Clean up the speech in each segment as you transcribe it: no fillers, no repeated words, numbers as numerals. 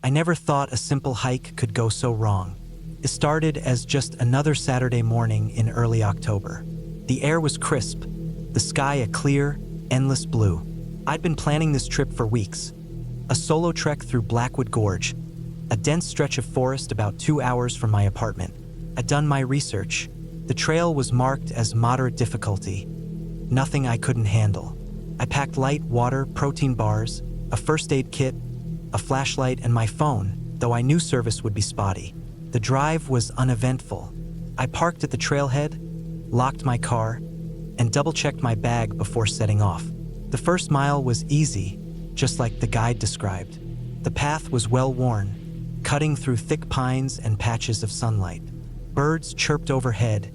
I never thought a simple hike could go so wrong. It started as just another Saturday morning in early October. The air was crisp, the sky a clear, endless blue. I'd been planning this trip for weeks. A solo trek through Blackwood Gorge, a dense stretch of forest about 2 hours from my apartment. I'd done my research. The trail was marked as moderate difficulty, nothing I couldn't handle. I packed light water, protein bars, a first aid kit, a flashlight, and my phone, though I knew service would be spotty. The drive was uneventful. I parked at the trailhead, locked my car, and double-checked my bag before setting off. The first mile was easy, just like the guide described. The path was well-worn, cutting through thick pines and patches of sunlight. Birds chirped overhead,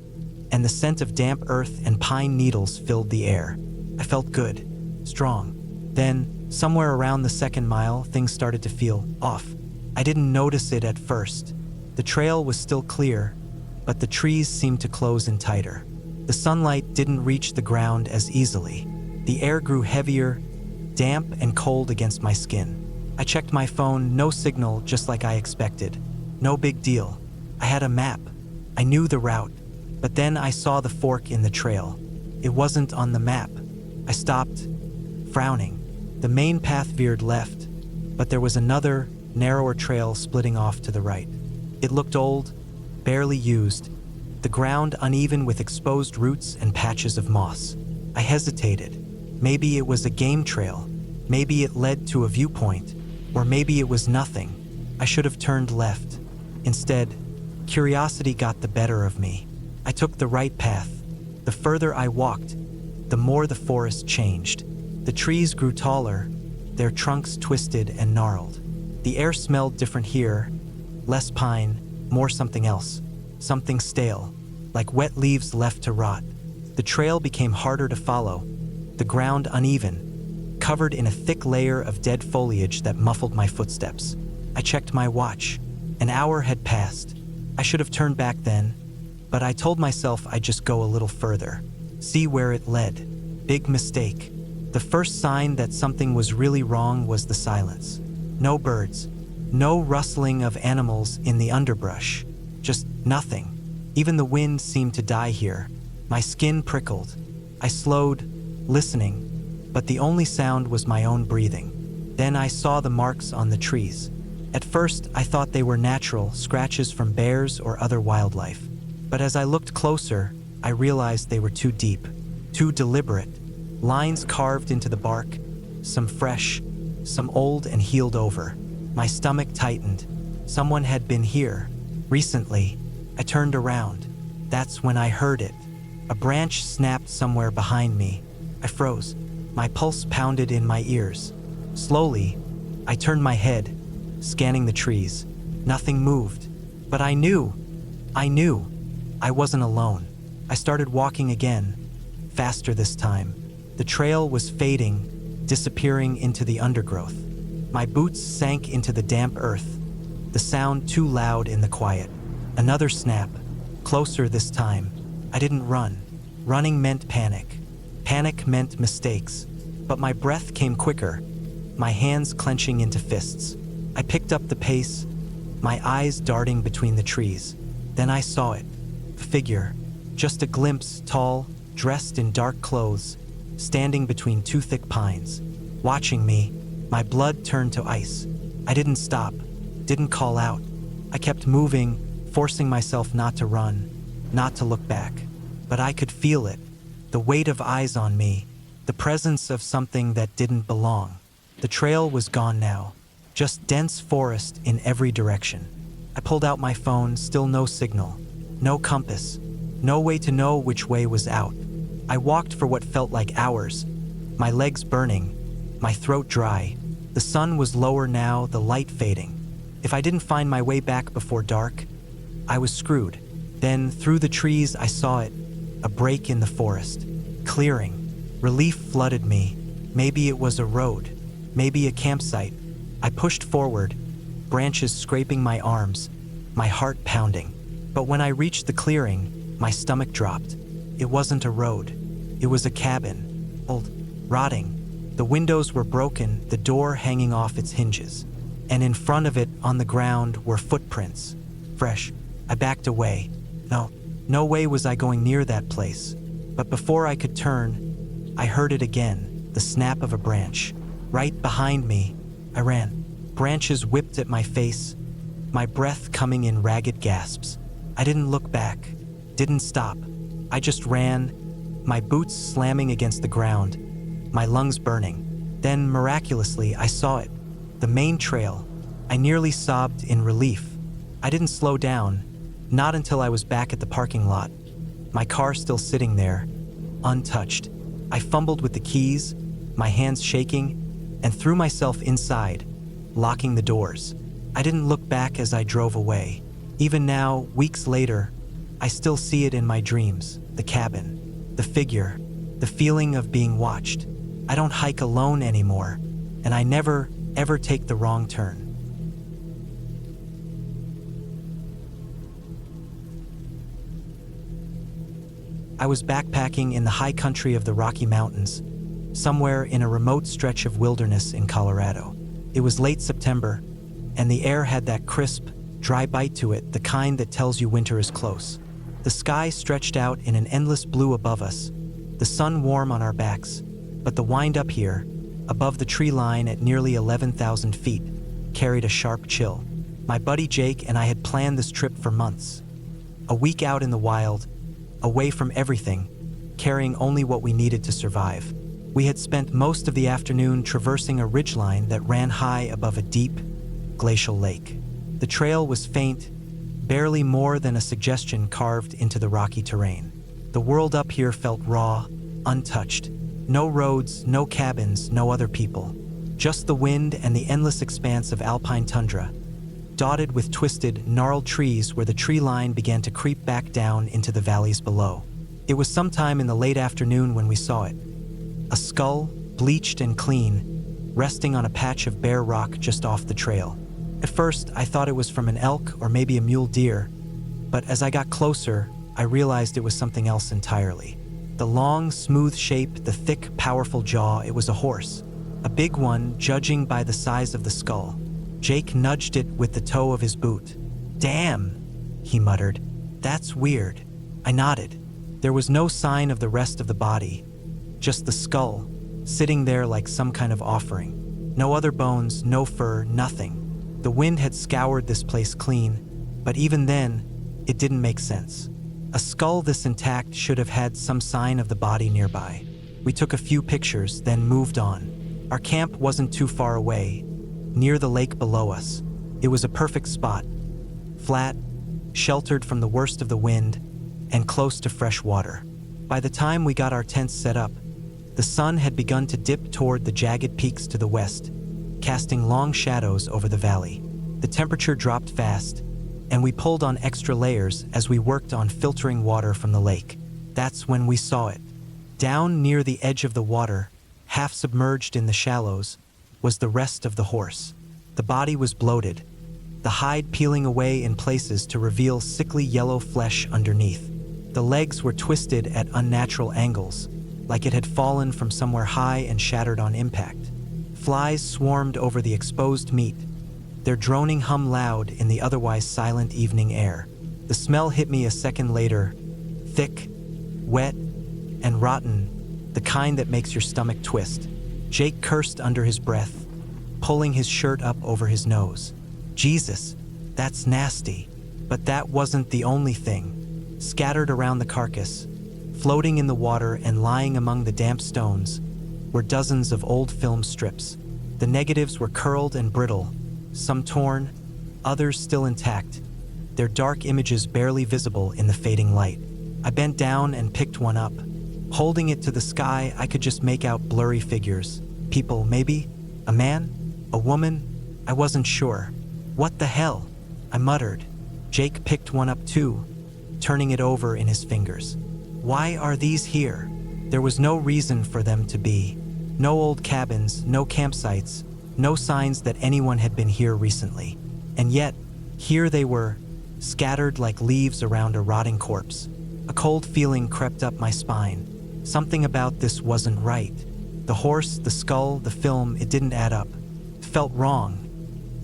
and the scent of damp earth and pine needles filled the air. I felt good, strong. Then, somewhere around the second mile, things started to feel off. I didn't notice it at first. The trail was still clear, but the trees seemed to close in tighter. The sunlight didn't reach the ground as easily. The air grew heavier, damp and cold against my skin. I checked my phone, no signal, just like I expected. No big deal. I had a map. I knew the route. But then I saw the fork in the trail. It wasn't on the map. I stopped, frowning. The main path veered left, but there was another, narrower trail splitting off to the right. It looked old, barely used, the ground uneven with exposed roots and patches of moss. I hesitated. Maybe it was a game trail. Maybe it led to a viewpoint. Or maybe it was nothing. I should have turned left. Instead, curiosity got the better of me. I took the right path. The further I walked, the more the forest changed. The trees grew taller, their trunks twisted and gnarled. The air smelled different here, less pine, more something else, something stale, like wet leaves left to rot. The trail became harder to follow, the ground uneven, covered in a thick layer of dead foliage that muffled my footsteps. I checked my watch. An hour had passed. I should have turned back then, but I told myself I'd just go a little further, see where it led. Big mistake. The first sign that something was really wrong was the silence. No birds, no rustling of animals in the underbrush, just nothing. Even the wind seemed to die here. My skin prickled. I slowed, listening, but the only sound was my own breathing. Then I saw the marks on the trees. At first, I thought they were natural, scratches from bears or other wildlife. But as I looked closer, I realized they were too deep, too deliberate. Lines carved into the bark, some fresh, some old and healed over. My stomach tightened. Someone had been here. Recently, I turned around. That's when I heard it. A branch snapped somewhere behind me. I froze. My pulse pounded in my ears. Slowly, I turned my head, scanning the trees. Nothing moved. But I knew I wasn't alone. I started walking again, faster this time. The trail was fading, disappearing into the undergrowth. My boots sank into the damp earth, the sound too loud in the quiet. Another snap, closer this time. I didn't run. Running meant panic. Panic meant mistakes. But my breath came quicker, my hands clenching into fists. I picked up the pace, my eyes darting between the trees. Then I saw it. A figure, just a glimpse, tall, dressed in dark clothes, standing between two thick pines. Watching me, my blood turned to ice. I didn't stop, didn't call out. I kept moving, forcing myself not to run, not to look back. But I could feel it, the weight of eyes on me, the presence of something that didn't belong. The trail was gone now, just dense forest in every direction. I pulled out my phone, still no signal, no compass, no way to know which way was out. I walked for what felt like hours, my legs burning, my throat dry. The sun was lower now, the light fading. If I didn't find my way back before dark, I was screwed. Then, through the trees, I saw it, a break in the forest, clearing. Relief flooded me. Maybe it was a road, maybe a campsite. I pushed forward, branches scraping my arms, my heart pounding. But when I reached the clearing, my stomach dropped. It wasn't a road. It was a cabin, old, rotting. The windows were broken, the door hanging off its hinges. and in front of it on the ground were footprints. Fresh. I backed away. No way was I going near that place. But before I could turn, I heard it again, the snap of a branch. Right behind me, I ran. Branches whipped at my face, my breath coming in ragged gasps. I didn't look back, didn't stop. I just ran, my boots slamming against the ground, my lungs burning. Then, miraculously, I saw it. The main trail. I nearly sobbed in relief. I didn't slow down, not until I was back at the parking lot. My car still sitting there, untouched. I fumbled with the keys, my hands shaking, and threw myself inside, locking the doors. I didn't look back as I drove away. Even now, weeks later, I still see it in my dreams. The cabin, the figure, the feeling of being watched. I don't hike alone anymore, and I never, ever take the wrong turn. I was backpacking in the high country of the Rocky Mountains, somewhere in a remote stretch of wilderness in Colorado. It was late September, and the air had that crisp, dry bite to it, the kind that tells you winter is close. The sky stretched out in an endless blue above us, the sun warm on our backs, but the wind up here, above the tree line at nearly 11,000 feet, carried a sharp chill. My buddy Jake and I had planned this trip for months. A week out in the wild, away from everything, carrying only what we needed to survive. We had spent most of the afternoon traversing a ridgeline that ran high above a deep, glacial lake. The trail was faint, barely more than a suggestion carved into the rocky terrain. The world up here felt raw, untouched. No roads, no cabins, no other people. Just the wind and the endless expanse of alpine tundra, dotted with twisted, gnarled trees where the tree line began to creep back down into the valleys below. It was sometime in the late afternoon when we saw it. A skull, bleached and clean, resting on a patch of bare rock just off the trail. At first, I thought it was from an elk or maybe a mule deer, but as I got closer, I realized it was something else entirely. The long, smooth shape, the thick, powerful jaw, it was a horse. A big one, judging by the size of the skull. Jake nudged it with the toe of his boot. "Damn," he muttered. "That's weird." I nodded. There was no sign of the rest of the body, just the skull, sitting there like some kind of offering. No other bones, no fur, nothing. The wind had scoured this place clean, but even then, it didn't make sense. A skull this intact should have had some sign of the body nearby. We took a few pictures, then moved on. Our camp wasn't too far away, near the lake below us. It was a perfect spot, flat, sheltered from the worst of the wind, and close to fresh water. By the time we got our tents set up, the sun had begun to dip toward the jagged peaks to the west, casting long shadows over the valley. The temperature dropped fast, and we pulled on extra layers as we worked on filtering water from the lake. That's when we saw it. Down near the edge of the water, half submerged in the shallows, was the rest of the horse. The body was bloated, the hide peeling away in places to reveal sickly yellow flesh underneath. The legs were twisted at unnatural angles, like it had fallen from somewhere high and shattered on impact. Flies swarmed over the exposed meat, their droning hum loud in the otherwise silent evening air. The smell hit me a second later, thick, wet, and rotten, the kind that makes your stomach twist. Jake cursed under his breath, pulling his shirt up over his nose. Jesus, that's nasty. But that wasn't the only thing. Scattered around the carcass, floating in the water and lying among the damp stones, were dozens of old film strips. The negatives were curled and brittle, some torn, others still intact, their dark images barely visible in the fading light. I bent down and picked one up. Holding it to the sky, I could just make out blurry figures. People, maybe? A man? A woman? I wasn't sure. "What the hell?" I muttered. Jake picked one up too, turning it over in his fingers. "Why are these here?" There was no reason for them to be. No old cabins, no campsites, no signs that anyone had been here recently. And yet, here they were, scattered like leaves around a rotting corpse. A cold feeling crept up my spine. Something about this wasn't right. The horse, the skull, the film, it didn't add up. It felt wrong.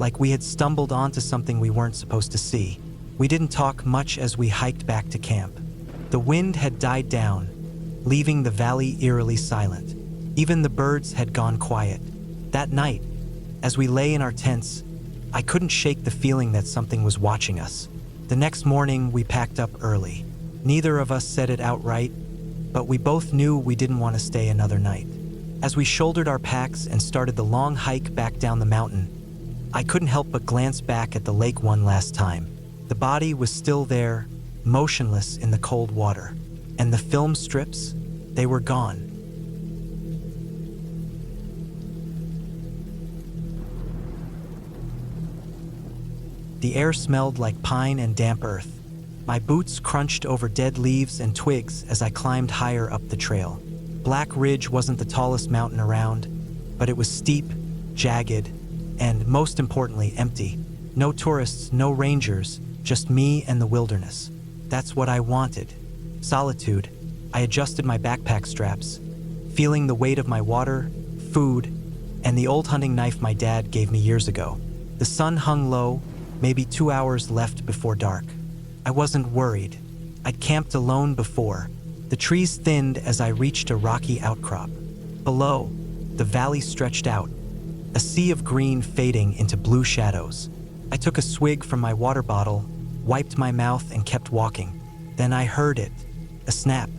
like we had stumbled onto something we weren't supposed to see. We didn't talk much as we hiked back to camp. The wind had died down, leaving the valley eerily silent. Even the birds had gone quiet. That night, as we lay in our tents, I couldn't shake the feeling that something was watching us. The next morning, we packed up early. Neither of us said it outright, but we both knew we didn't want to stay another night. As we shouldered our packs and started the long hike back down the mountain, I couldn't help but glance back at the lake one last time. The body was still there, motionless in the cold water. And the film strips, they were gone. The air smelled like pine and damp earth. My boots crunched over dead leaves and twigs as I climbed higher up the trail. Black Ridge wasn't the tallest mountain around, but it was steep, jagged, and most importantly, empty. No tourists, no rangers, just me and the wilderness. That's what I wanted. Solitude. I adjusted my backpack straps, feeling the weight of my water, food, and the old hunting knife my dad gave me years ago. The sun hung low, maybe 2 hours left before dark. I wasn't worried. I'd camped alone before. The trees thinned as I reached a rocky outcrop. Below, the valley stretched out, a sea of green fading into blue shadows. I took a swig from my water bottle, wiped my mouth, and kept walking. Then I heard it. A snap.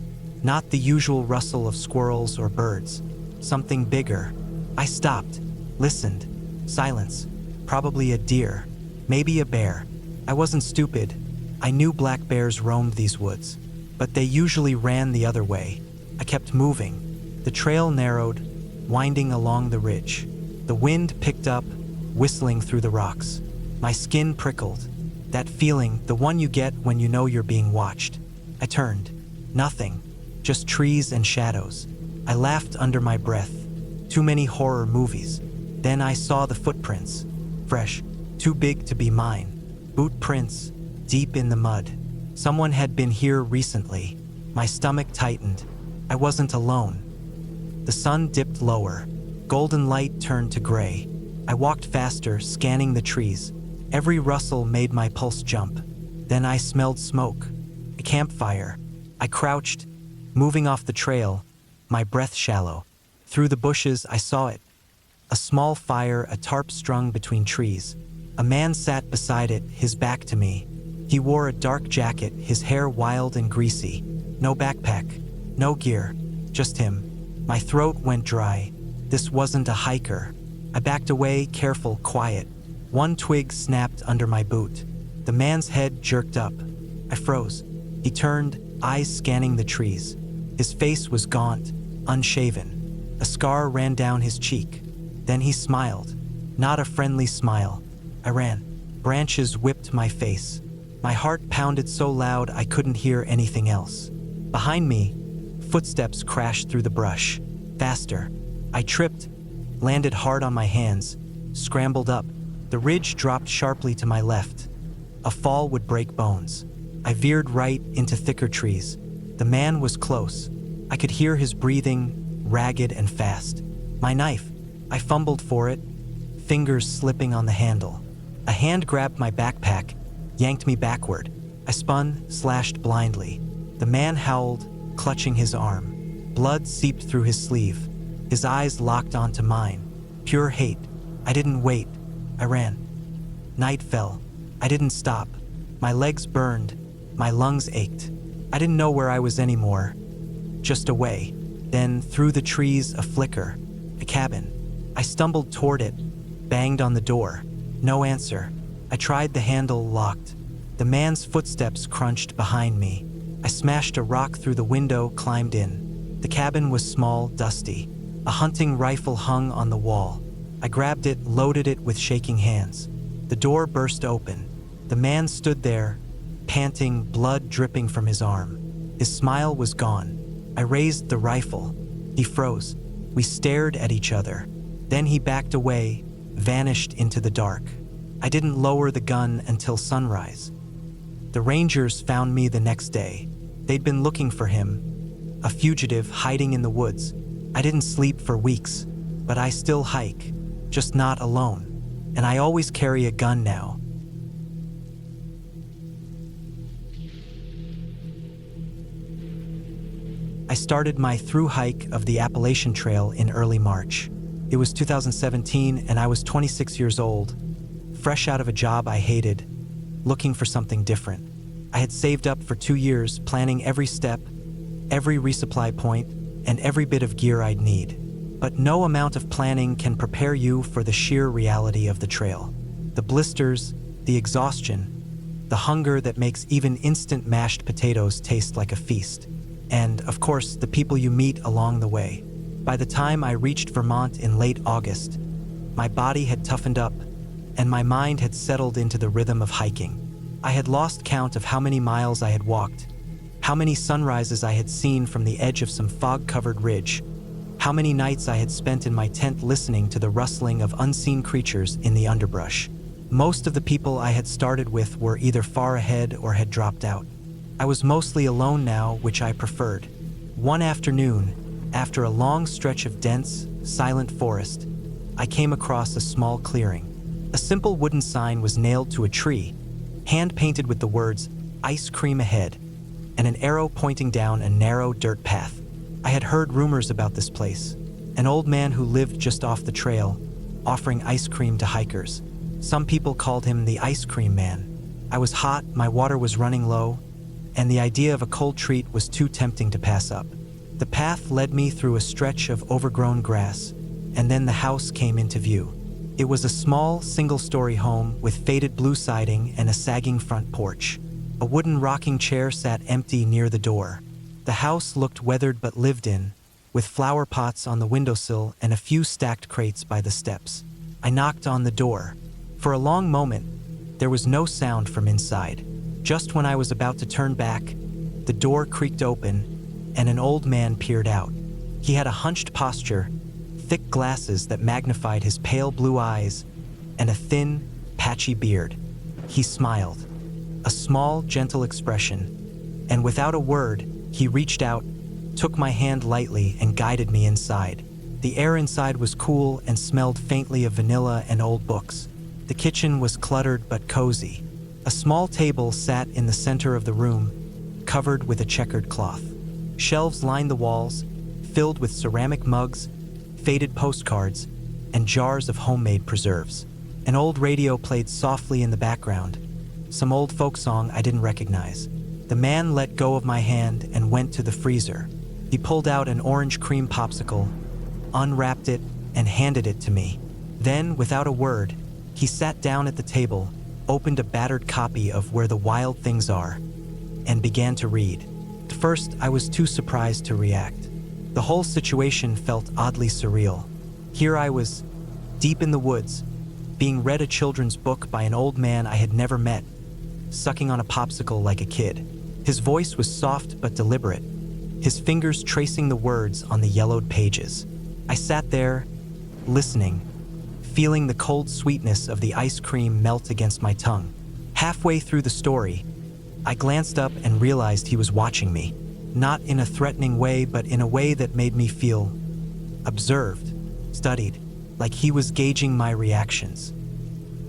Not the usual rustle of squirrels or birds. Something bigger. I stopped, listened. Silence. Probably a deer. Maybe a bear. I wasn't stupid. I knew black bears roamed these woods, but they usually ran the other way. I kept moving. The trail narrowed, winding along the ridge. The wind picked up, whistling through the rocks. My skin prickled. That feeling, the one you get when you know you're being watched. I turned. Nothing. Just trees and shadows. I laughed under my breath. Too many horror movies. Then I saw the footprints. Fresh. Too big to be mine. Boot prints, deep in the mud. Someone had been here recently. My stomach tightened. I wasn't alone. The sun dipped lower. Golden light turned to gray. I walked faster, scanning the trees. Every rustle made my pulse jump. Then I smelled smoke. A campfire. I crouched, moving off the trail, my breath shallow. Through the bushes, I saw it. A small fire, a tarp strung between trees. A man sat beside it, his back to me. He wore a dark jacket, his hair wild and greasy. No backpack, no gear, just him. My throat went dry. This wasn't a hiker. I backed away, careful, quiet. One twig snapped under my boot. The man's head jerked up. I froze. He turned, eyes scanning the trees. His face was gaunt, unshaven. A scar ran down his cheek. Then he smiled. Not a friendly smile. I ran. Branches whipped my face. My heart pounded so loud I couldn't hear anything else. Behind me, footsteps crashed through the brush. Faster. I tripped, landed hard on my hands, scrambled up. The ridge dropped sharply to my left. A fall would break bones. I veered right into thicker trees. The man was close. I could hear his breathing, ragged and fast. My knife. I fumbled for it, fingers slipping on the handle. A hand grabbed my backpack, yanked me backward. I spun, slashed blindly. The man howled, clutching his arm. Blood seeped through his sleeve. His eyes locked onto mine. Pure hate. I didn't wait. I ran. Night fell. I didn't stop. My legs burned. My lungs ached. I didn't know where I was anymore. Just away. Then, through the trees, a flicker. A cabin. I stumbled toward it, banged on the door. No answer. I tried the handle, locked. The man's footsteps crunched behind me. I smashed a rock through the window, climbed in. The cabin was small, dusty. A hunting rifle hung on the wall. I grabbed it, loaded it with shaking hands. The door burst open. The man stood there, panting, blood dripping from his arm. His smile was gone. I raised the rifle. He froze. We stared at each other. Then he backed away, vanished into the dark. I didn't lower the gun until sunrise. The rangers found me the next day. They'd been looking for him, a fugitive hiding in the woods. I didn't sleep for weeks, but I still hike, just not alone. and I always carry a gun now. I started my through hike of the Appalachian Trail in early March. It was 2017 and I was 26 years old, fresh out of a job I hated, looking for something different. I had saved up for 2 years, planning every step, every resupply point, and every bit of gear I'd need. But no amount of planning can prepare you for the sheer reality of the trail. The blisters, the exhaustion, the hunger that makes even instant mashed potatoes taste like a feast. And, of course, the people you meet along the way. By the time I reached Vermont in late August, my body had toughened up, and my mind had settled into the rhythm of hiking. I had lost count of how many miles I had walked, how many sunrises I had seen from the edge of some fog-covered ridge, how many nights I had spent in my tent listening to the rustling of unseen creatures in the underbrush. Most of the people I had started with were either far ahead or had dropped out. I was mostly alone now, which I preferred. One afternoon, after a long stretch of dense, silent forest, I came across a small clearing. A simple wooden sign was nailed to a tree, hand-painted with the words, "Ice cream ahead," and an arrow pointing down a narrow dirt path. I had heard rumors about this place. An old man who lived just off the trail, offering ice cream to hikers. Some people called him the Ice Cream Man. I was hot, my water was running low, and the idea of a cold treat was too tempting to pass up. The path led me through a stretch of overgrown grass, and then the house came into view. It was a small, single-story home with faded blue siding and a sagging front porch. A wooden rocking chair sat empty near the door. The house looked weathered but lived in, with flower pots on the windowsill and a few stacked crates by the steps. I knocked on the door. For a long moment, there was no sound from inside. Just when I was about to turn back, the door creaked open, and an old man peered out. He had a hunched posture, thick glasses that magnified his pale blue eyes, and a thin, patchy beard. He smiled, a small, gentle expression, and without a word, he reached out, took my hand lightly, and guided me inside. The air inside was cool and smelled faintly of vanilla and old books. The kitchen was cluttered but cozy. A small table sat in the center of the room, covered with a checkered cloth. Shelves lined the walls, filled with ceramic mugs, faded postcards, and jars of homemade preserves. An old radio played softly in the background, some old folk song I didn't recognize. The man let go of my hand and went to the freezer. He pulled out an orange cream popsicle, unwrapped it, and handed it to me. Then, without a word, he sat down at the table, opened a battered copy of Where the Wild Things Are, and began to read. At first, I was too surprised to react. The whole situation felt oddly surreal. Here I was, deep in the woods, being read a children's book by an old man I had never met, sucking on a popsicle like a kid. His voice was soft but deliberate, his fingers tracing the words on the yellowed pages. I sat there, listening, feeling the cold sweetness of the ice cream melt against my tongue. Halfway through the story, I glanced up and realized he was watching me, not in a threatening way, but in a way that made me feel observed, studied, like he was gauging my reactions.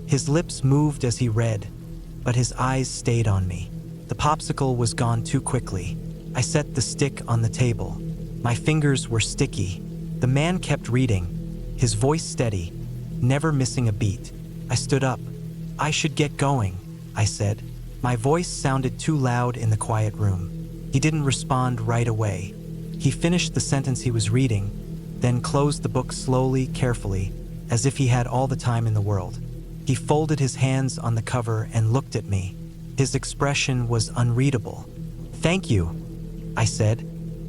His lips moved as he read, but his eyes stayed on me. The popsicle was gone too quickly. I set the stick on the table. My fingers were sticky. The man kept reading, his voice steady, never missing a beat. I stood up. "I should get going," I said. My voice sounded too loud in the quiet room. He didn't respond right away. He finished the sentence he was reading, then closed the book slowly, carefully, as if he had all the time in the world. He folded his hands on the cover and looked at me. His expression was unreadable. "Thank you," I said,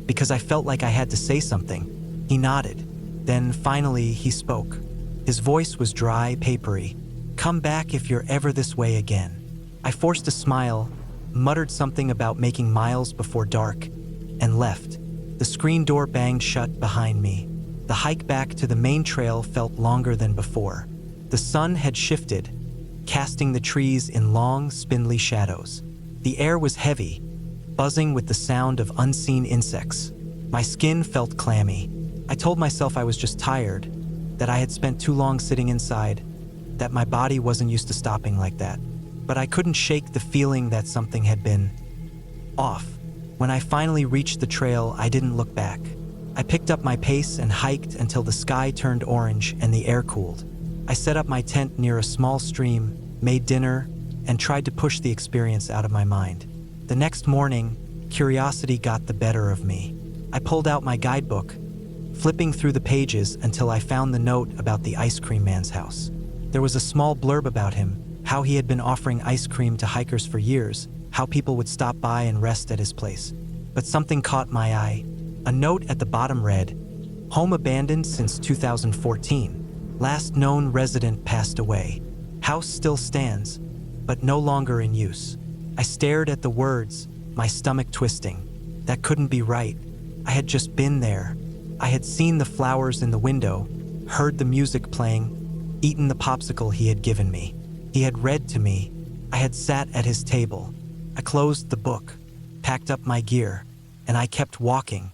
because I felt like I had to say something. He nodded. Then finally he spoke. His voice was dry, papery. "Come back if you're ever this way again." I forced a smile, muttered something about making miles before dark, and left. The screen door banged shut behind me. The hike back to the main trail felt longer than before. The sun had shifted, casting the trees in long, spindly shadows. The air was heavy, buzzing with the sound of unseen insects. My skin felt clammy. I told myself I was just tired, that I had spent too long sitting inside, that my body wasn't used to stopping like that. But I couldn't shake the feeling that something had been off. When I finally reached the trail, I didn't look back. I picked up my pace and hiked until the sky turned orange and the air cooled. I set up my tent near a small stream, made dinner, and tried to push the experience out of my mind. The next morning, curiosity got the better of me. I pulled out my guidebook, flipping through the pages until I found the note about the ice cream man's house. There was a small blurb about him, how he had been offering ice cream to hikers for years, how people would stop by and rest at his place. But something caught my eye. A note at the bottom read, "Home abandoned since 2014. Last known resident passed away. House still stands, but no longer in use." I stared at the words, my stomach twisting. That couldn't be right. I had just been there. I had seen the flowers in the window, heard the music playing, eaten the popsicle he had given me. He had read to me. I had sat at his table. I closed the book, packed up my gear, and I kept walking.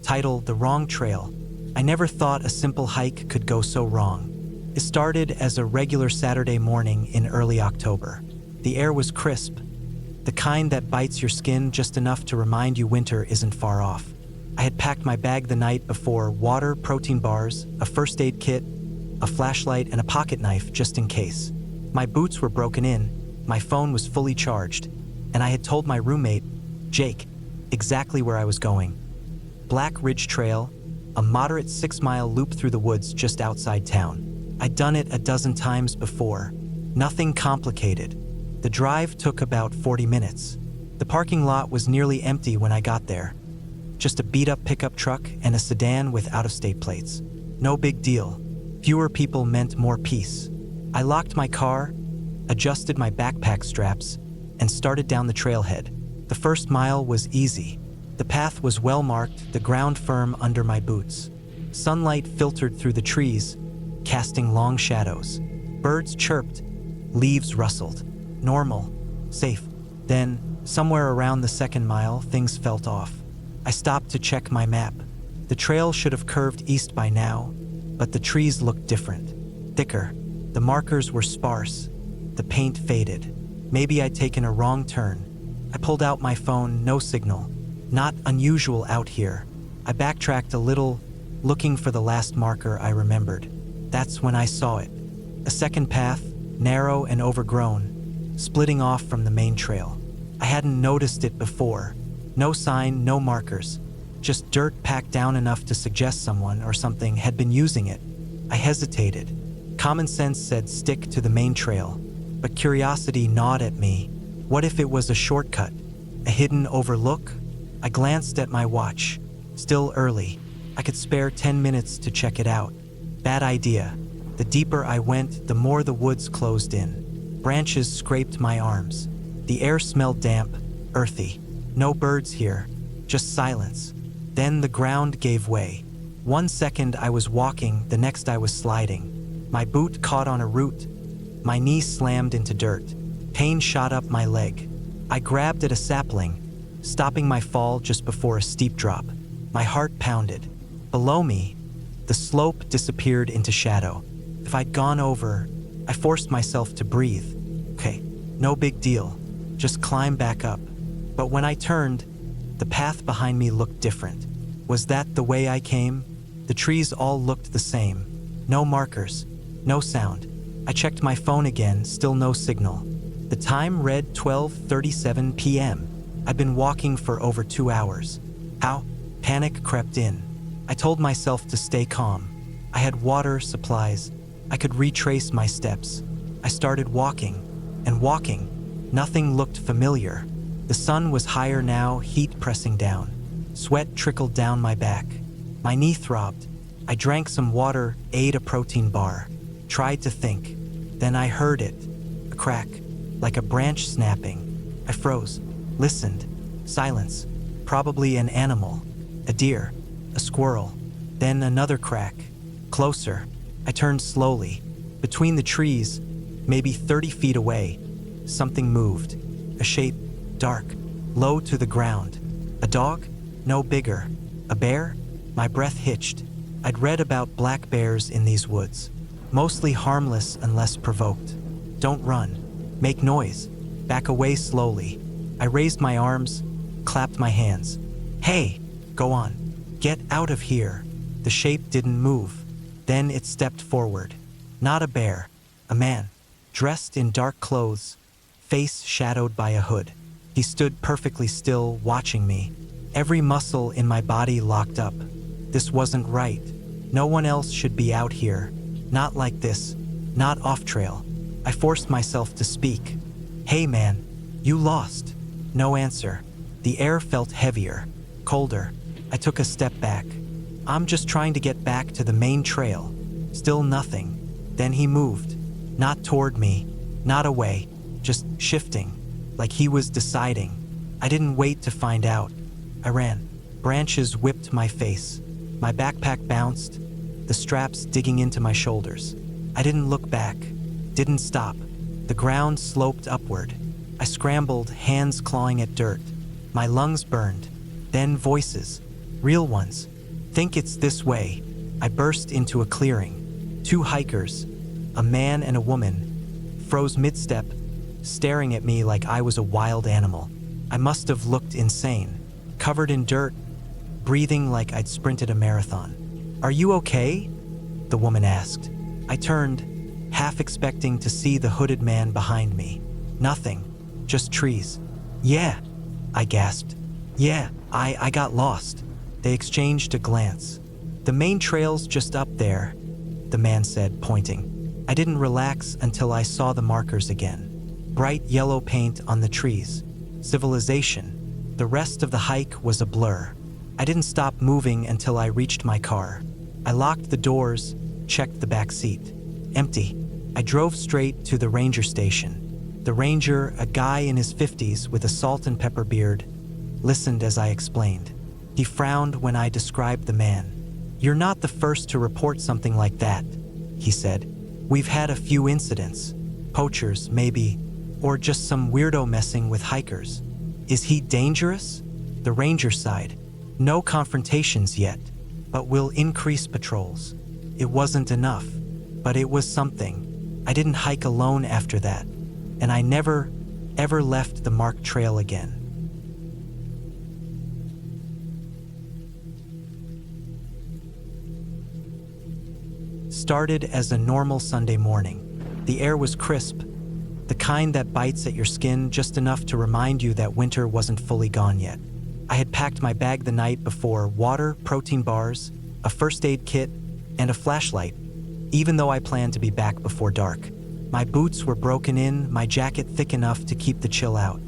Title: The Wrong Trail. I never thought a simple hike could go so wrong. It started as a regular Saturday morning in early October. The air was crisp, the kind that bites your skin just enough to remind you winter isn't far off. I had packed my bag the night before: water, protein bars, a first aid kit, a flashlight, and a pocket knife just in case. My boots were broken in, my phone was fully charged, and I had told my roommate, Jake, exactly where I was going. Black Ridge Trail, a moderate 6-mile loop through the woods just outside town. I'd done it a dozen times before. Nothing complicated. The drive took about 40 minutes. The parking lot was nearly empty when I got there. Just a beat-up pickup truck and a sedan with out-of-state plates. No big deal. Fewer people meant more peace. I locked my car, adjusted my backpack straps, and started down the trailhead. The first mile was easy. The path was well marked, the ground firm under my boots. Sunlight filtered through the trees, casting long shadows. Birds chirped, leaves rustled. Normal, safe. Then, somewhere around the second mile, things felt off. I stopped to check my map. The trail should have curved east by now, but the trees looked different, thicker. The markers were sparse. The paint faded. Maybe I'd taken a wrong turn. I pulled out my phone, no signal. Not unusual out here. I backtracked a little, looking for the last marker I remembered. That's when I saw it. A second path, narrow and overgrown, splitting off from the main trail. I hadn't noticed it before. No sign, no markers. Just dirt packed down enough to suggest someone or something had been using it. I hesitated. Common sense said stick to the main trail, but curiosity gnawed at me. What if it was a shortcut? A hidden overlook? I glanced at my watch. Still early. I could spare 10 minutes to check it out. Bad idea. The deeper I went, the more the woods closed in. Branches scraped my arms. The air smelled damp, earthy. No birds here, just silence. Then the ground gave way. 1 second I was walking, the next I was sliding. My boot caught on a root. My knee slammed into dirt. Pain shot up my leg. I grabbed at a sapling, stopping my fall just before a steep drop. My heart pounded. Below me, the slope disappeared into shadow. If I'd gone over, I forced myself to breathe. Okay, no big deal. Just climb back up. But when I turned, the path behind me looked different. Was that the way I came? The trees all looked the same. No markers, no sound. I checked my phone again, still no signal. The time read 12:37 p.m. I'd been walking for over 2 hours. How? Panic crept in. I told myself to stay calm. I had water, supplies. I could retrace my steps. I started walking, and walking. Nothing looked familiar. The sun was higher now, heat pressing down. Sweat trickled down my back. My knee throbbed. I drank some water, ate a protein bar, tried to think. Then I heard it. A crack, like a branch snapping. I froze, listened. Silence. Probably an animal. A deer. A squirrel. Then another crack. Closer. I turned slowly. Between the trees, maybe 30 feet away, something moved. A shape, dark, low to the ground. A dog? No bigger. A bear? My breath hitched. I'd read about black bears in these woods. Mostly harmless unless provoked. Don't run. Make noise. Back away slowly. I raised my arms, clapped my hands. Hey, go on. Get out of here. The shape didn't move. Then it stepped forward. Not a bear. A man. Dressed in dark clothes, face shadowed by a hood. He stood perfectly still, watching me. Every muscle in my body locked up. This wasn't right. No one else should be out here. Not like this. Not off trail. I forced myself to speak. Hey man, you lost. No answer. The air felt heavier, colder. I took a step back. I'm just trying to get back to the main trail. Still nothing. Then he moved. Not toward me, not away, just shifting, like he was deciding. I didn't wait to find out. I ran. Branches whipped my face. My backpack bounced, the straps digging into my shoulders. I didn't look back, didn't stop. The ground sloped upward. I scrambled, hands clawing at dirt. My lungs burned. Then voices, real ones. Think it's this way. I burst into a clearing. 2 hikers, a man and a woman, froze mid-step, staring at me like I was a wild animal. I must have looked insane, covered in dirt, breathing like I'd sprinted a marathon. Are you okay? The woman asked. I turned, half expecting to see the hooded man behind me. Nothing, just trees. Yeah, I gasped. Yeah, I got lost. They exchanged a glance. The main trail's just up there, the man said, pointing. I didn't relax until I saw the markers again. Bright yellow paint on the trees. Civilization. The rest of the hike was a blur. I didn't stop moving until I reached my car. I locked the doors, checked the back seat. Empty. I drove straight to the ranger station. The ranger, a guy in his 50s with a salt and pepper beard, listened as I explained. He frowned when I described the man. You're not the first to report something like that, he said. We've had a few incidents. Poachers, maybe, or just some weirdo messing with hikers. Is he dangerous? The ranger sighed. No confrontations yet, but we'll increase patrols. It wasn't enough, but it was something. I didn't hike alone after that, and I never, ever left the marked trail again. Started as a normal Sunday morning. The air was crisp, the kind that bites at your skin just enough to remind you that winter wasn't fully gone yet. I had packed my bag the night before: water, protein bars, a first aid kit, and a flashlight, even though I planned to be back before dark. My boots were broken in, my jacket thick enough to keep the chill out.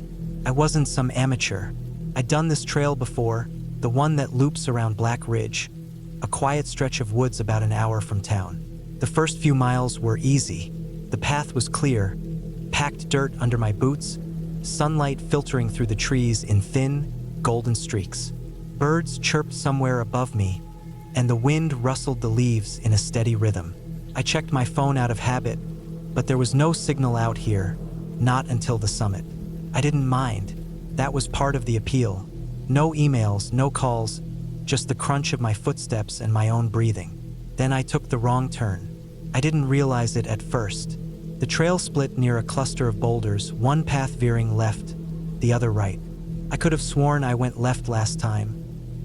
I wasn't some amateur. I'd done this trail before, the one that loops around Black Ridge, a quiet stretch of woods about an hour from town. The first few miles were easy. The path was clear, packed dirt under my boots, sunlight filtering through the trees in thin, golden streaks. Birds chirped somewhere above me, and the wind rustled the leaves in a steady rhythm. I checked my phone out of habit, but there was no signal out here, not until the summit. I didn't mind. That was part of the appeal. No emails, no calls, just the crunch of my footsteps and my own breathing. Then I took the wrong turn. I didn't realize it at first. The trail split near a cluster of boulders, one path veering left, the other right. I could have sworn I went left last time,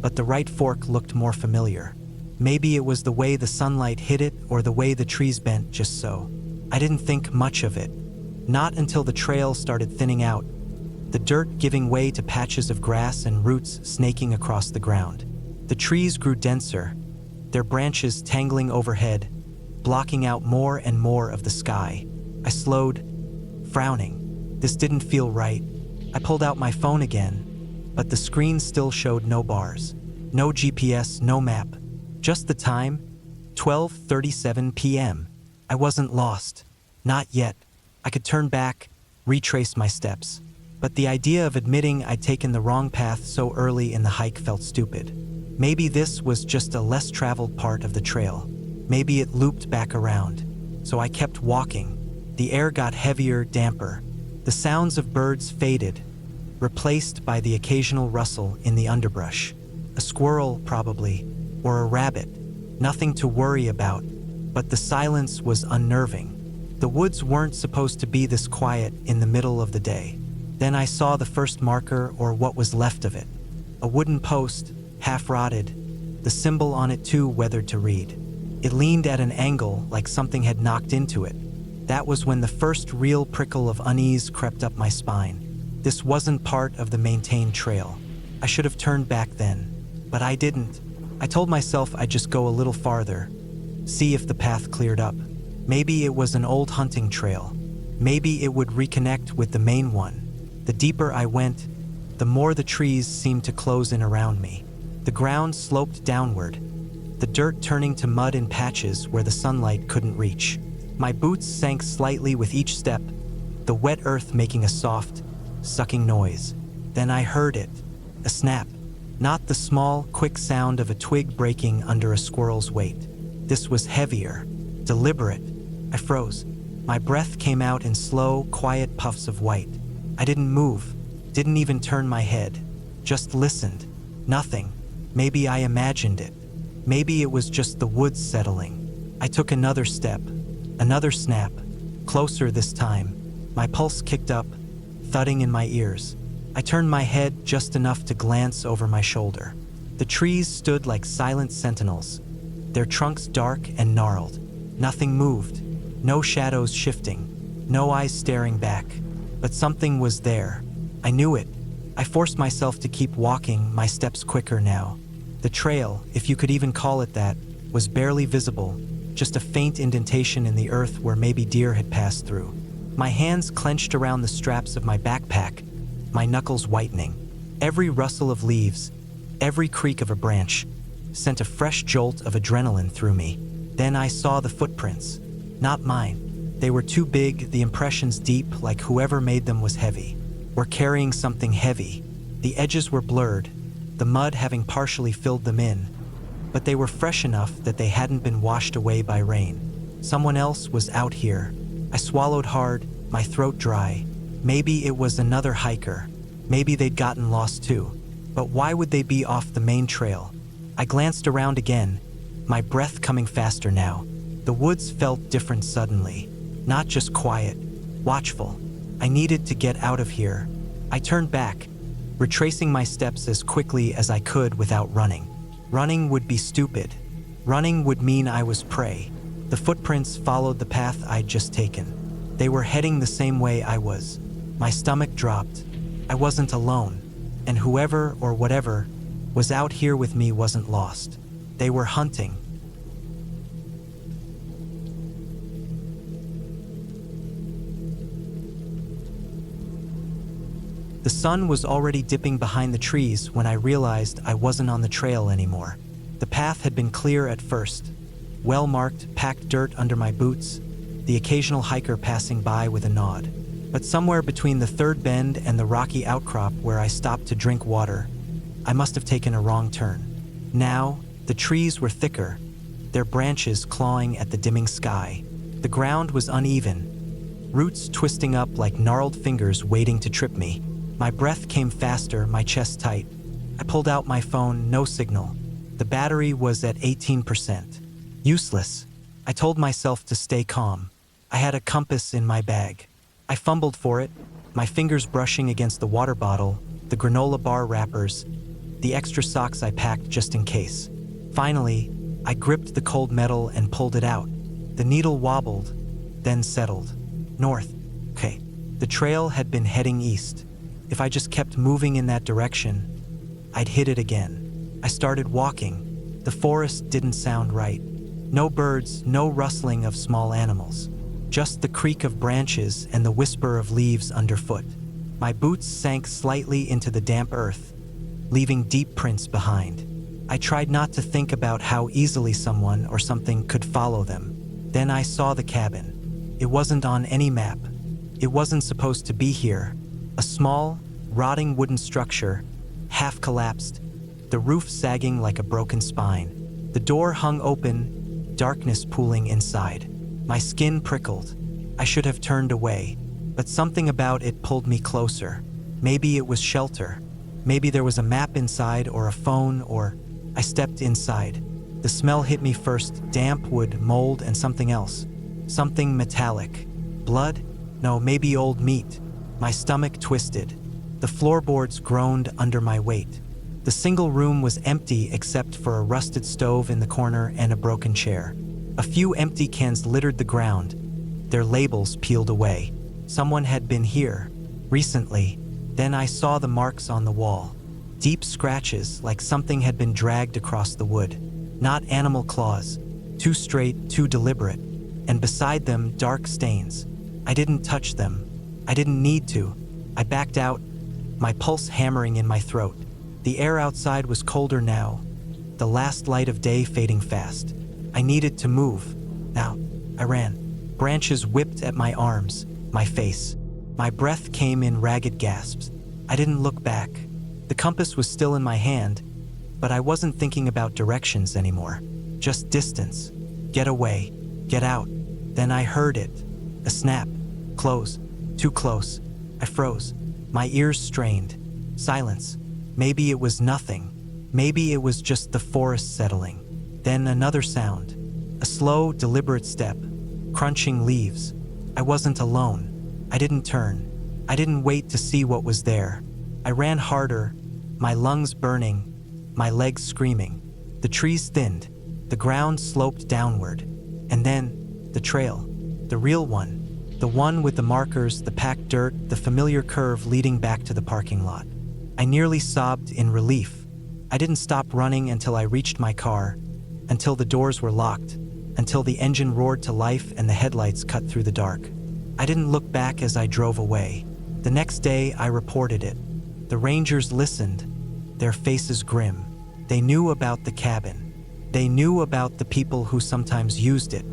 but the right fork looked more familiar. Maybe it was the way the sunlight hit it or the way the trees bent just so. I didn't think much of it. Not until the trail started thinning out, the dirt giving way to patches of grass and roots snaking across the ground. The trees grew denser, their branches tangling overhead, blocking out more and more of the sky. I slowed, frowning. This didn't feel right. I pulled out my phone again, but the screen still showed no bars. No GPS, no map. Just the time, 12:37 p.m. I wasn't lost. Not yet. I could turn back, retrace my steps. But the idea of admitting I'd taken the wrong path so early in the hike felt stupid. Maybe this was just a less traveled part of the trail. Maybe it looped back around. So I kept walking. The air got heavier, damper. The sounds of birds faded, replaced by the occasional rustle in the underbrush. A squirrel, probably, or a rabbit. Nothing to worry about, but the silence was unnerving. The woods weren't supposed to be this quiet in the middle of the day. Then I saw the first marker, or what was left of it. A wooden post, half rotted, the symbol on it too weathered to read. It leaned at an angle like something had knocked into it. That was when the first real prickle of unease crept up my spine. This wasn't part of the maintained trail. I should have turned back then, but I didn't. I told myself I'd just go a little farther, see if the path cleared up. Maybe it was an old hunting trail. Maybe it would reconnect with the main one. The deeper I went, the more the trees seemed to close in around me. The ground sloped downward, the dirt turning to mud in patches where the sunlight couldn't reach. My boots sank slightly with each step, the wet earth making a soft, sucking noise. Then I heard it, a snap. Not the small, quick sound of a twig breaking under a squirrel's weight. This was heavier, deliberate. I froze. My breath came out in slow, quiet puffs of white. I didn't move, didn't even turn my head. Just listened. Nothing. Maybe I imagined it. Maybe it was just the woods settling. I took another step, another snap, closer this time. My pulse kicked up, thudding in my ears. I turned my head just enough to glance over my shoulder. The trees stood like silent sentinels, their trunks dark and gnarled. Nothing moved, no shadows shifting, no eyes staring back. But something was there. I knew it. I forced myself to keep walking, my steps quicker now. The trail, if you could even call it that, was barely visible, just a faint indentation in the earth where maybe deer had passed through. My hands clenched around the straps of my backpack, my knuckles whitening. Every rustle of leaves, every creak of a branch, sent a fresh jolt of adrenaline through me. Then I saw the footprints. Not mine. They were too big, the impressions deep, like whoever made them was heavy. Or carrying something heavy. The edges were blurred, the mud having partially filled them in, but they were fresh enough that they hadn't been washed away by rain. Someone else was out here. I swallowed hard, my throat dry. Maybe it was another hiker. Maybe they'd gotten lost too. But why would they be off the main trail? I glanced around again, my breath coming faster now. The woods felt different suddenly. Not just quiet, watchful. I needed to get out of here. I turned back, retracing my steps as quickly as I could without running. Running would be stupid. Running would mean I was prey. The footprints followed the path I'd just taken. They were heading the same way I was. My stomach dropped. I wasn't alone, and whoever or whatever was out here with me wasn't lost. They were hunting. The sun was already dipping behind the trees when I realized I wasn't on the trail anymore. The path had been clear at first, well-marked, packed dirt under my boots, the occasional hiker passing by with a nod. But somewhere between the third bend and the rocky outcrop where I stopped to drink water, I must have taken a wrong turn. Now, the trees were thicker, their branches clawing at the dimming sky. The ground was uneven, roots twisting up like gnarled fingers waiting to trip me. My breath came faster, my chest tight. I pulled out my phone, no signal. The battery was at 18%. Useless. I told myself to stay calm. I had a compass in my bag. I fumbled for it, my fingers brushing against the water bottle, the granola bar wrappers, the extra socks I packed just in case. Finally, I gripped the cold metal and pulled it out. The needle wobbled, then settled. North. Okay. The trail had been heading east. If I just kept moving in that direction, I'd hit it again. I started walking. The forest didn't sound right. No birds, no rustling of small animals. Just the creak of branches and the whisper of leaves underfoot. My boots sank slightly into the damp earth, leaving deep prints behind. I tried not to think about how easily someone or something could follow them. Then I saw the cabin. It wasn't on any map. It wasn't supposed to be here. A small, rotting wooden structure, half collapsed, the roof sagging like a broken spine. The door hung open, darkness pooling inside. My skin prickled. I should have turned away, but something about it pulled me closer. Maybe it was shelter. Maybe there was a map inside or a phone, or I stepped inside. The smell hit me first, damp wood, mold, and something else. Something metallic. Blood? No, maybe old meat. My stomach twisted. The floorboards groaned under my weight. The single room was empty except for a rusted stove in the corner and a broken chair. A few empty cans littered the ground, their labels peeled away. Someone had been here recently. Then I saw the marks on the wall. Deep scratches, like something had been dragged across the wood. Not animal claws. Too straight, too deliberate. And beside them, dark stains. I didn't touch them. I didn't need to. I backed out, my pulse hammering in my throat. The air outside was colder now, the last light of day fading fast. I needed to move. Now, I ran. Branches whipped at my arms, my face. My breath came in ragged gasps. I didn't look back. The compass was still in my hand, but I wasn't thinking about directions anymore. Just distance. Get away. Get out. Then I heard it. A snap. Close. Too close. I froze. My ears strained. Silence. Maybe it was nothing. Maybe it was just the forest settling. Then another sound. A slow, deliberate step. Crunching leaves. I wasn't alone. I didn't turn. I didn't wait to see what was there. I ran harder, my lungs burning, my legs screaming. The trees thinned. The ground sloped downward. And then, the trail. The real one. The one with the markers, the packed dirt, the familiar curve leading back to the parking lot. I nearly sobbed in relief. I didn't stop running until I reached my car, until the doors were locked, until the engine roared to life and the headlights cut through the dark. I didn't look back as I drove away. The next day, I reported it. The rangers listened, their faces grim. They knew about the cabin. They knew about the people who sometimes used it.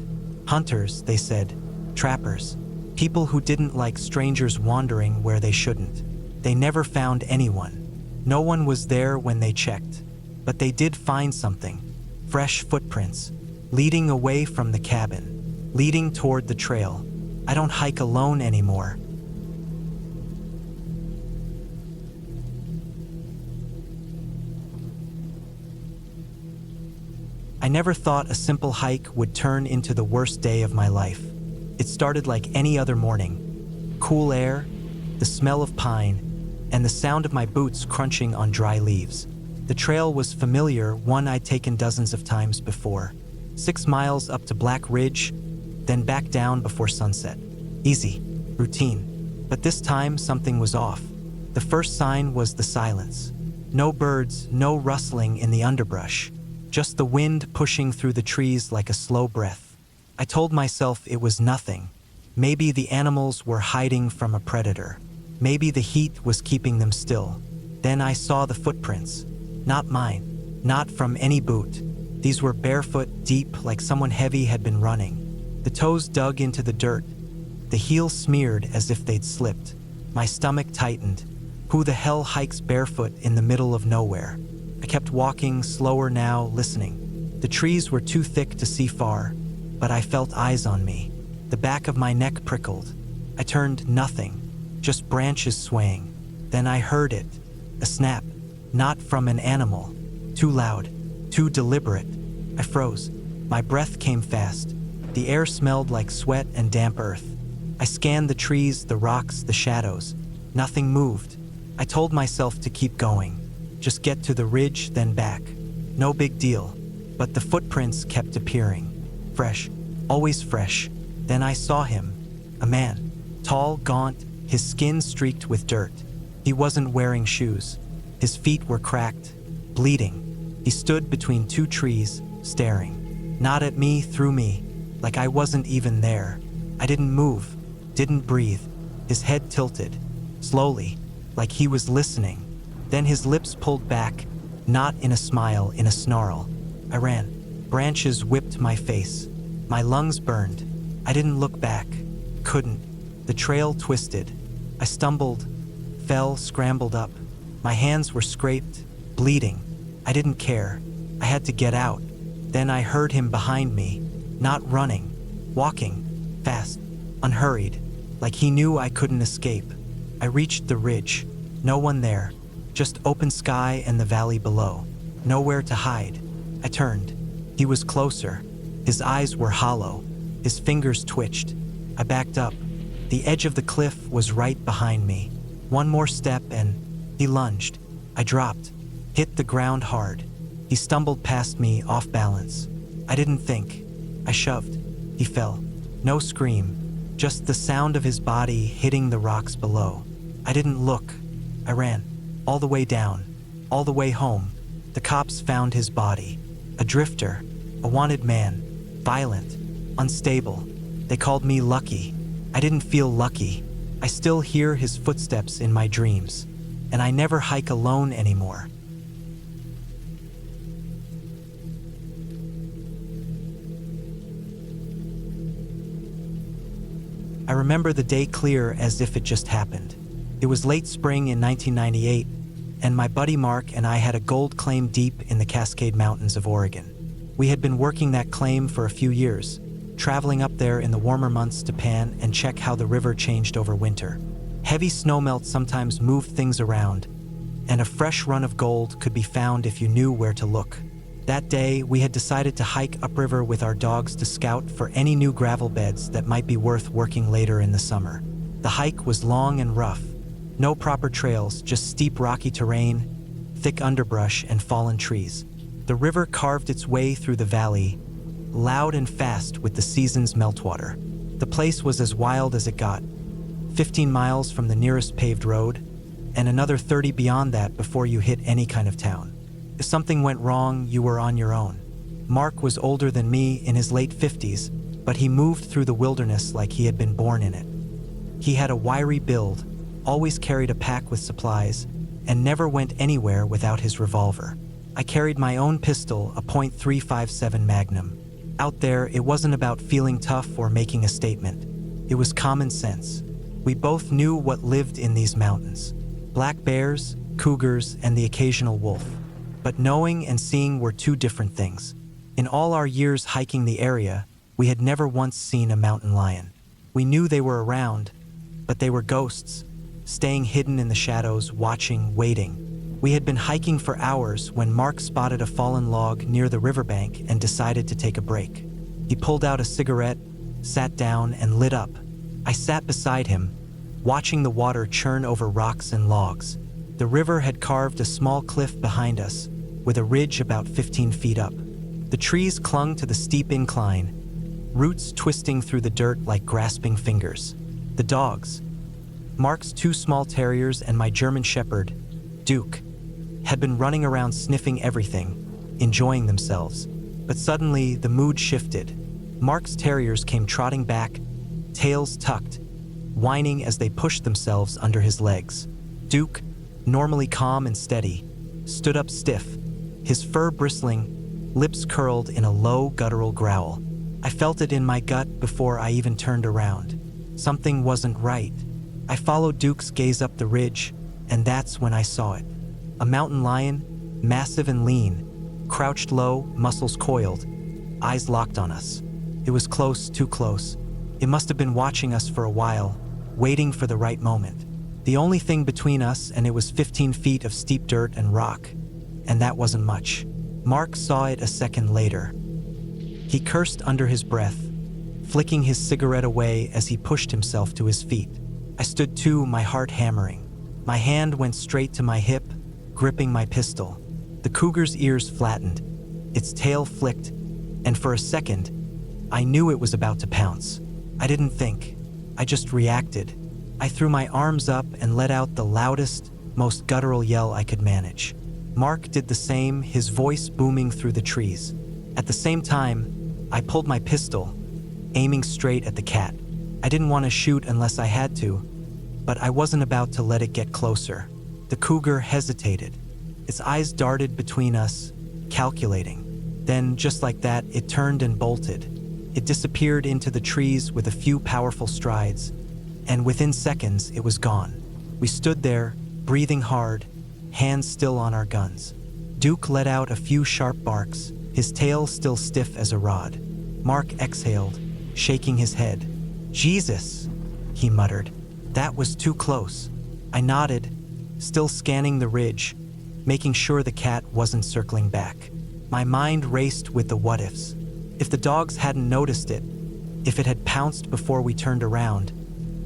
Hunters, they said. Trappers. People who didn't like strangers wandering where they shouldn't. They never found anyone. No one was there when they checked. But they did find something. Fresh footprints. Leading away from the cabin. Leading toward the trail. I don't hike alone anymore. I never thought a simple hike would turn into the worst day of my life. It started like any other morning. Cool air, the smell of pine, and the sound of my boots crunching on dry leaves. The trail was familiar, one I'd taken dozens of times before. 6 miles up to Black Ridge, then back down before sunset. Easy, routine. But this time, something was off. The first sign was the silence. No birds, no rustling in the underbrush. Just the wind pushing through the trees like a slow breath. I told myself it was nothing. Maybe the animals were hiding from a predator. Maybe the heat was keeping them still. Then I saw the footprints. Not mine. Not from any boot. These were barefoot, deep, like someone heavy had been running. The toes dug into the dirt. The heels smeared as if they'd slipped. My stomach tightened. Who the hell hikes barefoot in the middle of nowhere? I kept walking, slower now, listening. The trees were too thick to see far, but I felt eyes on me. The back of my neck prickled. I turned, nothing. Just branches swaying. Then I heard it. A snap. Not from an animal. Too loud. Too deliberate. I froze. My breath came fast. The air smelled like sweat and damp earth. I scanned the trees, the rocks, the shadows. Nothing moved. I told myself to keep going. Just get to the ridge, then back. No big deal. But the footprints kept appearing. Fresh. Always fresh. Then I saw him. A man. Tall, gaunt, his skin streaked with dirt. He wasn't wearing shoes. His feet were cracked, bleeding. He stood between 2 trees, staring. Not at me, through me, like I wasn't even there. I didn't move, didn't breathe. His head tilted, slowly, like he was listening. Then his lips pulled back, not in a smile, in a snarl. I ran. Branches whipped my face. My lungs burned. I didn't look back. Couldn't. The trail twisted. I stumbled, fell, scrambled up. My hands were scraped, bleeding. I didn't care. I had to get out. Then I heard him behind me, not running, walking, fast, unhurried, like he knew I couldn't escape. I reached the ridge. No one there. Just open sky and the valley below. Nowhere to hide. I turned. He was closer. His eyes were hollow. His fingers twitched. I backed up. The edge of the cliff was right behind me. One more step and he lunged. I dropped, hit the ground hard. He stumbled past me off balance. I didn't think. I shoved. He fell. No scream, just the sound of his body hitting the rocks below. I didn't look. I ran. All the way down. All the way home. The cops found his body. A drifter. A wanted man. Violent. Unstable. They called me lucky. I didn't feel lucky. I still hear his footsteps in my dreams. And I never hike alone anymore. I remember the day clear as if it just happened. It was late spring in 1998, and my buddy Mark and I had a gold claim deep in the Cascade Mountains of Oregon. We had been working that claim for a few years, traveling up there in the warmer months to pan and check how the river changed over winter. Heavy snowmelt sometimes moved things around, and a fresh run of gold could be found if you knew where to look. That day, we had decided to hike upriver with our dogs to scout for any new gravel beds that might be worth working later in the summer. The hike was long and rough. No proper trails, just steep rocky terrain, thick underbrush, and fallen trees. The river carved its way through the valley, loud and fast with the season's meltwater. The place was as wild as it got, 15 miles from the nearest paved road, and another 30 beyond that before you hit any kind of town. If something went wrong, you were on your own. Mark was older than me, in his late 50s, but he moved through the wilderness like he had been born in it. He had a wiry build, always carried a pack with supplies, and never went anywhere without his revolver. I carried my own pistol, a .357 Magnum. Out there, it wasn't about feeling tough or making a statement. It was common sense. We both knew what lived in these mountains. Black bears, cougars, and the occasional wolf. But knowing and seeing were two different things. In all our years hiking the area, we had never once seen a mountain lion. We knew they were around, but they were ghosts, staying hidden in the shadows, watching, waiting. We had been hiking for hours when Mark spotted a fallen log near the riverbank and decided to take a break. He pulled out a cigarette, sat down, and lit up. I sat beside him, watching the water churn over rocks and logs. The river had carved a small cliff behind us, with a ridge about 15 feet up. The trees clung to the steep incline, roots twisting through the dirt like grasping fingers. The dogs, Mark's 2 small terriers and my German shepherd, Duke, had been running around sniffing everything, enjoying themselves. But suddenly, the mood shifted. Mark's terriers came trotting back, tails tucked, whining as they pushed themselves under his legs. Duke, normally calm and steady, stood up stiff, his fur bristling, lips curled in a low, guttural growl. I felt it in my gut before I even turned around. Something wasn't right. I followed Duke's gaze up the ridge, and that's when I saw it. A mountain lion, massive and lean, crouched low, muscles coiled, eyes locked on us. It was close, too close. It must have been watching us for a while, waiting for the right moment. The only thing between us and it was 15 feet of steep dirt and rock, and that wasn't much. Mark saw it a second later. He cursed under his breath, flicking his cigarette away as he pushed himself to his feet. I stood too, my heart hammering. My hand went straight to my hip, gripping my pistol. The cougar's ears flattened, its tail flicked, and for a second, I knew it was about to pounce. I didn't think. I just reacted. I threw my arms up and let out the loudest, most guttural yell I could manage. Mark did the same, his voice booming through the trees. At the same time, I pulled my pistol, aiming straight at the cat. I didn't want to shoot unless I had to, but I wasn't about to let it get closer. The cougar hesitated. Its eyes darted between us, calculating. Then, just like that, it turned and bolted. It disappeared into the trees with a few powerful strides, and within seconds, it was gone. We stood there, breathing hard, hands still on our guns. Duke let out a few sharp barks, his tail still stiff as a rod. Mark exhaled, shaking his head. "Jesus," he muttered. "That was too close." I nodded, still scanning the ridge, making sure the cat wasn't circling back. My mind raced with the what-ifs. If the dogs hadn't noticed it, if it had pounced before we turned around,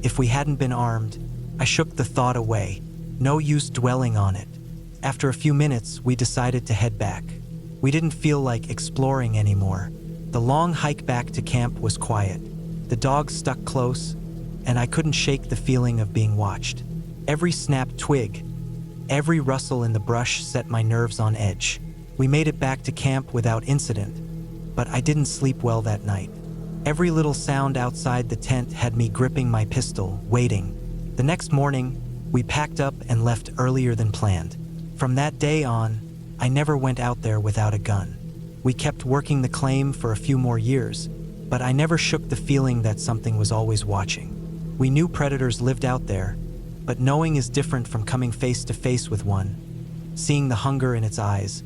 if we hadn't been armed, I shook the thought away. No use dwelling on it. After a few minutes, we decided to head back. We didn't feel like exploring anymore. The long hike back to camp was quiet. The dogs stuck close, and I couldn't shake the feeling of being watched. Every snapped twig, every rustle in the brush set my nerves on edge. We made it back to camp without incident, but I didn't sleep well that night. Every little sound outside the tent had me gripping my pistol, waiting. The next morning, we packed up and left earlier than planned. From that day on, I never went out there without a gun. We kept working the claim for a few more years, but I never shook the feeling that something was always watching. We knew predators lived out there, but knowing is different from coming face to face with one, seeing the hunger in its eyes,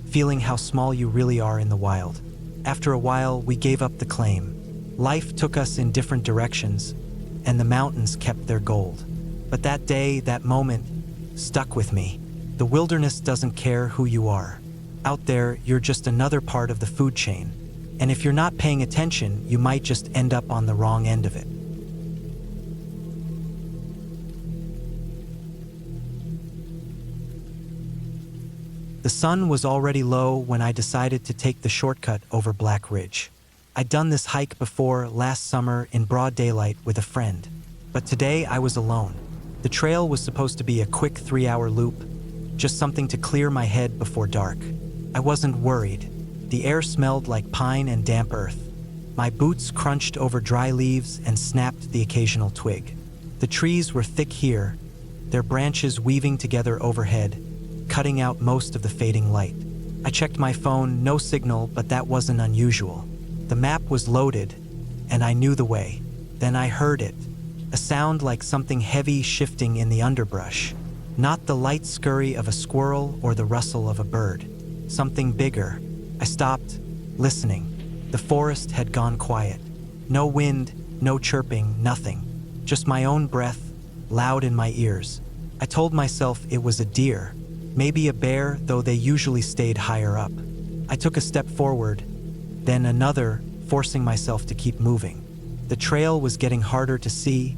feeling how small you really are in the wild. After a while, we gave up the claim. Life took us in different directions, and the mountains kept their gold. But that day, that moment, stuck with me. The wilderness doesn't care who you are. Out there, you're just another part of the food chain. And if you're not paying attention, you might just end up on the wrong end of it. The sun was already low when I decided to take the shortcut over Black Ridge. I'd done this hike before last summer in broad daylight with a friend, but today I was alone. The trail was supposed to be a quick 3-hour loop, just something to clear my head before dark. I wasn't worried. The air smelled like pine and damp earth. My boots crunched over dry leaves and snapped the occasional twig. The trees were thick here, their branches weaving together overhead, cutting out most of the fading light. I checked my phone, no signal, but that wasn't unusual. The map was loaded, and I knew the way. Then I heard it, a sound like something heavy shifting in the underbrush. Not the light scurry of a squirrel or the rustle of a bird. Something bigger. I stopped, listening. The forest had gone quiet. No wind, no chirping, nothing. Just my own breath, loud in my ears. I told myself it was a deer, maybe a bear, though they usually stayed higher up. I took a step forward, then another, forcing myself to keep moving. The trail was getting harder to see,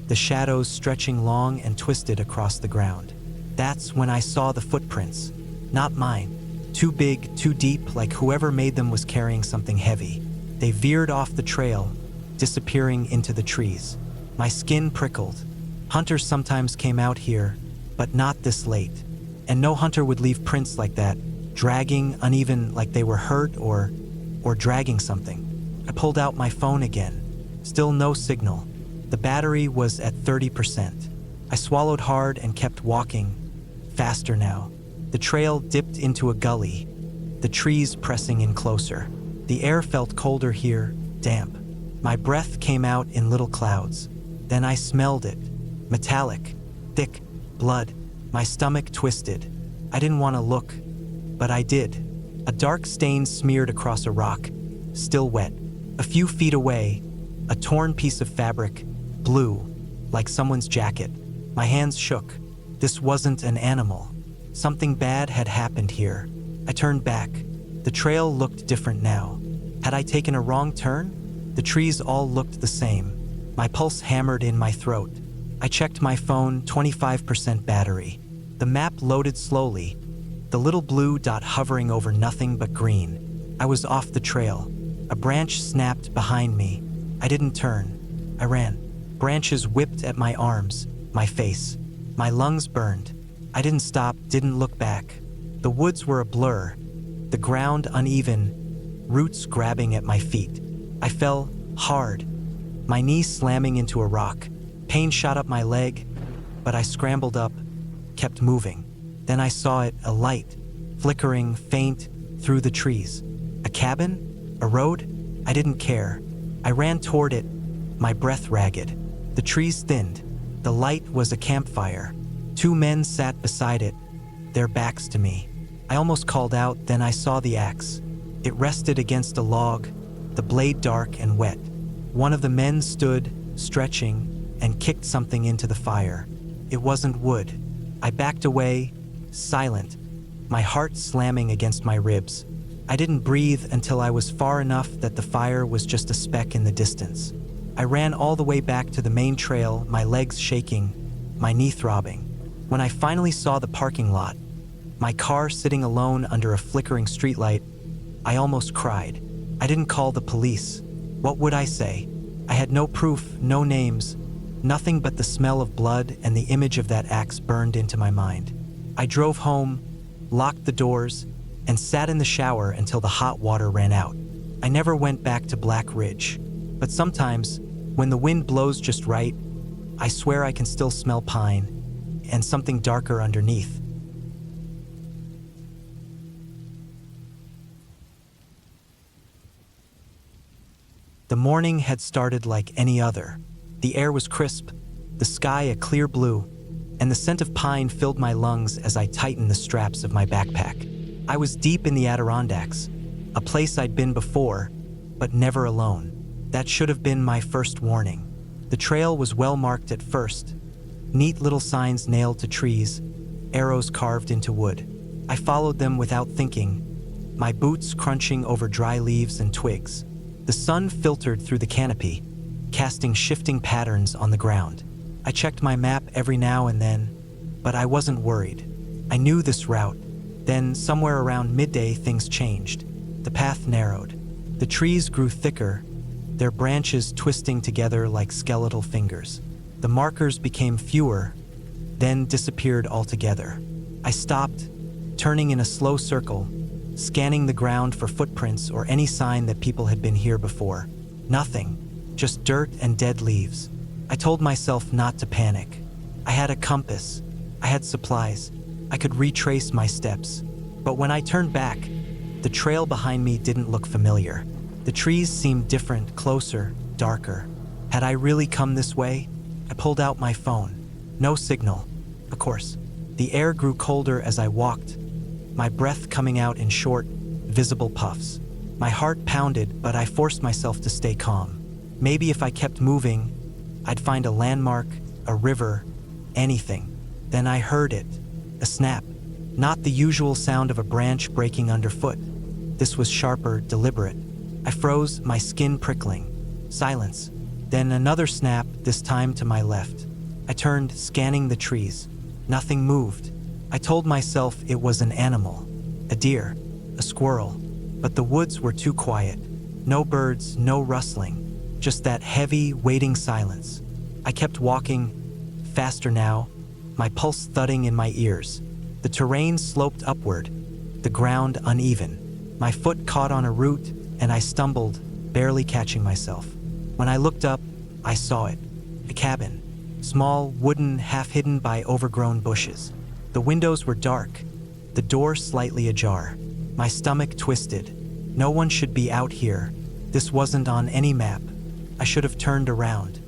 the shadows stretching long and twisted across the ground. That's when I saw the footprints. Not mine. Too big, too deep, like whoever made them was carrying something heavy. They veered off the trail, disappearing into the trees. My skin prickled. Hunters sometimes came out here, but not this late. And no hunter would leave prints like that, dragging, uneven, like they were hurt or dragging something. I pulled out my phone again. Still no signal. The battery was at 30%. I swallowed hard and kept walking, faster now. The trail dipped into a gully, the trees pressing in closer. The air felt colder here, damp. My breath came out in little clouds. Then I smelled it. Metallic, thick, blood. My stomach twisted. I didn't want to look, but I did. A dark stain smeared across a rock, still wet. A few feet away, a torn piece of fabric, blue, like someone's jacket. My hands shook. This wasn't an animal. Something bad had happened here. I turned back. The trail looked different now. Had I taken a wrong turn? The trees all looked the same. My pulse hammered in my throat. I checked my phone, 25% battery. The map loaded slowly, the little blue dot hovering over nothing but green. I was off the trail. A branch snapped behind me. I didn't turn. I ran. Branches whipped at my arms, my face. My lungs burned. I didn't stop, didn't look back. The woods were a blur, the ground uneven, roots grabbing at my feet. I fell hard, my knee slamming into a rock. Pain shot up my leg, but I scrambled up, kept moving. Then I saw it, a light, flickering, faint, through the trees. A cabin? A road? I didn't care. I ran toward it, my breath ragged. The trees thinned. The light was a campfire. 2 men sat beside it, their backs to me. I almost called out, then I saw the axe. It rested against a log, the blade dark and wet. One of the men stood, stretching, and kicked something into the fire. It wasn't wood. I backed away, silent, my heart slamming against my ribs. I didn't breathe until I was far enough that the fire was just a speck in the distance. I ran all the way back to the main trail, my legs shaking, my knee throbbing. When I finally saw the parking lot, my car sitting alone under a flickering streetlight, I almost cried. I didn't call the police. What would I say? I had no proof, no names, nothing but the smell of blood and the image of that axe burned into my mind. I drove home, locked the doors, and sat in the shower until the hot water ran out. I never went back to Black Ridge, but sometimes, when the wind blows just right, I swear I can still smell pine and something darker underneath. The morning had started like any other. The air was crisp, the sky a clear blue, and the scent of pine filled my lungs as I tightened the straps of my backpack. I was deep in the Adirondacks, a place I'd been before, but never alone. That should have been my first warning. The trail was well marked at first, neat little signs nailed to trees, arrows carved into wood. I followed them without thinking, my boots crunching over dry leaves and twigs. The sun filtered through the canopy, casting shifting patterns on the ground. I checked my map every now and then, but I wasn't worried. I knew this route. Then, somewhere around midday, things changed. The path narrowed. The trees grew thicker, their branches twisting together like skeletal fingers. The markers became fewer, then disappeared altogether. I stopped, turning in a slow circle, scanning the ground for footprints or any sign that people had been here before. Nothing, just dirt and dead leaves. I told myself not to panic. I had a compass. I had supplies. I could retrace my steps. But when I turned back, the trail behind me didn't look familiar. The trees seemed different, closer, darker. Had I really come this way? I pulled out my phone. No signal. Of course. The air grew colder as I walked, my breath coming out in short, visible puffs. My heart pounded, but I forced myself to stay calm. Maybe if I kept moving, I'd find a landmark, a river, anything. Then I heard it. A snap. Not the usual sound of a branch breaking underfoot. This was sharper, deliberate. I froze, my skin prickling. Silence. Then another snap, this time to my left. I turned, scanning the trees. Nothing moved. I told myself it was an animal. A deer. A squirrel. But the woods were too quiet. No birds, no rustling. Just that heavy, waiting silence. I kept walking, faster now, my pulse thudding in my ears. The terrain sloped upward, the ground uneven. My foot caught on a root, and I stumbled, barely catching myself. When I looked up, I saw it. A cabin. Small, wooden, half hidden by overgrown bushes. The windows were dark, the door slightly ajar. My stomach twisted. No one should be out here. This wasn't on any map. I should have turned around.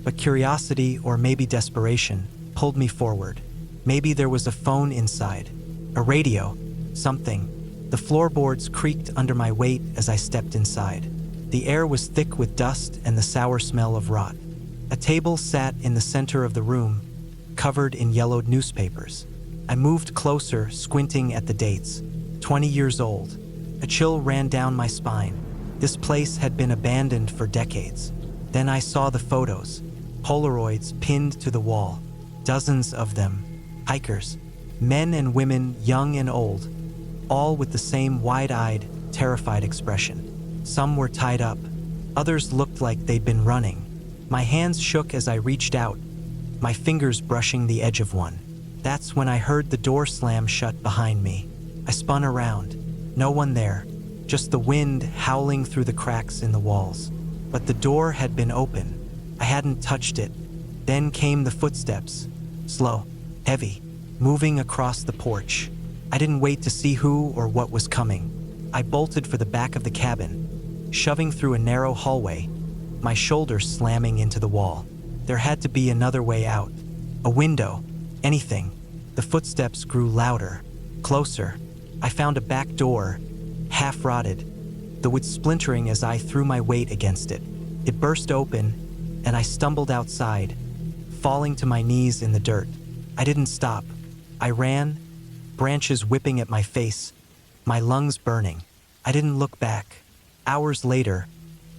But curiosity, or maybe desperation, pulled me forward. Maybe there was a phone inside, a radio, something. The floorboards creaked under my weight as I stepped inside. The air was thick with dust and the sour smell of rot. A table sat in the center of the room, covered in yellowed newspapers. I moved closer, squinting at the dates. 20 years old. A chill ran down my spine. This place had been abandoned for decades. Then I saw the photos. Polaroids pinned to the wall. Dozens of them. Hikers. Men and women, young and old. All with the same wide-eyed, terrified expression. Some were tied up. Others looked like they'd been running. My hands shook as I reached out, my fingers brushing the edge of one. That's when I heard the door slam shut behind me. I spun around. No one there. Just the wind howling through the cracks in the walls. But the door had been open. I hadn't touched it. Then came the footsteps. Slow, heavy, moving across the porch. I didn't wait to see who or what was coming. I bolted for the back of the cabin, shoving through a narrow hallway, my shoulders slamming into the wall. There had to be another way out. A window, anything. The footsteps grew louder, closer. I found a back door, half rotted, the wood splintering as I threw my weight against it. It burst open, and I stumbled outside, falling to my knees in the dirt. I didn't stop. I ran, branches whipping at my face, my lungs burning. I didn't look back. Hours later,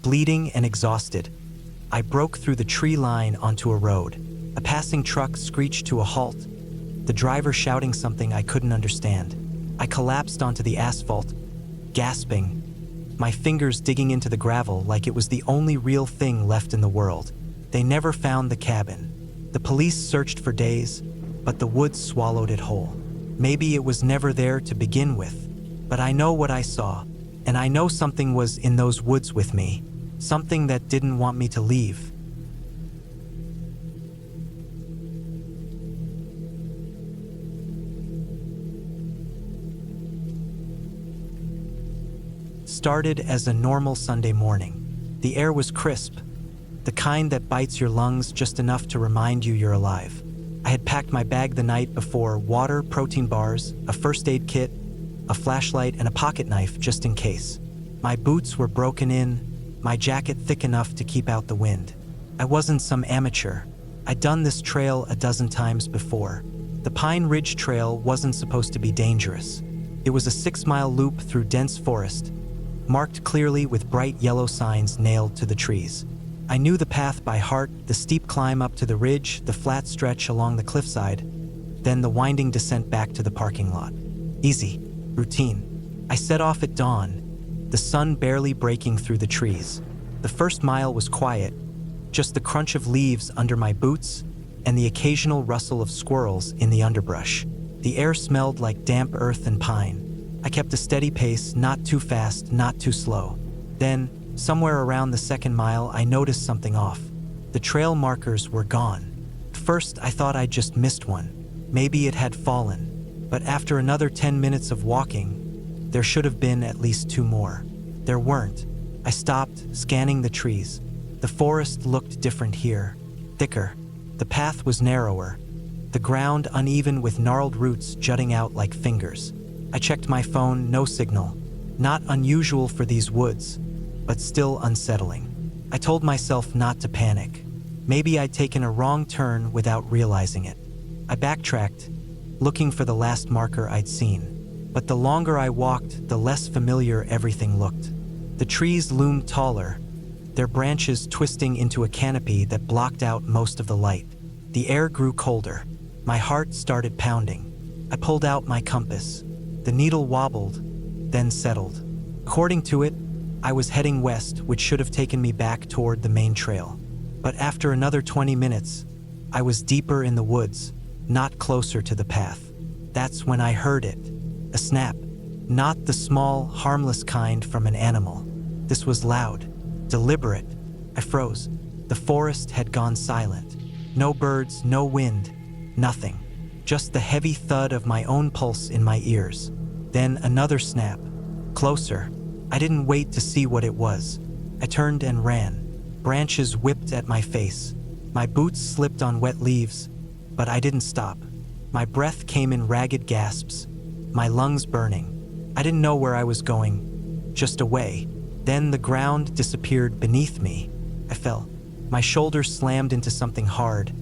bleeding and exhausted, I broke through the tree line onto a road. A passing truck screeched to a halt, the driver shouting something I couldn't understand. I collapsed onto the asphalt, gasping, my fingers digging into the gravel like it was the only real thing left in the world. They never found the cabin. The police searched for days, but the woods swallowed it whole. Maybe it was never there to begin with, but I know what I saw, and I know something was in those woods with me, something that didn't want me to leave. Started as a normal Sunday morning. The air was crisp, the kind that bites your lungs just enough to remind you you're alive. I had packed my bag the night before: water, protein bars, a first aid kit, a flashlight, and a pocket knife just in case. My boots were broken in, my jacket thick enough to keep out the wind. I wasn't some amateur. I'd done this trail a dozen times before. The Pine Ridge Trail wasn't supposed to be dangerous. It was a 6-mile loop through dense forest, marked clearly with bright yellow signs nailed to the trees. I knew the path by heart: the steep climb up to the ridge, the flat stretch along the cliffside, then the winding descent back to the parking lot. Easy, routine. I set off at dawn, the sun barely breaking through the trees. The first mile was quiet, just the crunch of leaves under my boots and the occasional rustle of squirrels in the underbrush. The air smelled like damp earth and pine. I kept a steady pace, not too fast, not too slow. Then, somewhere around the second mile, I noticed something off. The trail markers were gone. At first, I thought I'd just missed one. Maybe it had fallen. But after another 10 minutes of walking, there should have been at least 2 more. There weren't. I stopped, scanning the trees. The forest looked different here, thicker. The path was narrower, the ground uneven with gnarled roots jutting out like fingers. I checked my phone, no signal. Not unusual for these woods, but still unsettling. I told myself not to panic. Maybe I'd taken a wrong turn without realizing it. I backtracked, looking for the last marker I'd seen. But the longer I walked, the less familiar everything looked. The trees loomed taller, their branches twisting into a canopy that blocked out most of the light. The air grew colder. My heart started pounding. I pulled out my compass. The needle wobbled, then settled. According to it, I was heading west, which should have taken me back toward the main trail. But after another 20 minutes, I was deeper in the woods, not closer to the path. That's when I heard it. A snap. Not the small, harmless kind from an animal. This was loud, deliberate. I froze. The forest had gone silent. No birds, no wind, nothing. Just the heavy thud of my own pulse in my ears. Then another snap. Closer. I didn't wait to see what it was. I turned and ran. Branches whipped at my face. My boots slipped on wet leaves, but I didn't stop. My breath came in ragged gasps, my lungs burning. I didn't know where I was going, just away. Then the ground disappeared beneath me. I fell. My shoulders slammed into something hard.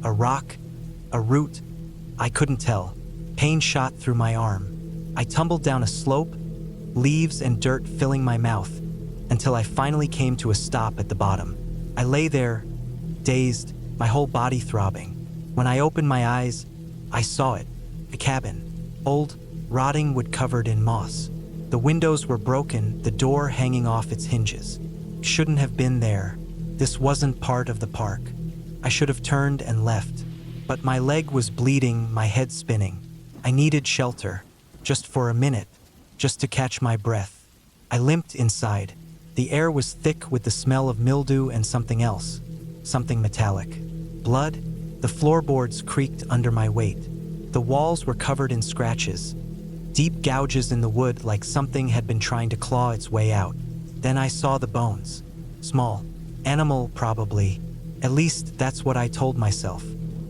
A rock, a root. I couldn't tell. Pain shot through my arm. I tumbled down a slope, leaves and dirt filling my mouth, until I finally came to a stop at the bottom. I lay there, dazed, my whole body throbbing. When I opened my eyes, I saw it. A cabin. Old, rotting wood covered in moss. The windows were broken, the door hanging off its hinges. Shouldn't have been there. This wasn't part of the park. I should have turned and left. But my leg was bleeding, my head spinning. I needed shelter, just for a minute, just to catch my breath. I limped inside. The air was thick with the smell of mildew and something else, something metallic. Blood? The floorboards creaked under my weight. The walls were covered in scratches, deep gouges in the wood like something had been trying to claw its way out. Then I saw the bones. Small. Animal, probably. At least that's what I told myself.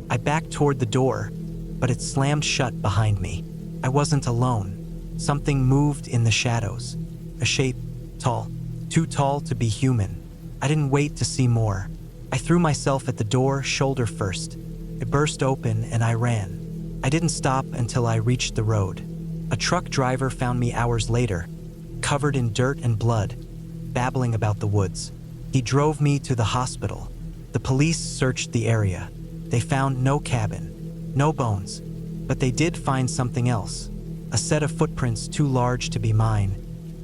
I backed toward the door, but it slammed shut behind me. I wasn't alone. Something moved in the shadows. A shape, tall, too tall to be human. I didn't wait to see more. I I threw myself at the door, shoulder first. It burst open and I ran. I didn't stop until I reached the road. A truck driver found me hours later, covered in dirt and blood, babbling about the woods. He drove me to the hospital. The police searched the area. They found no cabin, no bones, but they did find something else. A set of footprints too large to be mine,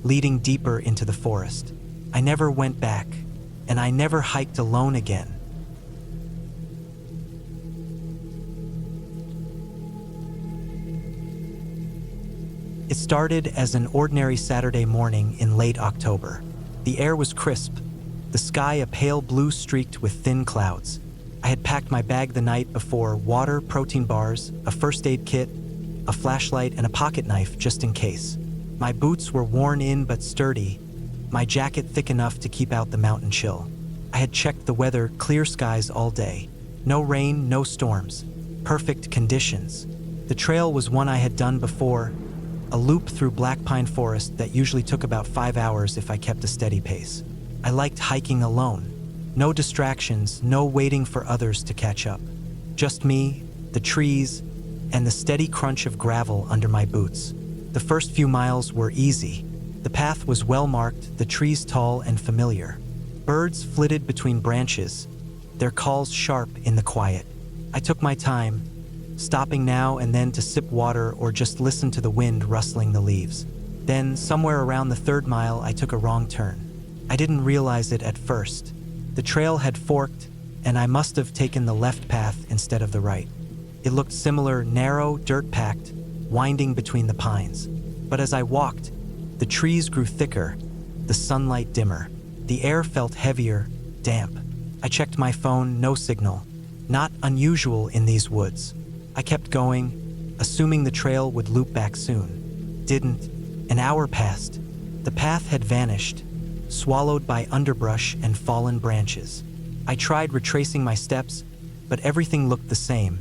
leading deeper into the forest. I never went back, and I never hiked alone again. It started as an ordinary Saturday morning in late October. The air was crisp, the sky a pale blue streaked with thin clouds. I had packed my bag the night before: water, protein bars, a first aid kit, a flashlight, and a pocket knife just in case. My boots were worn in but sturdy, my jacket thick enough to keep out the mountain chill. I had checked the weather, clear skies all day. No rain, no storms. Perfect conditions. The trail was one I had done before, a loop through black pine forest that usually took about 5 hours if I kept a steady pace. I liked hiking alone. No distractions, no waiting for others to catch up. Just me, the trees, and the steady crunch of gravel under my boots. The first few miles were easy. The path was well marked, the trees tall and familiar. Birds flitted between branches, their calls sharp in the quiet. I took my time, stopping now and then to sip water or just listen to the wind rustling the leaves. Then, somewhere around the 3rd mile, I took a wrong turn. I didn't realize it at first. The trail had forked, and I must have taken the left path instead of the right. It looked similar, narrow, dirt-packed, winding between the pines. But as I walked, the trees grew thicker, the sunlight dimmer. The air felt heavier, damp. I checked my phone, no signal. Not unusual in these woods. I kept going, assuming the trail would loop back soon. Didn't. An hour passed. The path had vanished, swallowed by underbrush and fallen branches. I tried retracing my steps, but everything looked the same.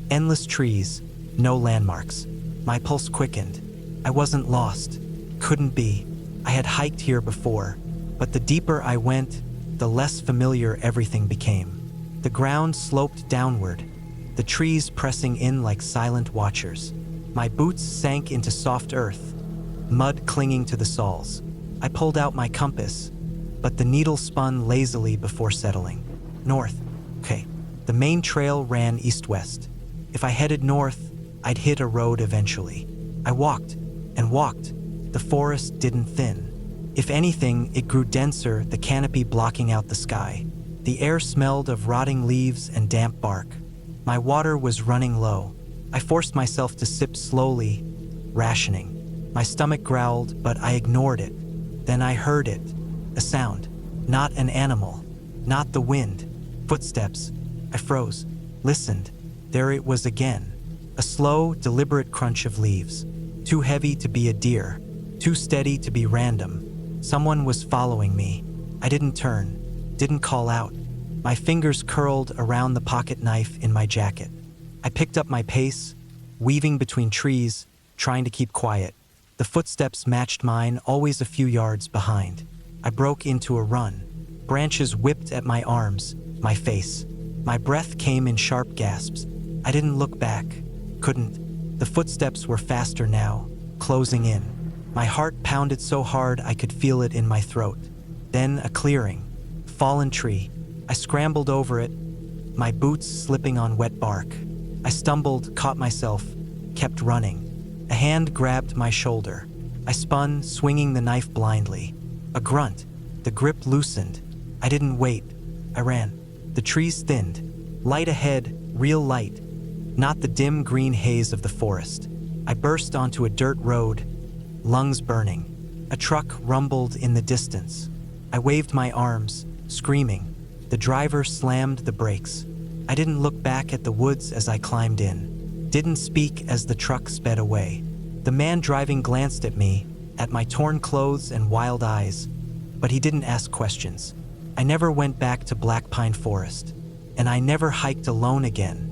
Endless trees, no landmarks. My pulse quickened. I wasn't lost. Couldn't be. I had hiked here before, but the deeper I went, the less familiar everything became. The ground sloped downward, the trees pressing in like silent watchers. My boots sank into soft earth, mud clinging to the soles. I pulled out my compass, but the needle spun lazily before settling. North. Okay. The main trail ran east-west. If I headed north, I'd hit a road eventually. I walked and walked. The forest didn't thin. If anything, it grew denser, the canopy blocking out the sky. The air smelled of rotting leaves and damp bark. My water was running low. I forced myself to sip slowly, rationing. My stomach growled, but I ignored it. Then I heard it. A sound. Not an animal. Not the wind. Footsteps. I froze. Listened. There it was again. A slow, deliberate crunch of leaves. Too heavy to be a deer. Too steady to be random. Someone was following me. I didn't turn. Didn't call out. My fingers curled around the pocket knife in my jacket. I picked up my pace, weaving between trees, trying to keep quiet. The footsteps matched mine, always a few yards behind. I broke into a run. Branches whipped at my arms, my face. My breath came in sharp gasps. I didn't look back. Couldn't. The footsteps were faster now, closing in. My heart pounded so hard I could feel it in my throat. Then a clearing. Fallen tree. I scrambled over it, my boots slipping on wet bark. I stumbled, caught myself, kept running. A hand grabbed my shoulder. I spun, swinging the knife blindly. A grunt. The grip loosened. I didn't wait. I ran. The trees thinned. Light ahead, real light. Not the dim green haze of the forest. I burst onto a dirt road, lungs burning. A truck rumbled in the distance. I waved my arms, screaming. The driver slammed the brakes. I didn't look back at the woods as I climbed in. Didn't speak as the truck sped away. The man driving glanced at me, at my torn clothes and wild eyes, but he didn't ask questions. I never went back to Black Pine Forest, and I never hiked alone again.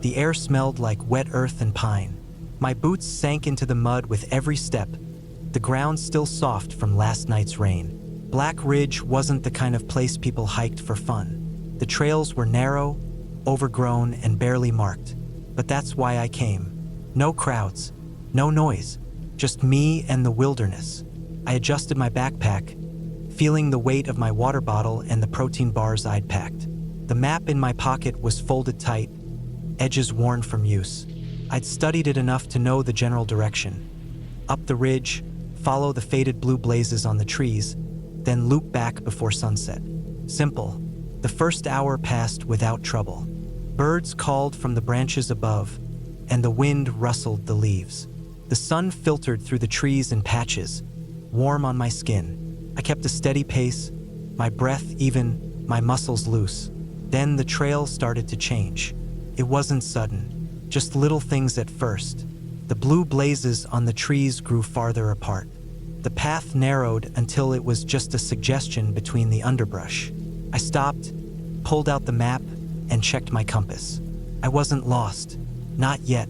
The air smelled like wet earth and pine. My boots sank into the mud with every step, the ground still soft from last night's rain. Black Ridge wasn't the kind of place people hiked for fun. The trails were narrow, overgrown, and barely marked. But that's why I came. No crowds, no noise, just me and the wilderness. I adjusted my backpack, feeling the weight of my water bottle and the protein bars I'd packed. The map in my pocket was folded tight, edges worn from use. I'd studied it enough to know the general direction. Up the ridge, follow the faded blue blazes on the trees, then loop back before sunset. Simple. The first hour passed without trouble. Birds called from the branches above, and the wind rustled the leaves. The sun filtered through the trees in patches, warm on my skin. I kept a steady pace, my breath even, my muscles loose. Then the trail started to change. It wasn't sudden, just little things at first. The blue blazes on the trees grew farther apart. The path narrowed until it was just a suggestion between the underbrush. I stopped, pulled out the map, and checked my compass. I wasn't lost, not yet,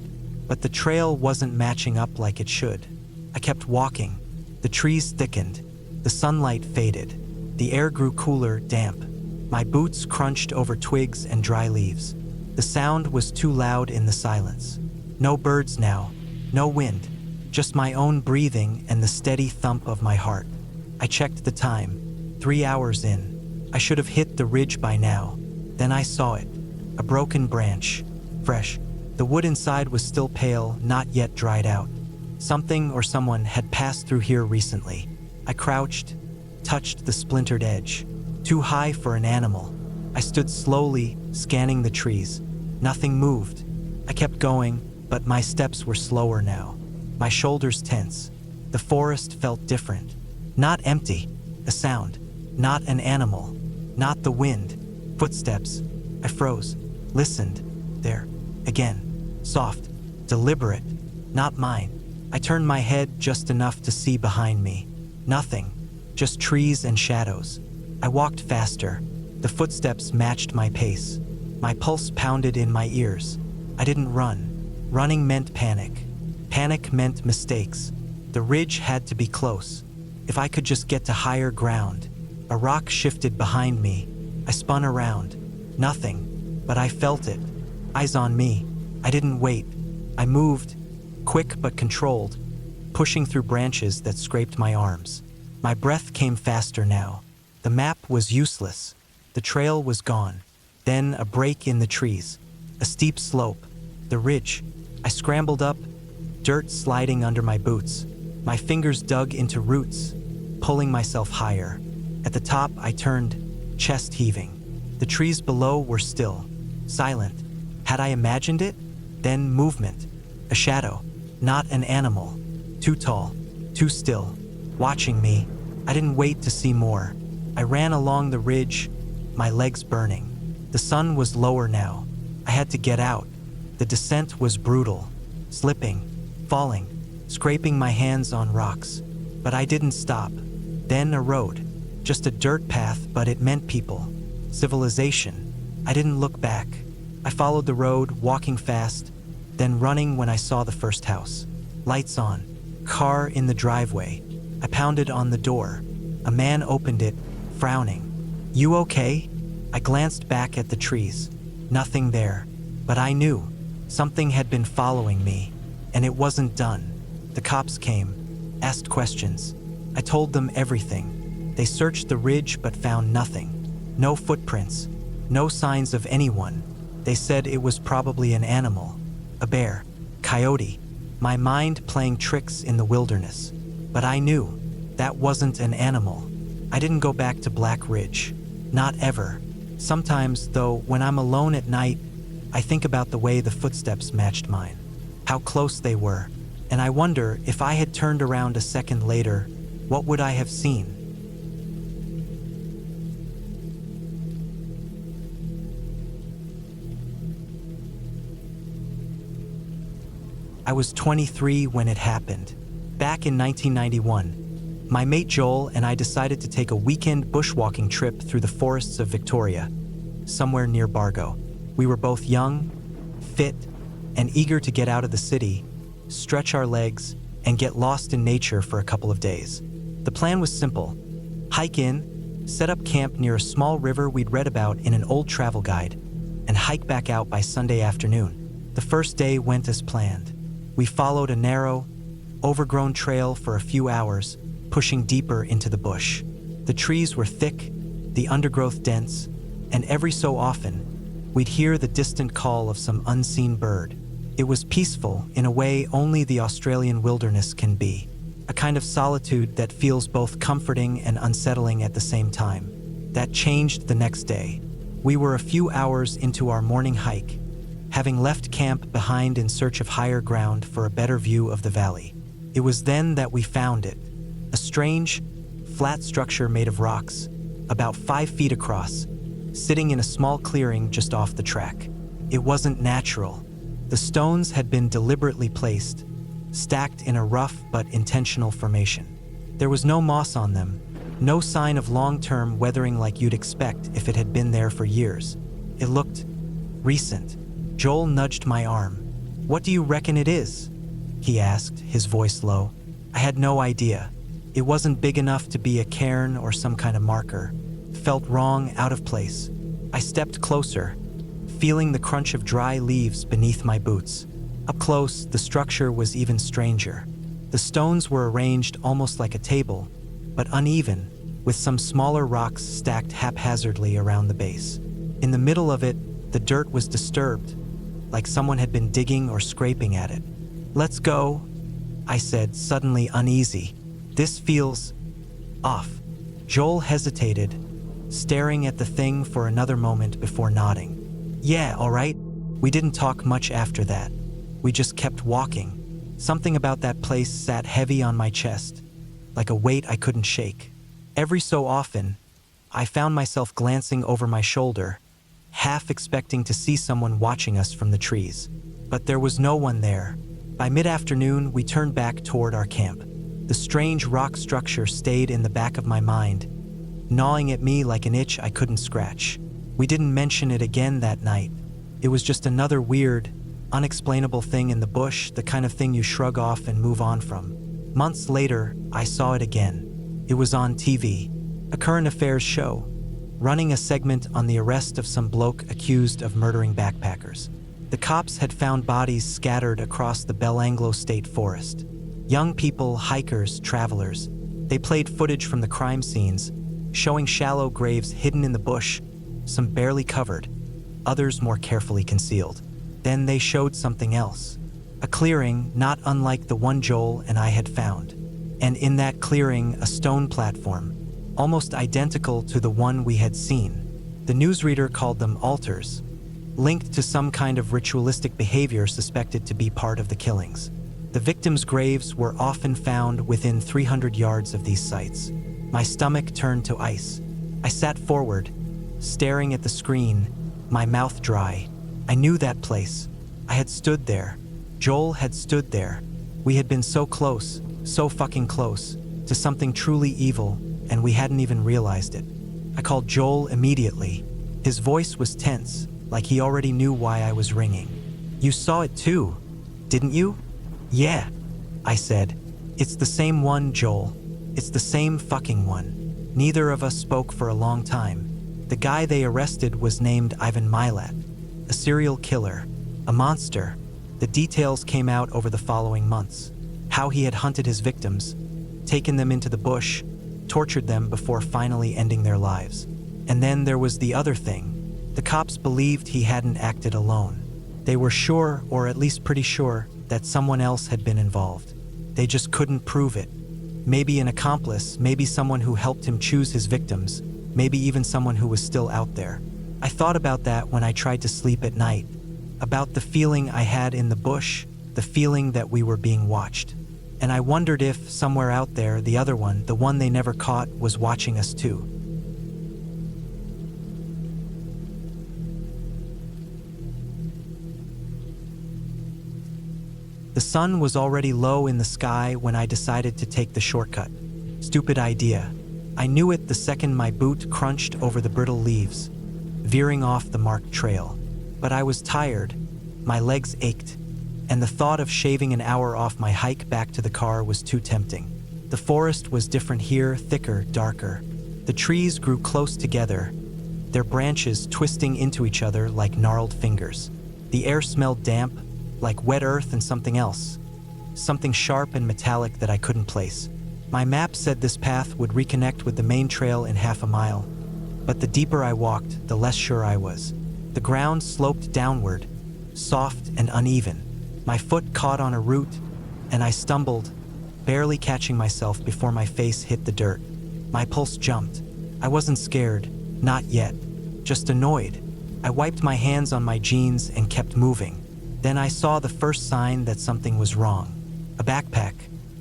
but the trail wasn't matching up like it should. I kept walking. The trees thickened. The sunlight faded. The air grew cooler, damp. My boots crunched over twigs and dry leaves. The sound was too loud in the silence. No birds now, no wind, just my own breathing and the steady thump of my heart. I checked the time, 3 hours in. I should have hit the ridge by now. Then I saw it, a broken branch, fresh. The wood inside was still pale, not yet dried out. Something or someone had passed through here recently. I crouched, touched the splintered edge. Too high for an animal. I stood slowly, scanning the trees. Nothing moved. I kept going, but my steps were slower now. My shoulders tense. The forest felt different. Not empty. A sound. Not an animal. Not the wind. Footsteps. I froze. Listened. There. Again. Soft. Deliberate. Not mine. I turned my head just enough to see behind me. Nothing. Just trees and shadows. I walked faster. The footsteps matched my pace. My pulse pounded in my ears. I didn't run. Running meant panic. Panic meant mistakes. The ridge had to be close. If I could just get to higher ground. A rock shifted behind me. I spun around. Nothing. But I felt it. Eyes on me. I didn't wait. I moved, quick but controlled, pushing through branches that scraped my arms. My breath came faster now. The map was useless. The trail was gone. Then a break in the trees. A steep slope. The ridge. I scrambled up, dirt sliding under my boots. My fingers dug into roots, pulling myself higher. At the top, I turned, chest heaving. The trees below were still, silent. Had I imagined it? Then movement. A shadow. Not an animal. Too tall. Too still. Watching me. I didn't wait to see more. I ran along the ridge, my legs burning. The sun was lower now. I had to get out. The descent was brutal. Slipping, falling, scraping my hands on rocks. But I didn't stop. Then a road. Just a dirt path, but it meant people. Civilization. I didn't look back. I followed the road, walking fast, then running when I saw the first house. Lights on. Car in the driveway. I pounded on the door. A man opened it, frowning. "You okay?" I glanced back at the trees. Nothing there. But I knew. Something had been following me. And it wasn't done. The cops came. Asked questions. I told them everything. They searched the ridge but found nothing. No footprints. No signs of anyone. They said it was probably an animal. A bear. Coyote. My mind playing tricks in the wilderness. But I knew. That wasn't an animal. I didn't go back to Black Ridge. Not ever. Sometimes, though, when I'm alone at night, I think about the way the footsteps matched mine. How close they were. And I wonder if I had turned around a second later, what would I have seen? I was 23 when it happened. Back in 1991. My mate Joel and I decided to take a weekend bushwalking trip through the forests of Victoria, somewhere near Bargo. We were both young, fit, and eager to get out of the city, stretch our legs, and get lost in nature for a couple of days. The plan was simple. Hike in, set up camp near a small river we'd read about in an old travel guide, and hike back out by Sunday afternoon. The first day went as planned. We followed a narrow, overgrown trail for a few hours, pushing deeper into the bush. The trees were thick, the undergrowth dense, and every so often, we'd hear the distant call of some unseen bird. It was peaceful in a way only the Australian wilderness can be, a kind of solitude that feels both comforting and unsettling at the same time. That changed the next day. We were a few hours into our morning hike, having left camp behind in search of higher ground for a better view of the valley. It was then that we found it, a strange, flat structure made of rocks, about 5 feet across, sitting in a small clearing just off the track. It wasn't natural. The stones had been deliberately placed, stacked in a rough but intentional formation. There was no moss on them, no sign of long-term weathering like you'd expect if it had been there for years. It looked recent. Joel nudged my arm. "What do you reckon it is?" he asked, his voice low. I had no idea. It wasn't big enough to be a cairn or some kind of marker. It felt wrong, out of place. I stepped closer, feeling the crunch of dry leaves beneath my boots. Up close, the structure was even stranger. The stones were arranged almost like a table, but uneven, with some smaller rocks stacked haphazardly around the base. In the middle of it, the dirt was disturbed, like someone had been digging or scraping at it. "Let's go," I said, suddenly uneasy. "This feels off." Joel hesitated, staring at the thing for another moment before nodding. "Yeah, all right." We didn't talk much after that. We just kept walking. Something about that place sat heavy on my chest, like a weight I couldn't shake. Every so often, I found myself glancing over my shoulder, half expecting to see someone watching us from the trees. But there was no one there. By mid-afternoon, we turned back toward our camp. The strange rock structure stayed in the back of my mind, gnawing at me like an itch I couldn't scratch. We didn't mention it again that night. It was just another weird, unexplainable thing in the bush, the kind of thing you shrug off and move on from. Months later, I saw it again. It was on TV, a current affairs show, running a segment on the arrest of some bloke accused of murdering backpackers. The cops had found bodies scattered across the Belanglo State Forest. Young people, hikers, travelers. They played footage from the crime scenes, showing shallow graves hidden in the bush, some barely covered, others more carefully concealed. Then they showed something else, a clearing not unlike the one Joel and I had found. And in that clearing, a stone platform, almost identical to the one we had seen. The newsreader called them altars, linked to some kind of ritualistic behavior suspected to be part of the killings. The victims' graves were often found within 300 yards of these sites. My stomach turned to ice. I sat forward, staring at the screen, my mouth dry. I knew that place. I had stood there. Joel had stood there. We had been so close, so fucking close, to something truly evil, and we hadn't even realized it. I called Joel immediately. His voice was tense, like he already knew why I was ringing. "You saw it too, didn't you?" "Yeah," I said. "It's the same one, Joel. It's the same fucking one." Neither of us spoke for a long time. The guy they arrested was named Ivan Milat, a serial killer, a monster. The details came out over the following months. How he had hunted his victims, taken them into the bush, tortured them before finally ending their lives. And then there was the other thing. The cops believed he hadn't acted alone. They were sure, or at least pretty sure, that someone else had been involved. They just couldn't prove it. Maybe an accomplice, maybe someone who helped him choose his victims, maybe even someone who was still out there. I thought about that when I tried to sleep at night, about the feeling I had in the bush, the feeling that we were being watched. And I wondered if, somewhere out there, the other one, the one they never caught, was watching us too. The sun was already low in the sky when I decided to take the shortcut. Stupid idea. I knew it the second my boot crunched over the brittle leaves, veering off the marked trail. But I was tired. My legs ached. and the thought of shaving an hour off my hike back to the car was too tempting. The forest was different here, thicker, darker. The trees grew close together, their branches twisting into each other like gnarled fingers. The air smelled damp, like wet earth and something else. Something sharp and metallic that I couldn't place. My map said this path would reconnect with the main trail in half a mile, but the deeper I walked, the less sure I was. The ground sloped downward, soft and uneven. My foot caught on a root, and I stumbled, barely catching myself before my face hit the dirt. My pulse jumped. I wasn't scared, not yet, just annoyed. I wiped my hands on my jeans and kept moving. Then I saw the first sign that something was wrong. A backpack.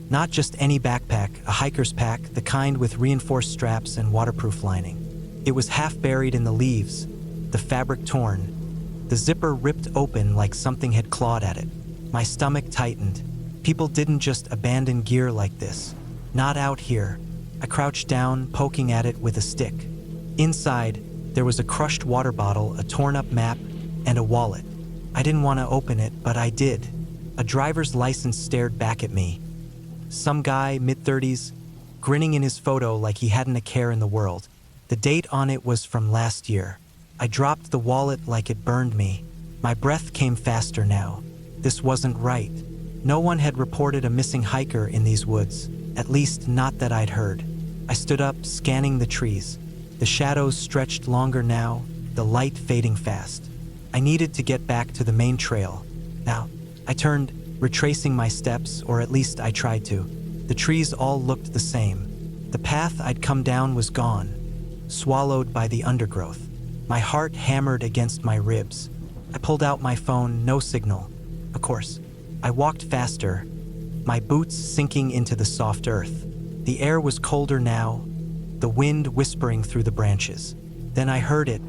Not just any backpack, a hiker's pack, the kind with reinforced straps and waterproof lining. It was half buried in the leaves, the fabric torn, the zipper ripped open like something had clawed at it. My stomach tightened. People didn't just abandon gear like this. Not out here. I crouched down, poking at it with a stick. Inside, there was a crushed water bottle, a torn-up map, and a wallet. I didn't want to open it, but I did. A driver's license stared back at me. Some guy, mid-30s, grinning in his photo like he hadn't a care in the world. The date on it was from last year. I dropped the wallet like it burned me. My breath came faster now. This wasn't right. No one had reported a missing hiker in these woods, at least not that I'd heard. I stood up, scanning the trees. The shadows stretched longer now, the light fading fast. I needed to get back to the main trail. Now, I turned, retracing my steps, or at least I tried to. The trees all looked the same. The path I'd come down was gone, swallowed by the undergrowth. My heart hammered against my ribs. I pulled out my phone, no signal. Of course, I walked faster, my boots sinking into the soft earth. The air was colder now, the wind whispering through the branches. Then I heard it,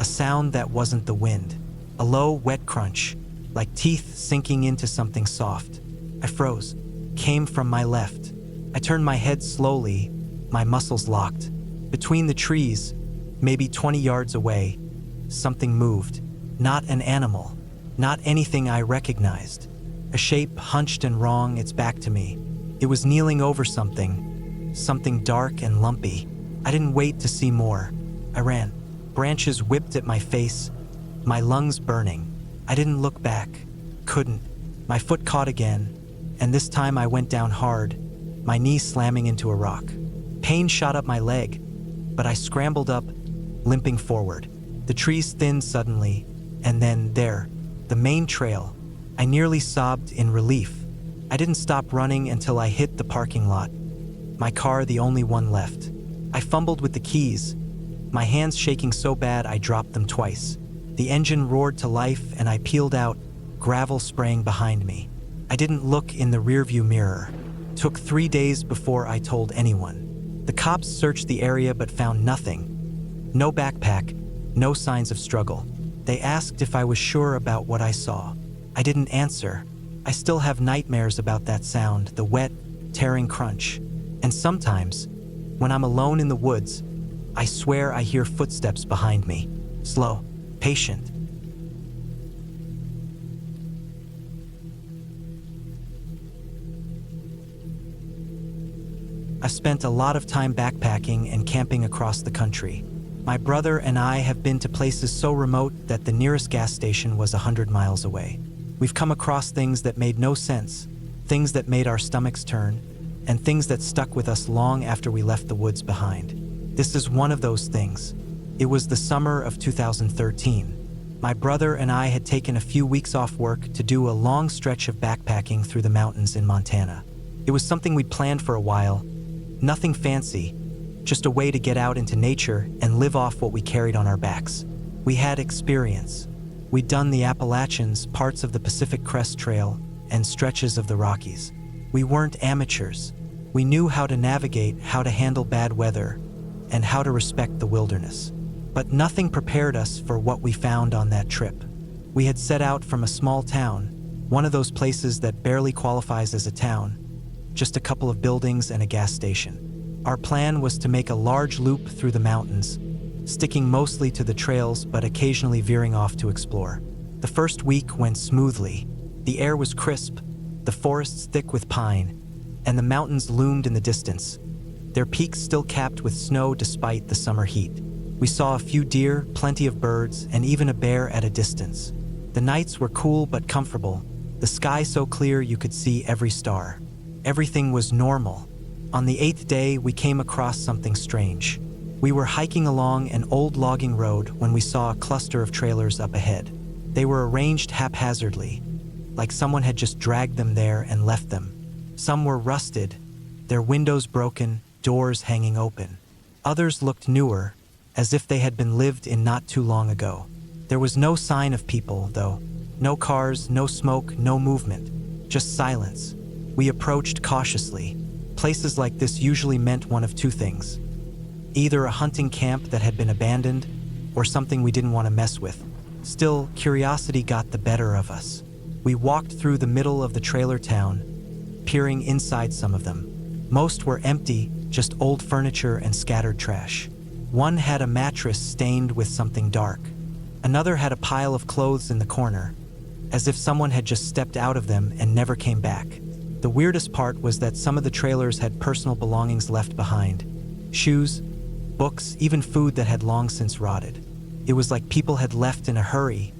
a sound that wasn't the wind. A low, wet crunch, like teeth sinking into something soft. I froze, came from my left. I turned my head slowly, my muscles locked. Between the trees, maybe 20 yards away, something moved. Not an animal, not anything I recognized. A shape hunched and wrong, its back to me. It was kneeling over something dark and lumpy. I didn't wait to see more. I ran. Branches whipped at my face, my lungs burning. I didn't look back. Couldn't. My foot caught again, and this time I went down hard, my knee slamming into a rock. Pain shot up my leg, but I scrambled up, limping forward. The trees thinned suddenly, and then there, the main trail. I nearly sobbed in relief. I didn't stop running until I hit the parking lot. My car, the only one left. I fumbled with the keys, my hands shaking so bad I dropped them twice. The engine roared to life and I peeled out, gravel spraying behind me. I didn't look in the rearview mirror. Took 3 days before I told anyone. The cops searched the area but found nothing. No backpack, no signs of struggle. They asked if I was sure about what I saw. I didn't answer. I still have nightmares about that sound, the wet, tearing crunch. And sometimes, when I'm alone in the woods, I swear I hear footsteps behind me. Slow, patient. I've spent a lot of time backpacking and camping across the country. My brother and I have been to places so remote that the nearest gas station was 100 miles away. We've come across things that made no sense, things that made our stomachs turn, and things that stuck with us long after we left the woods behind. This is one of those things. It was the summer of 2013. My brother and I had taken a few weeks off work to do a long stretch of backpacking through the mountains in Montana. It was something we'd planned for a while, nothing fancy, just a way to get out into nature and live off what we carried on our backs. We had experience. We'd done the Appalachians, parts of the Pacific Crest Trail, and stretches of the Rockies. We weren't amateurs. We knew how to navigate, how to handle bad weather, and how to respect the wilderness. But nothing prepared us for what we found on that trip. We had set out from a small town, one of those places that barely qualifies as a town, just a couple of buildings and a gas station. Our plan was to make a large loop through the mountains, sticking mostly to the trails but occasionally veering off to explore. The first week went smoothly. The air was crisp, the forests thick with pine, and the mountains loomed in the distance, their peaks still capped with snow despite the summer heat. We saw a few deer, plenty of birds, and even a bear at a distance. The nights were cool but comfortable, the sky so clear you could see every star. Everything was normal. On the 8th day, we came across something strange. We were hiking along an old logging road when we saw a cluster of trailers up ahead. They were arranged haphazardly, like someone had just dragged them there and left them. Some were rusted, their windows broken, doors hanging open. Others looked newer, as if they had been lived in not too long ago. There was no sign of people, though. No cars, no smoke, no movement. Just silence. We approached cautiously. Places like this usually meant one of two things. Either a hunting camp that had been abandoned, or something we didn't want to mess with. Still, curiosity got the better of us. We walked through the middle of the trailer town, peering inside some of them. Most were empty, just old furniture and scattered trash. One had a mattress stained with something dark. Another had a pile of clothes in the corner, as if someone had just stepped out of them and never came back. The weirdest part was that some of the trailers had personal belongings left behind. Shoes, books, even food that had long since rotted. It was like people had left in a hurry,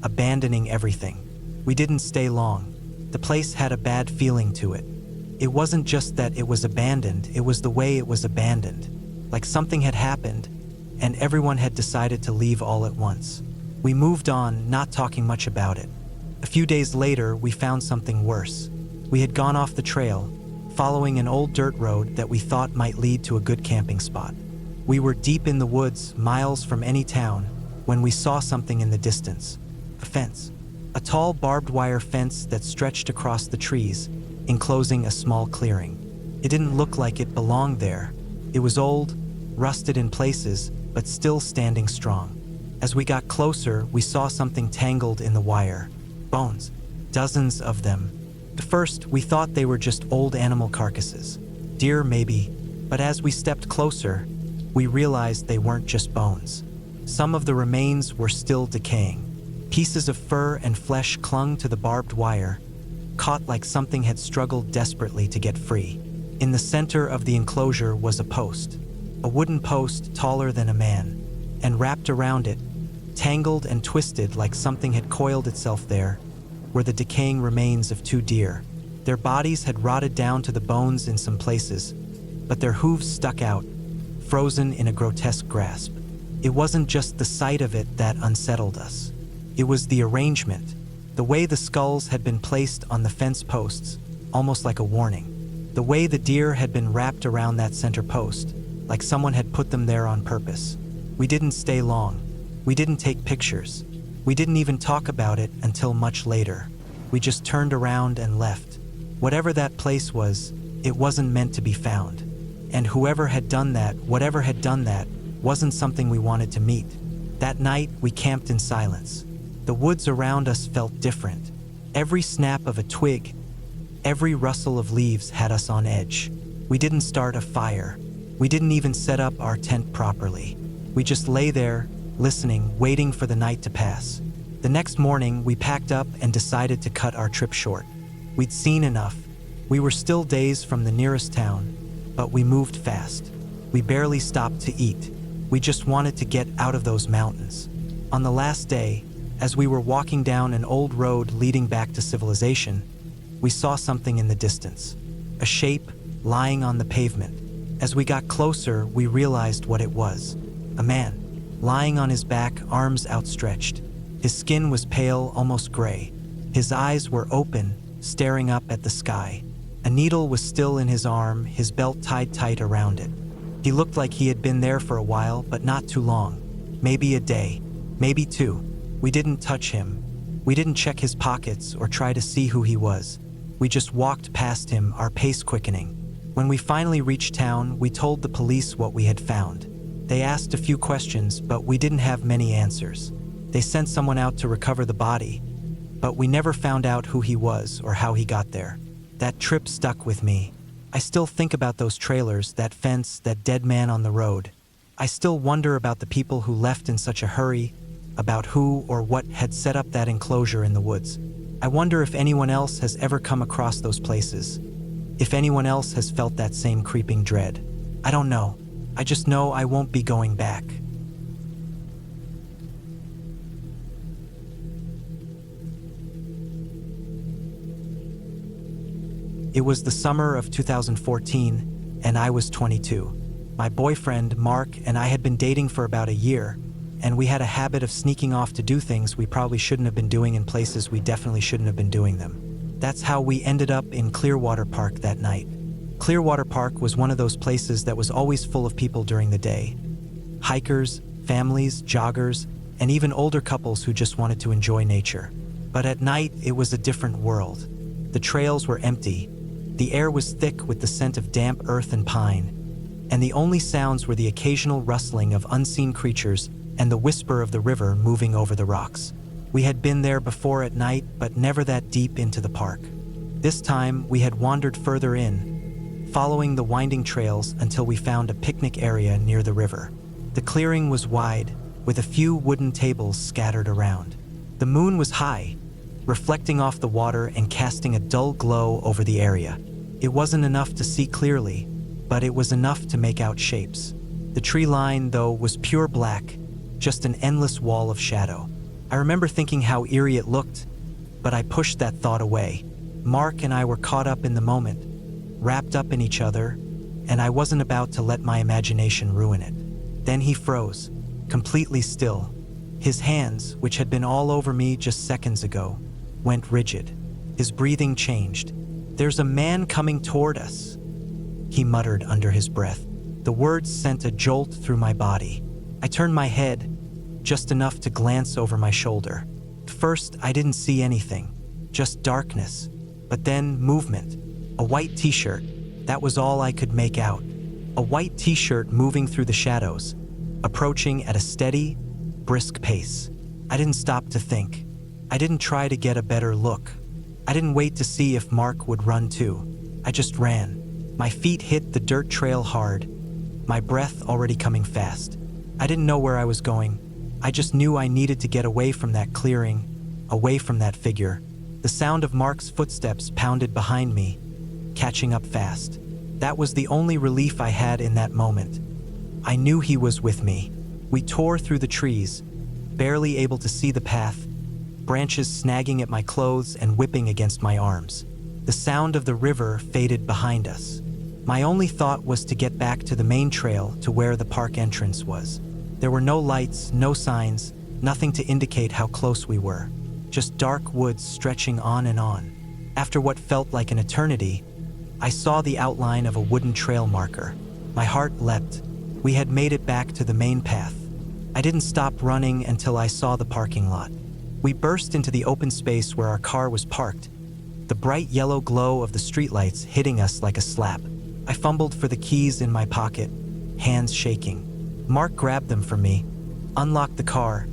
abandoning everything. We didn't stay long. The place had a bad feeling to it. It wasn't just that it was abandoned, it was the way it was abandoned. Like something had happened, and everyone had decided to leave all at once. We moved on, not talking much about it. A few days later, we found something worse. We had gone off the trail, following an old dirt road that we thought might lead to a good camping spot. We were deep in the woods, miles from any town, when we saw something in the distance. A fence. A tall barbed wire fence that stretched across the trees, enclosing a small clearing. It didn't look like it belonged there. It was old, rusted in places, but still standing strong. As we got closer, we saw something tangled in the wire. Bones. Dozens of them. At first, we thought they were just old animal carcasses. Deer, maybe. But as we stepped closer, we realized they weren't just bones. Some of the remains were still decaying. Pieces of fur and flesh clung to the barbed wire, caught like something had struggled desperately to get free. In the center of the enclosure was a post. A wooden post taller than a man, and wrapped around it, tangled and twisted like something had coiled itself there, were the decaying remains of 2 deer. Their bodies had rotted down to the bones in some places, but their hooves stuck out, frozen in a grotesque grasp. It wasn't just the sight of it that unsettled us. It was the arrangement, the way the skulls had been placed on the fence posts, almost like a warning. The way the deer had been wrapped around that center post, like someone had put them there on purpose. We didn't stay long. We didn't take pictures. We didn't even talk about it until much later. We just turned around and left. Whatever that place was, it wasn't meant to be found. And whoever had done that, whatever had done that, wasn't something we wanted to meet. That night, we camped in silence. The woods around us felt different. Every snap of a twig, every rustle of leaves had us on edge. We didn't start a fire. We didn't even set up our tent properly. We just lay there, listening, waiting for the night to pass. The next morning, we packed up and decided to cut our trip short. We'd seen enough. We were still days from the nearest town, but we moved fast. We barely stopped to eat. We just wanted to get out of those mountains. On the last day, as we were walking down an old road leading back to civilization, we saw something in the distance. A shape lying on the pavement. As we got closer, we realized what it was. A man, lying on his back, arms outstretched. His skin was pale, almost gray. His eyes were open, staring up at the sky. A needle was still in his arm, his belt tied tight around it. He looked like he had been there for a while, but not too long. Maybe a day, maybe 2. We didn't touch him. We didn't check his pockets or try to see who he was. We just walked past him, our pace quickening. When we finally reached town, we told the police what we had found. They asked a few questions, but we didn't have many answers. They sent someone out to recover the body, but we never found out who he was or how he got there. That trip stuck with me. I still think about those trailers, that fence, that dead man on the road. I still wonder about the people who left in such a hurry, about who or what had set up that enclosure in the woods. I wonder if anyone else has ever come across those places. If anyone else has felt that same creeping dread. I don't know. I just know I won't be going back. It was the summer of 2014, and I was 22. My boyfriend, Mark, and I had been dating for about a year, and we had a habit of sneaking off to do things we probably shouldn't have been doing in places we definitely shouldn't have been doing them. That's how we ended up in Clearwater Park that night. Clearwater Park was one of those places that was always full of people during the day. Hikers, families, joggers, and even older couples who just wanted to enjoy nature. But at night, it was a different world. The trails were empty. The air was thick with the scent of damp earth and pine, and the only sounds were the occasional rustling of unseen creatures and the whisper of the river moving over the rocks. We had been there before at night, but never that deep into the park. This time, we had wandered further in, following the winding trails until we found a picnic area near the river. The clearing was wide, with a few wooden tables scattered around. The moon was high, reflecting off the water and casting a dull glow over the area. It wasn't enough to see clearly, but it was enough to make out shapes. The tree line, though, was pure black, just an endless wall of shadow. I remember thinking how eerie it looked, but I pushed that thought away. Mark and I were caught up in the moment, wrapped up in each other, and I wasn't about to let my imagination ruin it. Then he froze, completely still. His hands, which had been all over me just seconds ago, went rigid. His breathing changed. "There's a man coming toward us," he muttered under his breath. The words sent a jolt through my body. I turned my head, just enough to glance over my shoulder. First, I didn't see anything, just darkness, but then movement. A white t-shirt, that was all I could make out. A white t-shirt moving through the shadows, approaching at a steady, brisk pace. I didn't stop to think. I didn't try to get a better look. I didn't wait to see if Mark would run too. I just ran. My feet hit the dirt trail hard, my breath already coming fast. I didn't know where I was going. I just knew I needed to get away from that clearing, away from that figure. The sound of Mark's footsteps pounded behind me, catching up fast. That was the only relief I had in that moment. I knew he was with me. We tore through the trees, barely able to see the path, branches snagging at my clothes and whipping against my arms. The sound of the river faded behind us. My only thought was to get back to the main trail to where the park entrance was. There were no lights, no signs, nothing to indicate how close we were. Just dark woods stretching on and on. After what felt like an eternity, I saw the outline of a wooden trail marker. My heart leapt. We had made it back to the main path. I didn't stop running until I saw the parking lot. We burst into the open space where our car was parked, the bright yellow glow of the streetlights hitting us like a slap. I fumbled for the keys in my pocket, hands shaking. Mark grabbed them from me, unlocked the car,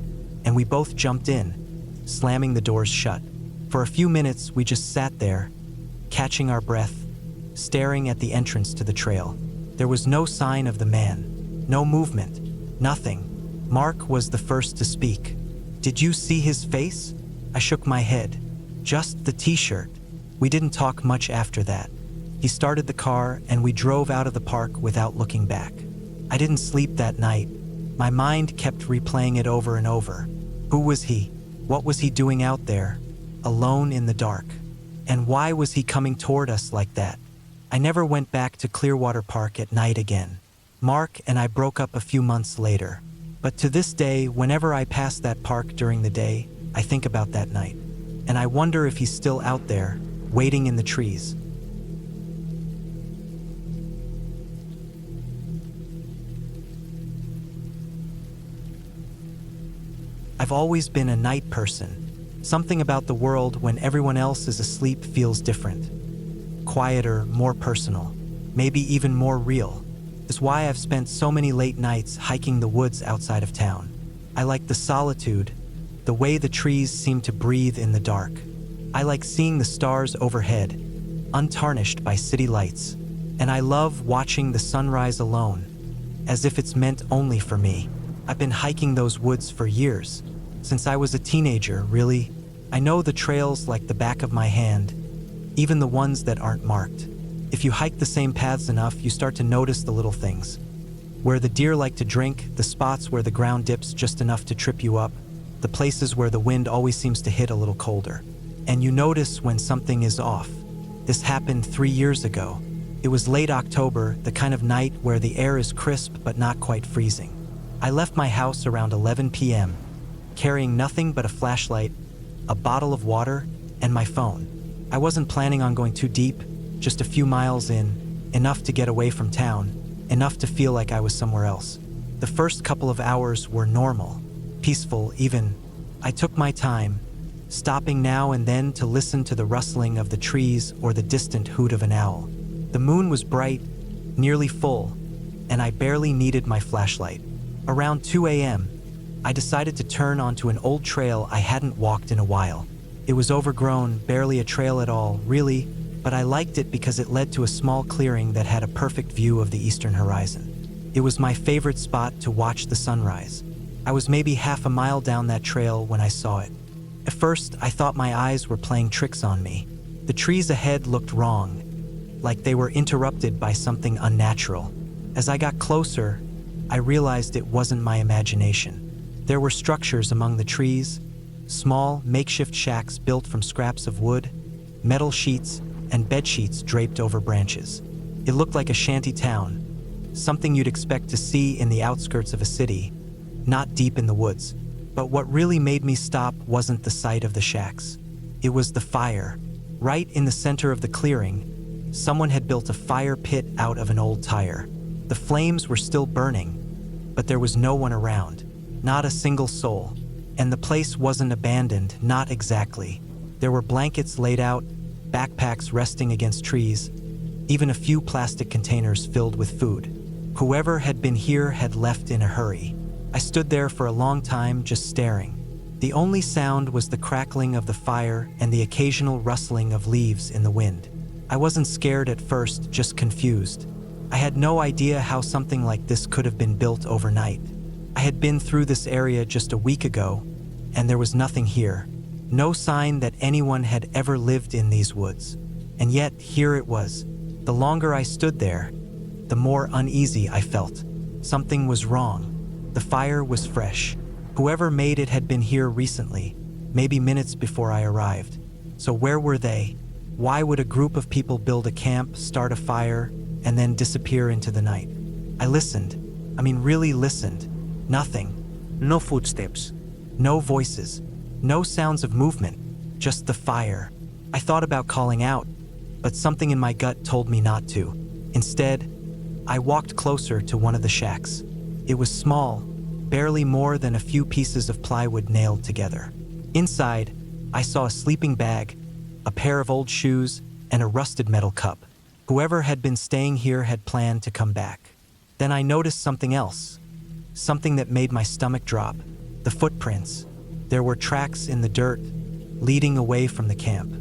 and we both jumped in, slamming the doors shut. For a few minutes, we just sat there, catching our breath, staring at the entrance to the trail. There was no sign of the man, no movement, nothing. Mark was the first to speak. "Did you see his face?" I shook my head. "Just the t-shirt." We didn't talk much after that. He started the car and we drove out of the park without looking back. I didn't sleep that night. My mind kept replaying it over and over. Who was he? What was he doing out there, alone in the dark? And why was he coming toward us like that? I never went back to Clearwater Park at night again. Mark and I broke up a few months later. But to this day, whenever I pass that park during the day, I think about that night. And I wonder if he's still out there, waiting in the trees. I've always been a night person. Something about the world when everyone else is asleep feels different. Quieter, more personal, maybe even more real. It's why I've spent so many late nights hiking the woods outside of town. I like the solitude, the way the trees seem to breathe in the dark. I like seeing the stars overhead, untarnished by city lights. And I love watching the sunrise alone, as if it's meant only for me. I've been hiking those woods for years, since I was a teenager, really. I know the trails like the back of my hand, even the ones that aren't marked. If you hike the same paths enough, you start to notice the little things. Where the deer like to drink, the spots where the ground dips just enough to trip you up, the places where the wind always seems to hit a little colder. And you notice when something is off. This happened 3 years ago. It was late October, the kind of night where the air is crisp but not quite freezing. I left my house around 11 p.m., carrying nothing but a flashlight, a bottle of water, and my phone. I wasn't planning on going too deep, just a few miles in, enough to get away from town, enough to feel like I was somewhere else. The first couple of hours were normal, peaceful even. I took my time, stopping now and then to listen to the rustling of the trees or the distant hoot of an owl. The moon was bright, nearly full, and I barely needed my flashlight. Around 2 a.m., I decided to turn onto an old trail I hadn't walked in a while. It was overgrown, barely a trail at all, really, but I liked it because it led to a small clearing that had a perfect view of the eastern horizon. It was my favorite spot to watch the sunrise. I was maybe half a mile down that trail when I saw it. At first, I thought my eyes were playing tricks on me. The trees ahead looked wrong, like they were interrupted by something unnatural. As I got closer, I realized it wasn't my imagination. There were structures among the trees, small, makeshift shacks built from scraps of wood, metal sheets, and bed sheets draped over branches. It looked like a shanty town, something you'd expect to see in the outskirts of a city, not deep in the woods. But what really made me stop wasn't the sight of the shacks. It was the fire. Right in the center of the clearing, someone had built a fire pit out of an old tire. The flames were still burning, but there was no one around. Not a single soul. And the place wasn't abandoned, not exactly. There were blankets laid out, backpacks resting against trees, even a few plastic containers filled with food. Whoever had been here had left in a hurry. I stood there for a long time just staring. The only sound was the crackling of the fire and the occasional rustling of leaves in the wind. I wasn't scared at first, just confused. I had no idea how something like this could have been built overnight. I had been through this area just a week ago, and there was nothing here. No sign that anyone had ever lived in these woods. And yet, here it was. The longer I stood there, the more uneasy I felt. Something was wrong. The fire was fresh. Whoever made it had been here recently, maybe minutes before I arrived. So where were they? Why would a group of people build a camp, start a fire, and then disappear into the night? I listened. Really listened. Nothing. No footsteps. No voices. No sounds of movement. Just the fire. I thought about calling out, but something in my gut told me not to. Instead, I walked closer to one of the shacks. It was small, barely more than a few pieces of plywood nailed together. Inside, I saw a sleeping bag, a pair of old shoes, and a rusted metal cup. Whoever had been staying here had planned to come back. Then I noticed something else. Something that made my stomach drop. The footprints. There were tracks in the dirt, leading away from the camp.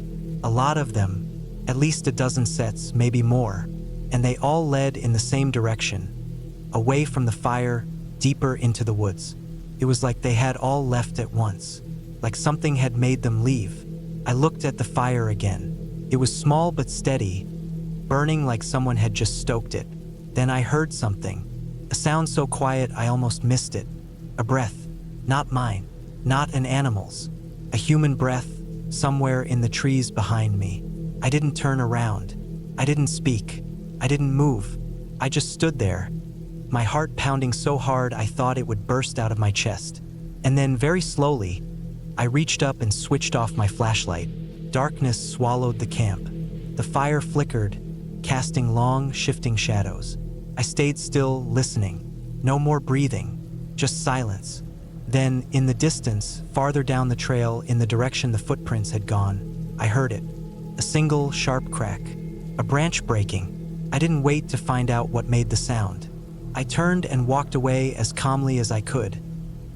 A lot of them, at least a dozen sets, maybe more, and they all led in the same direction, away from the fire, deeper into the woods. It was like they had all left at once, like something had made them leave. I looked at the fire again. It was small but steady, burning like someone had just stoked it. Then I heard something. A sound so quiet I almost missed it. A breath. Not mine. Not an animal's. A human breath, somewhere in the trees behind me. I didn't turn around. I didn't speak. I didn't move. I just stood there, my heart pounding so hard I thought it would burst out of my chest. And then, very slowly, I reached up and switched off my flashlight. Darkness swallowed the camp. The fire flickered, casting long, shifting shadows. I stayed still, listening. No more breathing, just silence. Then, in the distance, farther down the trail, in the direction the footprints had gone, I heard it. A single, sharp crack. A branch breaking. I didn't wait to find out what made the sound. I turned and walked away as calmly as I could,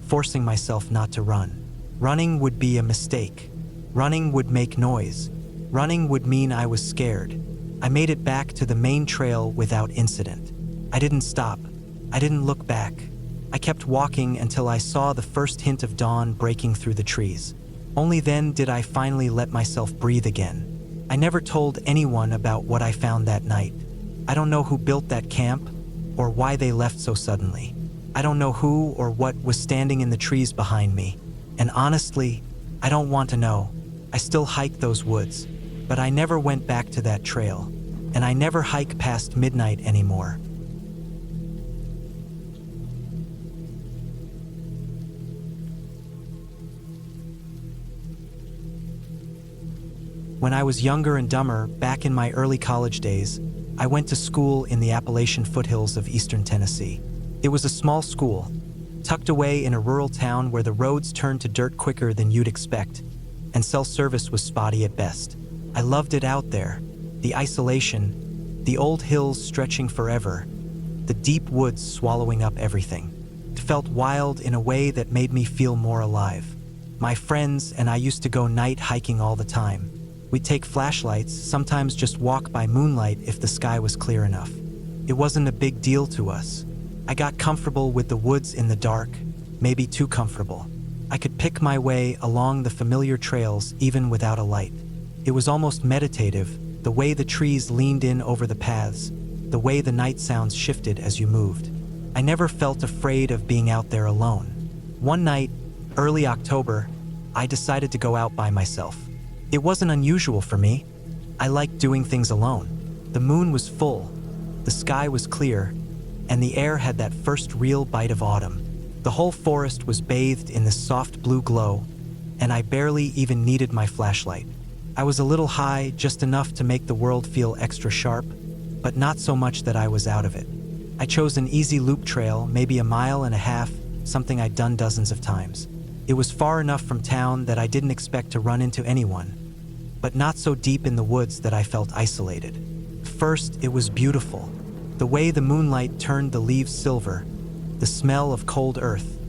forcing myself not to run. Running would be a mistake. Running would make noise. Running would mean I was scared. I made it back to the main trail without incident. I didn't stop. I didn't look back. I kept walking until I saw the first hint of dawn breaking through the trees. Only then did I finally let myself breathe again. I never told anyone about what I found that night. I don't know who built that camp or why they left so suddenly. I don't know who or what was standing in the trees behind me. And honestly, I don't want to know. I still hike those woods, but I never went back to that trail. And I never hike past midnight anymore. When I was younger and dumber, back in my early college days, I went to school in the Appalachian foothills of eastern Tennessee. It was a small school, tucked away in a rural town where the roads turned to dirt quicker than you'd expect, and cell service was spotty at best. I loved it out there. The isolation, the old hills stretching forever, the deep woods swallowing up everything. It felt wild in a way that made me feel more alive. My friends and I used to go night hiking all the time. We'd take flashlights, sometimes just walk by moonlight if the sky was clear enough. It wasn't a big deal to us. I got comfortable with the woods in the dark, maybe too comfortable. I could pick my way along the familiar trails even without a light. It was almost meditative, the way the trees leaned in over the paths, the way the night sounds shifted as you moved. I never felt afraid of being out there alone. One night, early October, I decided to go out by myself. It wasn't unusual for me. I liked doing things alone. The moon was full, the sky was clear, and the air had that first real bite of autumn. The whole forest was bathed in this soft blue glow, and I barely even needed my flashlight. I was a little high, just enough to make the world feel extra sharp, but not so much that I was out of it. I chose an easy loop trail, maybe a mile and a half, something I'd done dozens of times. It was far enough from town that I didn't expect to run into anyone, but not so deep in the woods that I felt isolated. First, it was beautiful. The way the moonlight turned the leaves silver, the smell of cold earth,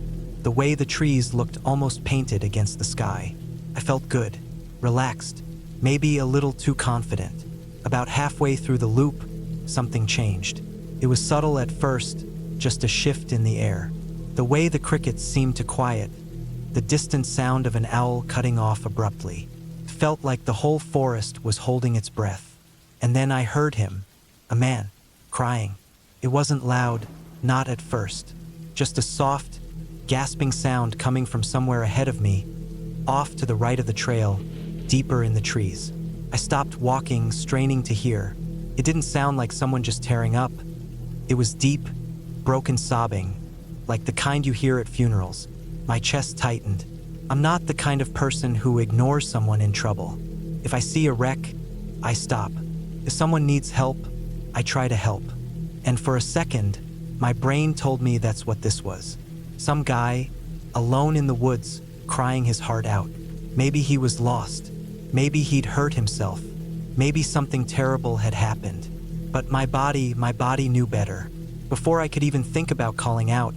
the way the trees looked almost painted against the sky. I felt good, relaxed, maybe a little too confident. About halfway through the loop, something changed. It was subtle at first, just a shift in the air. The way the crickets seemed to quiet, the distant sound of an owl cutting off abruptly. It felt like the whole forest was holding its breath. And then I heard him, a man, crying. It wasn't loud, not at first. Just a soft, gasping sound coming from somewhere ahead of me, off to the right of the trail, deeper in the trees. I stopped walking, straining to hear. It didn't sound like someone just tearing up. It was deep, broken sobbing, like the kind you hear at funerals. My chest tightened. I'm not the kind of person who ignores someone in trouble. If I see a wreck, I stop. If someone needs help, I try to help. And for a second, my brain told me that's what this was. Some guy, alone in the woods, crying his heart out. Maybe he was lost. Maybe he'd hurt himself. Maybe something terrible had happened. But my body knew better. Before I could even think about calling out,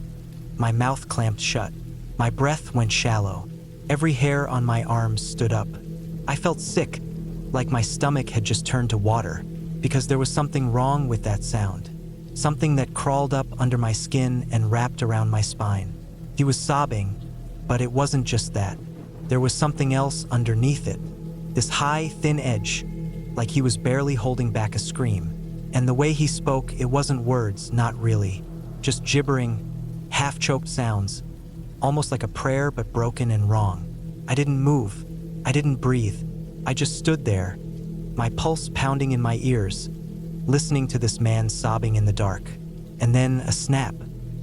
my mouth clamped shut. My breath went shallow. Every hair on my arms stood up. I felt sick, like my stomach had just turned to water, because there was something wrong with that sound. Something that crawled up under my skin and wrapped around my spine. He was sobbing, but it wasn't just that. There was something else underneath it. This high, thin edge, like he was barely holding back a scream. And the way he spoke, it wasn't words, not really. Just gibbering, half-choked sounds, almost like a prayer but broken and wrong. I didn't move. I didn't breathe. I just stood there, my pulse pounding in my ears, listening to this man sobbing in the dark. And then a snap,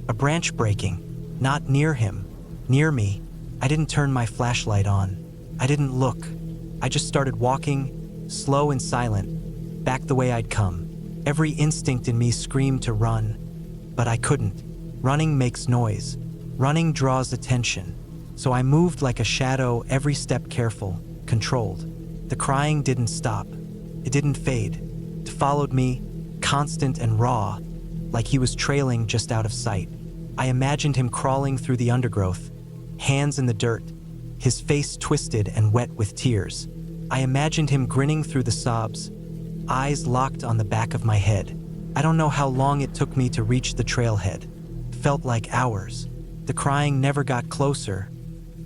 a branch breaking, not near him, near me. I didn't turn my flashlight on. I didn't look. I just started walking, slow and silent, back the way I'd come. Every instinct in me screamed to run, but I couldn't. Running makes noise. Running draws attention. So I moved like a shadow, every step careful, controlled. The crying didn't stop. It didn't fade. It followed me, constant and raw, like he was trailing just out of sight. I imagined him crawling through the undergrowth, hands in the dirt, his face twisted and wet with tears. I imagined him grinning through the sobs, eyes locked on the back of my head. I don't know how long it took me to reach the trailhead. It felt like hours. The crying never got closer,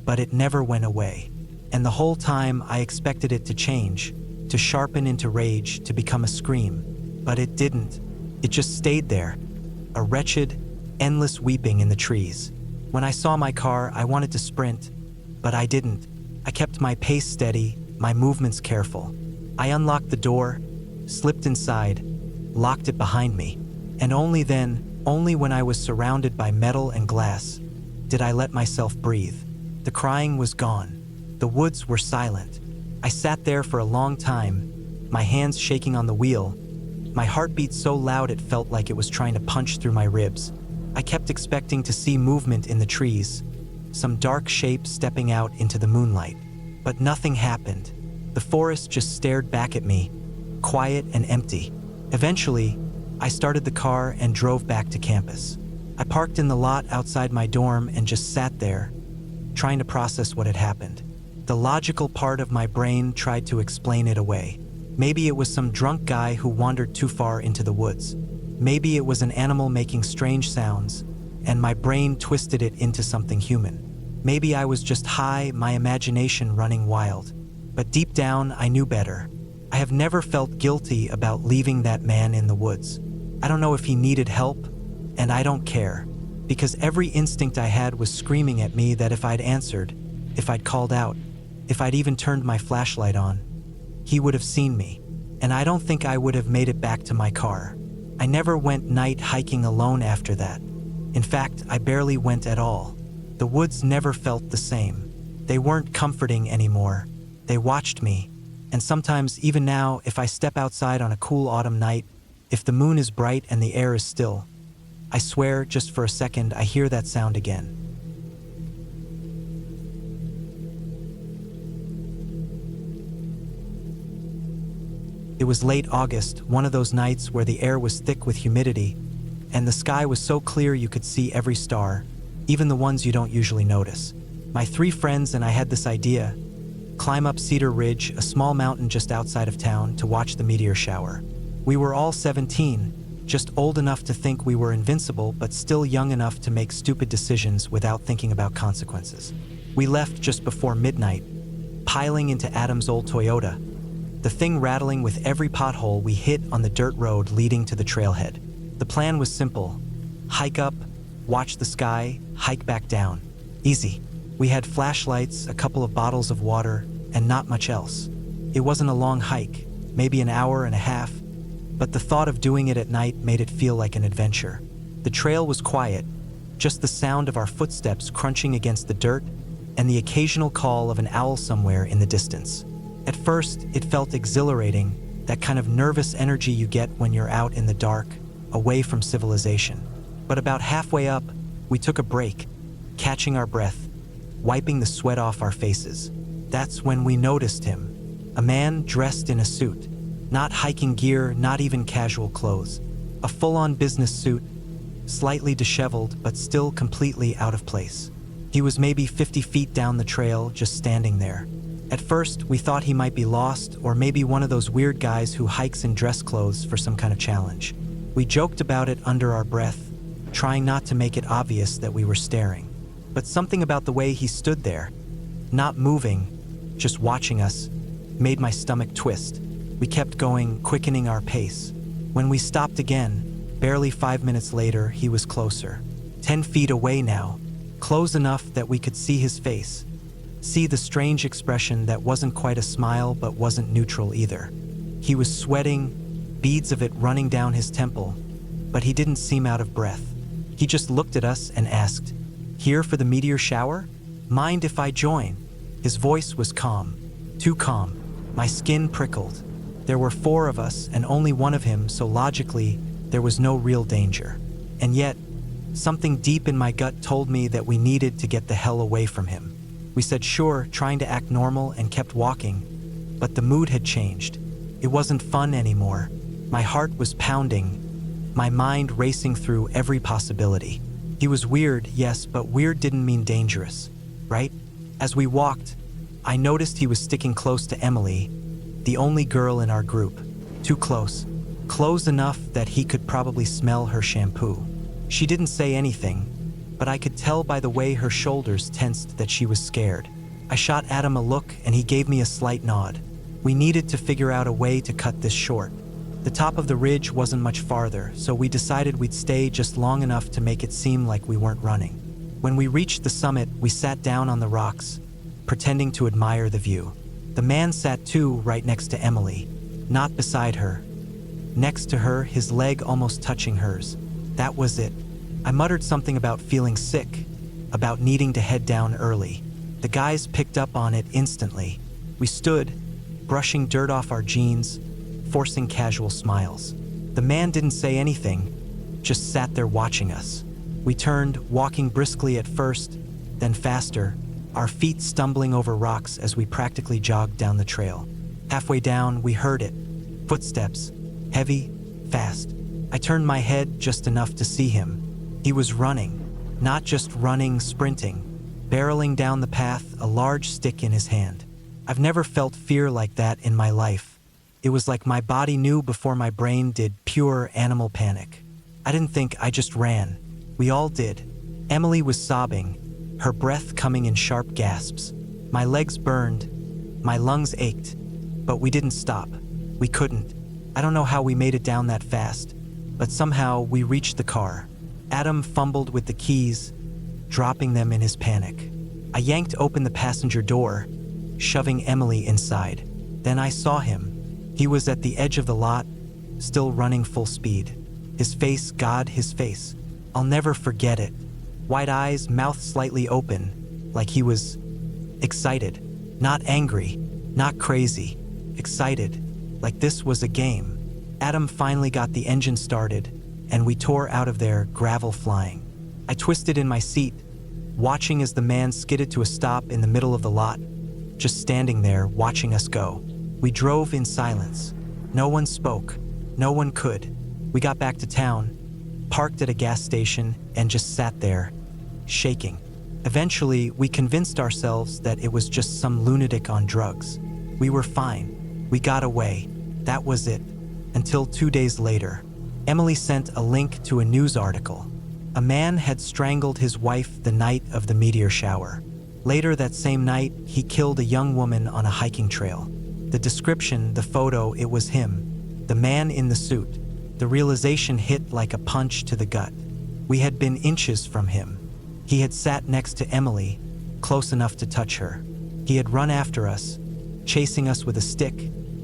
but it never went away. And the whole time I expected it to change, to sharpen into rage, to become a scream. But it didn't. It just stayed there, a wretched, endless weeping in the trees. When I saw my car, I wanted to sprint, but I didn't. I kept my pace steady, my movements careful. I unlocked the door, slipped inside, locked it behind me. And only then, only when I was surrounded by metal and glass, did I let myself breathe. The crying was gone. The woods were silent. I sat there for a long time, my hands shaking on the wheel, my heartbeat so loud it felt like it was trying to punch through my ribs. I kept expecting to see movement in the trees, some dark shape stepping out into the moonlight. But nothing happened. The forest just stared back at me, quiet and empty. Eventually, I started the car and drove back to campus. I parked in the lot outside my dorm and just sat there, trying to process what had happened. The logical part of my brain tried to explain it away. Maybe it was some drunk guy who wandered too far into the woods. Maybe it was an animal making strange sounds, and my brain twisted it into something human. Maybe I was just high, my imagination running wild. But deep down, I knew better. I have never felt guilty about leaving that man in the woods. I don't know if he needed help, and I don't care, because every instinct I had was screaming at me that if I'd answered, if I'd called out, if I'd even turned my flashlight on, he would have seen me, and I don't think I would have made it back to my car. I never went night hiking alone after that. In fact, I barely went at all. The woods never felt the same. They weren't comforting anymore. They watched me, and sometimes even now, if I step outside on a cool autumn night, if the moon is bright and the air is still, I swear, just for a second, I hear that sound again. It was late August, one of those nights where the air was thick with humidity, and the sky was so clear you could see every star, even the ones you don't usually notice. My 3 friends and I had this idea: climb up Cedar Ridge, a small mountain just outside of town, to watch the meteor shower. We were all 17, just old enough to think we were invincible, but still young enough to make stupid decisions without thinking about consequences. We left just before midnight, piling into Adam's old Toyota, the thing rattling with every pothole we hit on the dirt road leading to the trailhead. The plan was simple: hike up, watch the sky, hike back down. Easy. We had flashlights, a couple of bottles of water, and not much else. It wasn't a long hike, maybe an hour and a half, but the thought of doing it at night made it feel like an adventure. The trail was quiet, just the sound of our footsteps crunching against the dirt and the occasional call of an owl somewhere in the distance. At first, it felt exhilarating, that kind of nervous energy you get when you're out in the dark, away from civilization. But about halfway up, we took a break, catching our breath, wiping the sweat off our faces. That's when we noticed him. A man dressed in a suit. Not hiking gear, not even casual clothes. A full-on business suit, slightly disheveled but still completely out of place. He was maybe 50 feet down the trail, just standing there. At first, we thought he might be lost, or maybe one of those weird guys who hikes in dress clothes for some kind of challenge. We joked about it under our breath, trying not to make it obvious that we were staring. But something about the way he stood there, not moving, just watching us, made my stomach twist. We kept going, quickening our pace. When we stopped again, barely 5 minutes later, he was closer. 10 feet away now, close enough that we could see his face. See the strange expression that wasn't quite a smile but wasn't neutral either. He was sweating, beads of it running down his temple, but he didn't seem out of breath. He just looked at us and asked, "Here for the meteor shower? Mind if I join?" His voice was calm, too calm. My skin prickled. There were 4 of us and only one of him, so logically, there was no real danger. And yet, something deep in my gut told me that we needed to get the hell away from him. We said sure, trying to act normal, and kept walking, but the mood had changed. It wasn't fun anymore. My heart was pounding, my mind racing through every possibility. He was weird, yes, but weird didn't mean dangerous, right? As we walked, I noticed he was sticking close to Emily, the only girl in our group. Too close. Close enough that he could probably smell her shampoo. She didn't say anything, but I could tell by the way her shoulders tensed that she was scared. I shot Adam a look and he gave me a slight nod. We needed to figure out a way to cut this short. The top of the ridge wasn't much farther, so we decided we'd stay just long enough to make it seem like we weren't running. When we reached the summit, we sat down on the rocks, pretending to admire the view. The man sat too, right next to Emily, not beside her. Next to her, his leg almost touching hers. That was it. I muttered something about feeling sick, about needing to head down early. The guys picked up on it instantly. We stood, brushing dirt off our jeans, forcing casual smiles. The man didn't say anything, just sat there watching us. We turned, walking briskly at first, then faster, our feet stumbling over rocks as we practically jogged down the trail. Halfway down, we heard it. Footsteps, heavy, fast. I turned my head just enough to see him. He was running, not just running, sprinting, barreling down the path, a large stick in his hand. I've never felt fear like that in my life. It was like my body knew before my brain did, pure animal panic. I didn't think, I just ran. We all did. Emily was sobbing, her breath coming in sharp gasps. My legs burned, my lungs ached, but we didn't stop. We couldn't. I don't know how we made it down that fast, but somehow we reached the car. Adam fumbled with the keys, dropping them in his panic. I yanked open the passenger door, shoving Emily inside. Then I saw him. He was at the edge of the lot, still running full speed. His face, God, his face. I'll never forget it. Wide eyes, mouth slightly open, like he was excited. Not angry, not crazy. Excited, like this was a game. Adam finally got the engine started, and we tore out of there, gravel flying. I twisted in my seat, watching as the man skidded to a stop in the middle of the lot, just standing there, watching us go. We drove in silence. No one spoke. No one could. We got back to town, parked at a gas station, and just sat there, shaking. Eventually, we convinced ourselves that it was just some lunatic on drugs. We were fine. We got away. That was it. Until 2 days later, Emily sent a link to a news article. A man had strangled his wife the night of the meteor shower. Later that same night, he killed a young woman on a hiking trail. The description, the photo, it was him, the man in the suit. The realization hit like a punch to the gut. We had been inches from him. He had sat next to Emily, close enough to touch her. He had run after us, chasing us with a stick,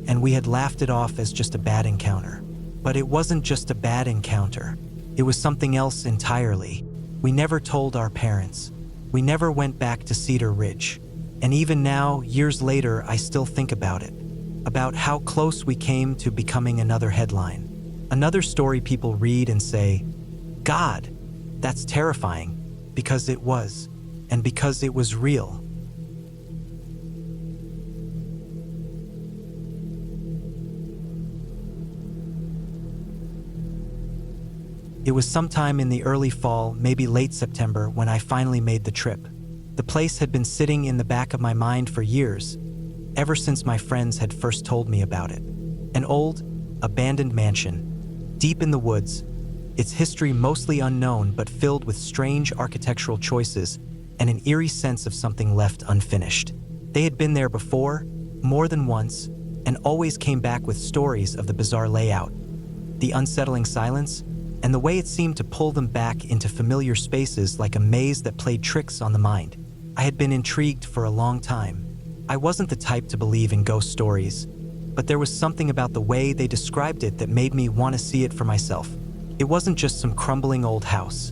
and we had laughed it off as just a bad encounter. But it wasn't just a bad encounter. It was something else entirely. We never told our parents. We never went back to Cedar Ridge. And even now, years later, I still think about it. About how close we came to becoming another headline. Another story people read and say, God, that's terrifying, because it was, and because it was real. It was sometime in the early fall, maybe late September, when I finally made the trip. The place had been sitting in the back of my mind for years, ever since my friends had first told me about it. An old, abandoned mansion, deep in the woods, its history mostly unknown but filled with strange architectural choices and an eerie sense of something left unfinished. They had been there before, more than once, and always came back with stories of the bizarre layout, the unsettling silence, and the way it seemed to pull them back into familiar spaces like a maze that played tricks on the mind. I had been intrigued for a long time. I wasn't the type to believe in ghost stories, but there was something about the way they described it that made me want to see it for myself. It wasn't just some crumbling old house.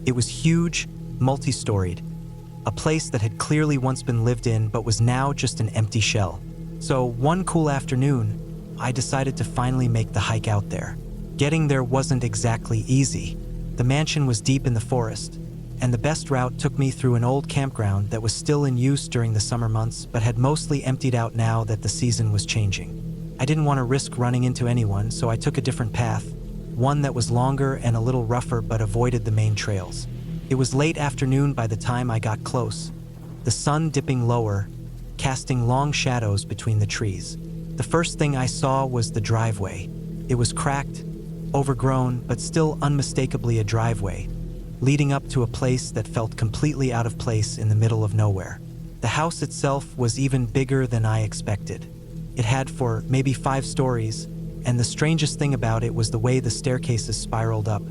It was huge, multi-storied, a place that had clearly once been lived in but was now just an empty shell. So one cool afternoon, I decided to finally make the hike out there. Getting there wasn't exactly easy. The mansion was deep in the forest, and the best route took me through an old campground that was still in use during the summer months but had mostly emptied out now that the season was changing. I didn't want to risk running into anyone, so I took a different path, one that was longer and a little rougher but avoided the main trails. It was late afternoon by the time I got close, the sun dipping lower, casting long shadows between the trees. The first thing I saw was the driveway. It was cracked, overgrown, but still unmistakably a driveway, leading up to a place that felt completely out of place in the middle of nowhere. The house itself was even bigger than I expected. It had for maybe 5 stories, and the strangest thing about it was the way the staircases spiraled up,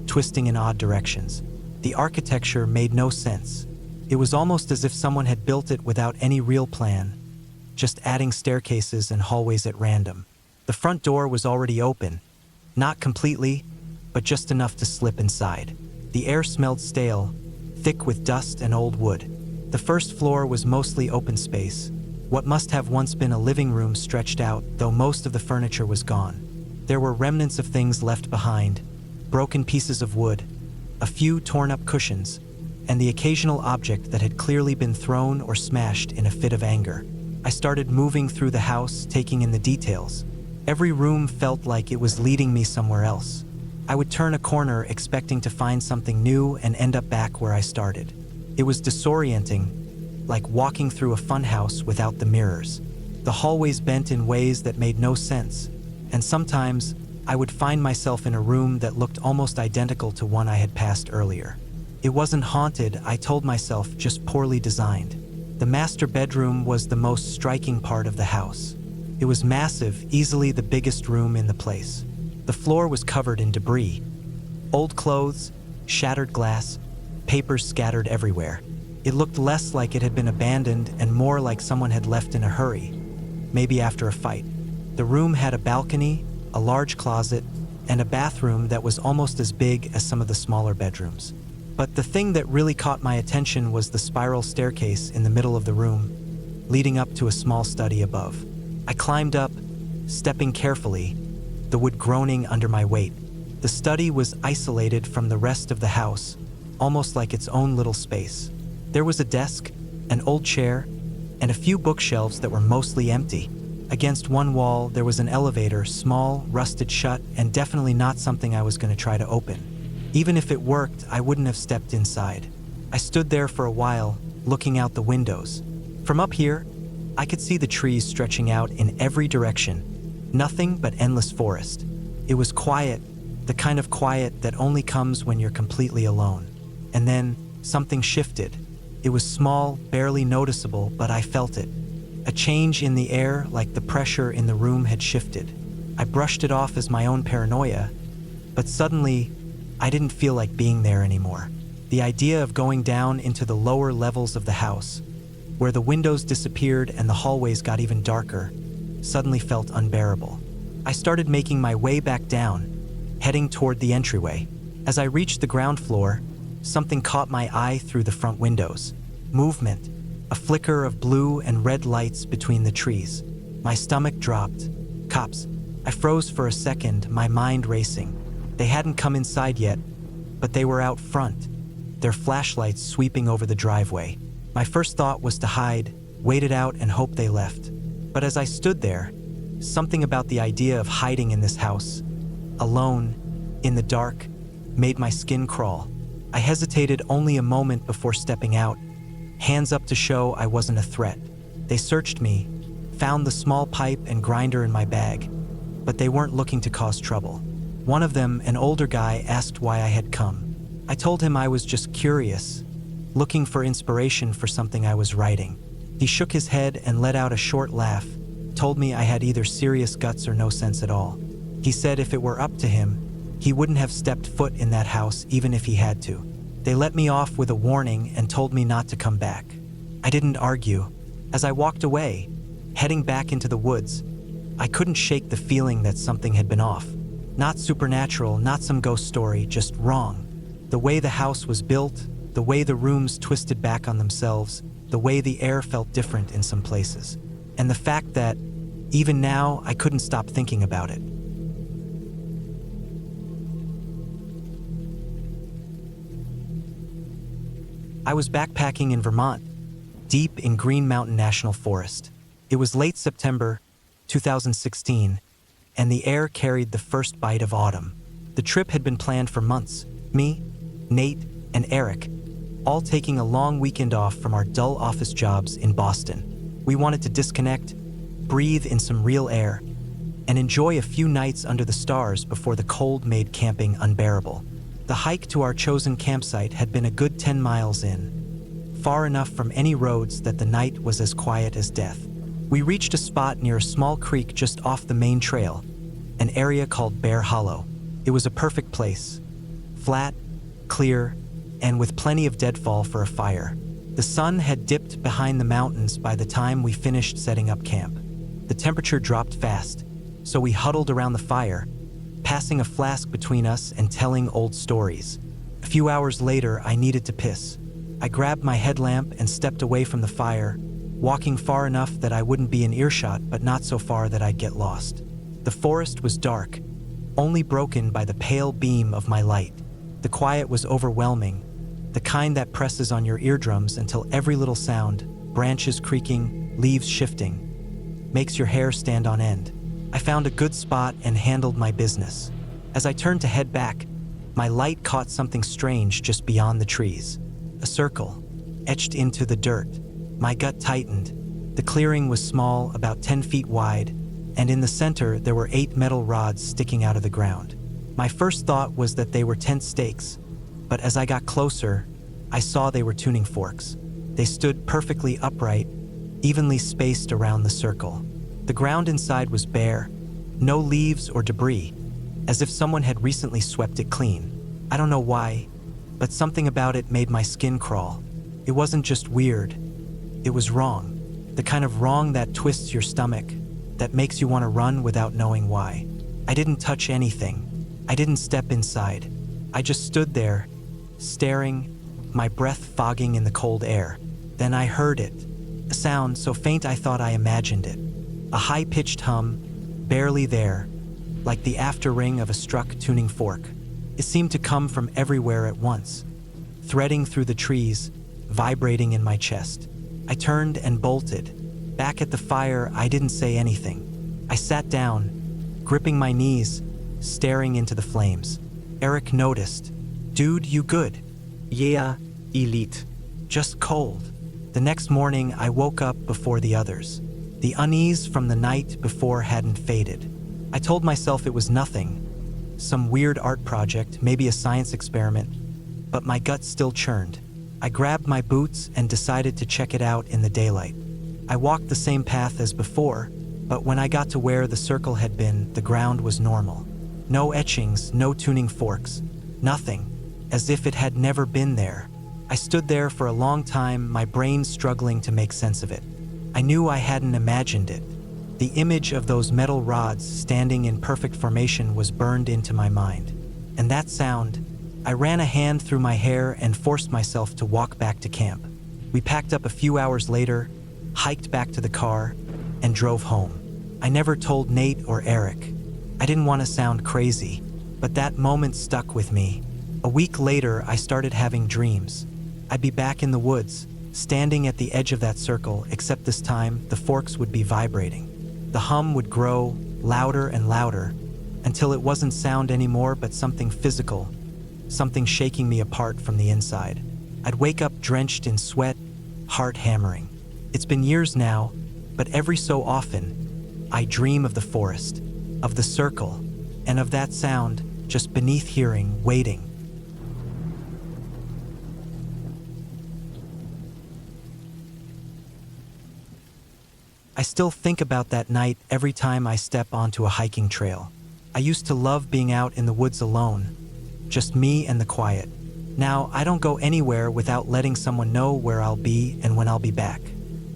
twisting in odd directions. The architecture made no sense. It was almost as if someone had built it without any real plan, just adding staircases and hallways at random. The front door was already open, not completely, but just enough to slip inside. The air smelled stale, thick with dust and old wood. The first floor was mostly open space, what must have once been a living room stretched out, though most of the furniture was gone. There were remnants of things left behind, broken pieces of wood, a few torn-up cushions, and the occasional object that had clearly been thrown or smashed in a fit of anger. I started moving through the house, taking in the details. Every room felt like it was leading me somewhere else. I would turn a corner expecting to find something new and end up back where I started. It was disorienting, like walking through a funhouse without the mirrors. The hallways bent in ways that made no sense, and sometimes I would find myself in a room that looked almost identical to one I had passed earlier. It wasn't haunted, I told myself, just poorly designed. The master bedroom was the most striking part of the house. It was massive, easily the biggest room in the place. The floor was covered in debris. Old clothes, shattered glass, papers scattered everywhere. It looked less like it had been abandoned and more like someone had left in a hurry, maybe after a fight. The room had a balcony, a large closet, and a bathroom that was almost as big as some of the smaller bedrooms. But the thing that really caught my attention was the spiral staircase in the middle of the room, leading up to a small study above. I climbed up, stepping carefully, the wood groaning under my weight. The study was isolated from the rest of the house, almost like its own little space. There was a desk, an old chair, and a few bookshelves that were mostly empty. Against one wall, there was an elevator, small, rusted shut, and definitely not something I was going to try to open. Even if it worked, I wouldn't have stepped inside. I stood there for a while, looking out the windows. From up here, I could see the trees stretching out in every direction. Nothing but endless forest. It was quiet, the kind of quiet that only comes when you're completely alone. And then, something shifted. It was small, barely noticeable, but I felt it. A change in the air, like the pressure in the room had shifted. I brushed it off as my own paranoia, but suddenly, I didn't feel like being there anymore. The idea of going down into the lower levels of the house, where the windows disappeared and the hallways got even darker, suddenly felt unbearable. I started making my way back down, heading toward the entryway. As I reached the ground floor, something caught my eye through the front windows. Movement, a flicker of blue and red lights between the trees. My stomach dropped. Cops. I froze for a second, my mind racing. They hadn't come inside yet, but they were out front, their flashlights sweeping over the driveway. My first thought was to hide, wait it out, and hope they left. But as I stood there, something about the idea of hiding in this house, alone, in the dark, made my skin crawl. I hesitated only a moment before stepping out, hands up to show I wasn't a threat. They searched me, found the small pipe and grinder in my bag, but they weren't looking to cause trouble. One of them, an older guy, asked why I had come. I told him I was just curious, looking for inspiration for something I was writing. He shook his head and let out a short laugh, told me I had either serious guts or no sense at all. He said if it were up to him, he wouldn't have stepped foot in that house even if he had to. They let me off with a warning and told me not to come back. I didn't argue. As I walked away, heading back into the woods, I couldn't shake the feeling that something had been off. Not supernatural, not some ghost story, just wrong. The way the house was built, the way the rooms twisted back on themselves, the way the air felt different in some places. And the fact that, even now, I couldn't stop thinking about it. I was backpacking in Vermont, deep in Green Mountain National Forest. It was late September 2016, and the air carried the first bite of autumn. The trip had been planned for months. Me, Nate, and Eric, all taking a long weekend off from our dull office jobs in Boston. We wanted to disconnect, breathe in some real air, and enjoy a few nights under the stars before the cold made camping unbearable. The hike to our chosen campsite had been a good 10 miles in, far enough from any roads that the night was as quiet as death. We reached a spot near a small creek just off the main trail, an area called Bear Hollow. It was a perfect place. Flat, clear, and with plenty of deadfall for a fire. The sun had dipped behind the mountains by the time we finished setting up camp. The temperature dropped fast, so we huddled around the fire, passing a flask between us and telling old stories. A few hours later, I needed to piss. I grabbed my headlamp and stepped away from the fire, walking far enough that I wouldn't be in earshot, but not so far that I'd get lost. The forest was dark, only broken by the pale beam of my light. The quiet was overwhelming, the kind that presses on your eardrums until every little sound, branches creaking, leaves shifting, makes your hair stand on end. I found a good spot and handled my business. As I turned to head back, my light caught something strange just beyond the trees. A circle, etched into the dirt. My gut tightened. The clearing was small, about 10 feet wide, and in the center there were 8 metal rods sticking out of the ground. My first thought was that they were tent stakes, but as I got closer, I saw they were tuning forks. They stood perfectly upright, evenly spaced around the circle. The ground inside was bare, no leaves or debris, as if someone had recently swept it clean. I don't know why, but something about it made my skin crawl. It wasn't just weird, it was wrong. The kind of wrong that twists your stomach, that makes you want to run without knowing why. I didn't touch anything. I didn't step inside. I just stood there, staring, my breath fogging in the cold air. Then I heard it, a sound so faint I thought I imagined it. A high-pitched hum, barely there, like the after-ring of a struck tuning fork. It seemed to come from everywhere at once, threading through the trees, vibrating in my chest. I turned and bolted. Back at the fire, I didn't say anything. I sat down, gripping my knees, staring into the flames. Eric noticed. "Dude, you good?" "Yeah, elite. Just cold." The next morning, I woke up before the others. The unease from the night before hadn't faded. I told myself it was nothing, some weird art project, maybe a science experiment, but my gut still churned. I grabbed my boots and decided to check it out in the daylight. I walked the same path as before, but when I got to where the circle had been, the ground was normal. No etchings, no tuning forks, nothing, as if it had never been there. I stood there for a long time, my brain struggling to make sense of it. I knew I hadn't imagined it. The image of those metal rods standing in perfect formation was burned into my mind. And that sound, I ran a hand through my hair and forced myself to walk back to camp. We packed up a few hours later, hiked back to the car, and drove home. I never told Nate or Eric. I didn't want to sound crazy, but that moment stuck with me. A week later, I started having dreams. I'd be back in the woods, standing at the edge of that circle, except this time, the forks would be vibrating. The hum would grow louder and louder, until it wasn't sound anymore but something physical, something shaking me apart from the inside. I'd wake up drenched in sweat, heart hammering. It's been years now, but every so often, I dream of the forest, of the circle, and of that sound just beneath hearing, waiting. I still think about that night every time I step onto a hiking trail. I used to love being out in the woods alone, just me and the quiet. Now, I don't go anywhere without letting someone know where I'll be and when I'll be back.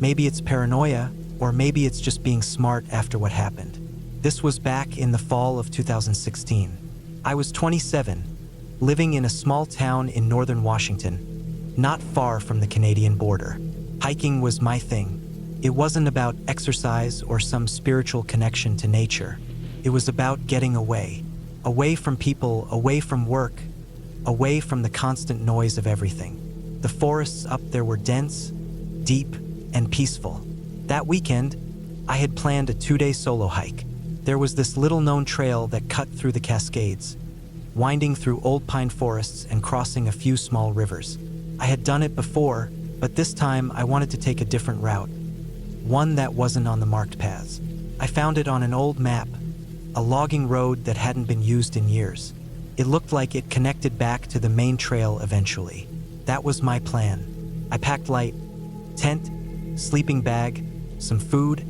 Maybe it's paranoia, or maybe it's just being smart after what happened. This was back in the fall of 2016. I was 27, living in a small town in northern Washington, not far from the Canadian border. Hiking was my thing. It wasn't about exercise or some spiritual connection to nature. It was about getting away. Away from people, away from work, away from the constant noise of everything. The forests up there were dense, deep, and peaceful. That weekend, I had planned a 2-day solo hike. There was this little-known trail that cut through the Cascades, winding through old pine forests and crossing a few small rivers. I had done it before, but this time I wanted to take a different route, one that wasn't on the marked paths. I found it on an old map, a logging road that hadn't been used in years. It looked like it connected back to the main trail eventually. That was my plan. I packed light: tent, sleeping bag, some food,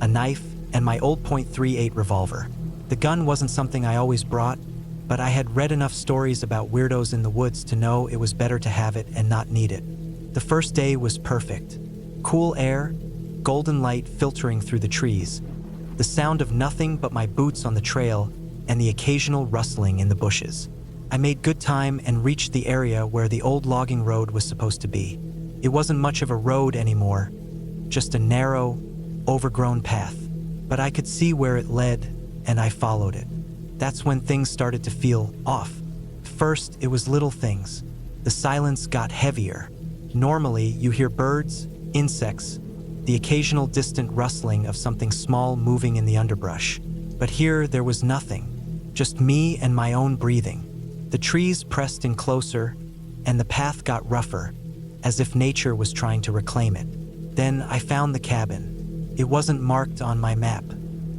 a knife, and my old .38 revolver. The gun wasn't something I always brought, but I had read enough stories about weirdos in the woods to know it was better to have it and not need it. The first day was perfect. Cool air, golden light filtering through the trees, the sound of nothing but my boots on the trail, and the occasional rustling in the bushes. I made good time and reached the area where the old logging road was supposed to be. It wasn't much of a road anymore, just a narrow, overgrown path. But I could see where it led, and I followed it. That's when things started to feel off. First, it was little things. The silence got heavier. Normally, you hear birds, insects, the occasional distant rustling of something small moving in the underbrush. But here, there was nothing, just me and my own breathing. The trees pressed in closer, and the path got rougher, as if nature was trying to reclaim it. Then I found the cabin. It wasn't marked on my map.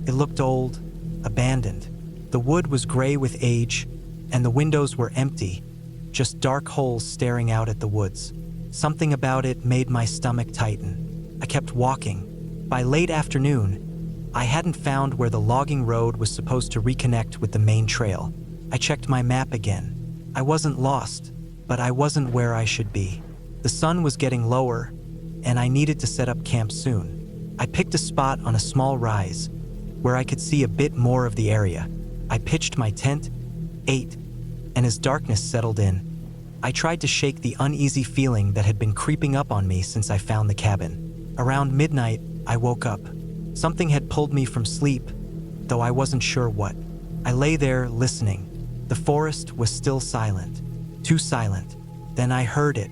It looked old, abandoned. The wood was gray with age, and the windows were empty, just dark holes staring out at the woods. Something about it made my stomach tighten. I kept walking. By late afternoon, I hadn't found where the logging road was supposed to reconnect with the main trail. I checked my map again. I wasn't lost, but I wasn't where I should be. The sun was getting lower, and I needed to set up camp soon. I picked a spot on a small rise, where I could see a bit more of the area. I pitched my tent, ate, and as darkness settled in, I tried to shake the uneasy feeling that had been creeping up on me since I found the cabin. Around midnight, I woke up. Something had pulled me from sleep, though I wasn't sure what. I lay there listening. The forest was still silent, too silent. Then I heard it.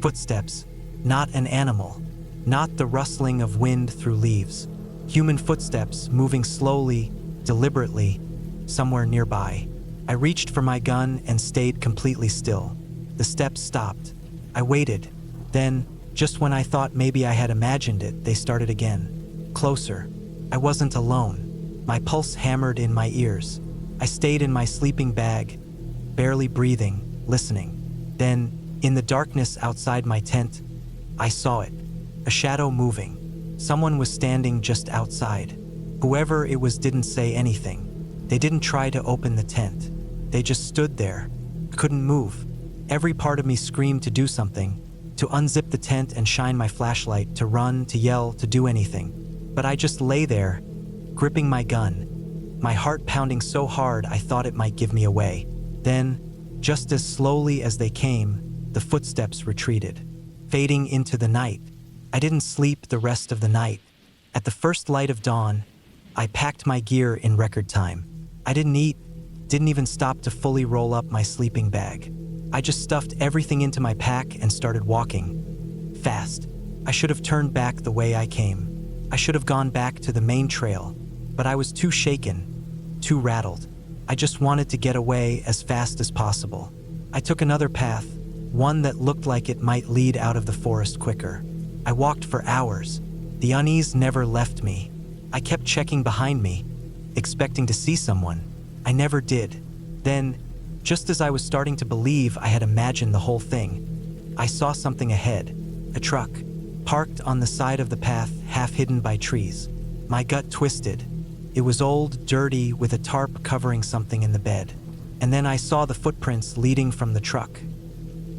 Footsteps, not an animal, not the rustling of wind through leaves. Human footsteps moving slowly, deliberately, somewhere nearby. I reached for my gun and stayed completely still. The steps stopped. I waited. Then, just when I thought maybe I had imagined it, they started again. Closer. I wasn't alone. My pulse hammered in my ears. I stayed in my sleeping bag, barely breathing, listening. Then, in the darkness outside my tent, I saw it. A shadow moving. Someone was standing just outside. Whoever it was didn't say anything. They didn't try to open the tent. They just stood there, couldn't move. Every part of me screamed to do something, to unzip the tent and shine my flashlight, to run, to yell, to do anything. But I just lay there, gripping my gun, my heart pounding so hard I thought it might give me away. Then, just as slowly as they came, the footsteps retreated, fading into the night. I didn't sleep the rest of the night. At the first light of dawn, I packed my gear in record time. I didn't eat, didn't even stop to fully roll up my sleeping bag. I just stuffed everything into my pack and started walking. Fast. I should have turned back the way I came. I should have gone back to the main trail, but I was too shaken, too rattled. I just wanted to get away as fast as possible. I took another path, one that looked like it might lead out of the forest quicker. I walked for hours. The unease never left me. I kept checking behind me, expecting to see someone. I never did. Then, just as I was starting to believe I had imagined the whole thing, I saw something ahead. A truck, parked on the side of the path, half hidden by trees. My gut twisted. It was old, dirty, with a tarp covering something in the bed. And then I saw the footprints leading from the truck,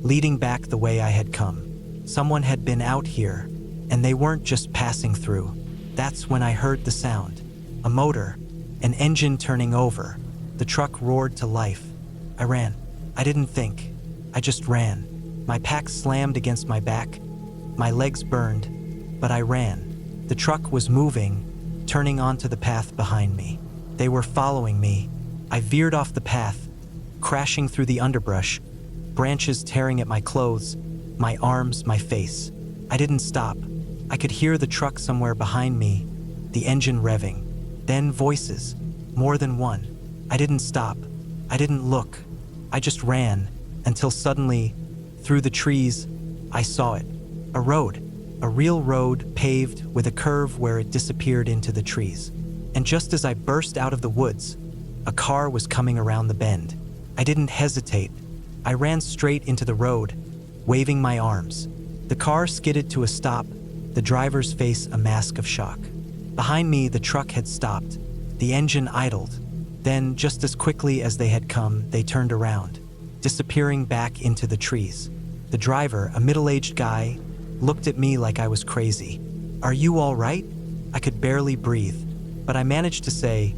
leading back the way I had come. Someone had been out here, and they weren't just passing through. That's when I heard the sound. A motor, an engine turning over. The truck roared to life. I ran. I didn't think. I just ran. My pack slammed against my back. My legs burned, but I ran. The truck was moving, turning onto the path behind me. They were following me. I veered off the path, crashing through the underbrush, branches tearing at my clothes, my arms, my face. I didn't stop. I could hear the truck somewhere behind me, the engine revving. Then voices, more than one. I didn't stop. I didn't look. I just ran, until suddenly, through the trees, I saw it. A road. A real road, paved with a curve where it disappeared into the trees. And just as I burst out of the woods, a car was coming around the bend. I didn't hesitate. I ran straight into the road, waving my arms. The car skidded to a stop, the driver's face a mask of shock. Behind me, the truck had stopped. The engine idled. Then, just as quickly as they had come, they turned around, disappearing back into the trees. The driver, a middle-aged guy, looked at me like I was crazy. "Are you all right?" I could barely breathe, but I managed to say,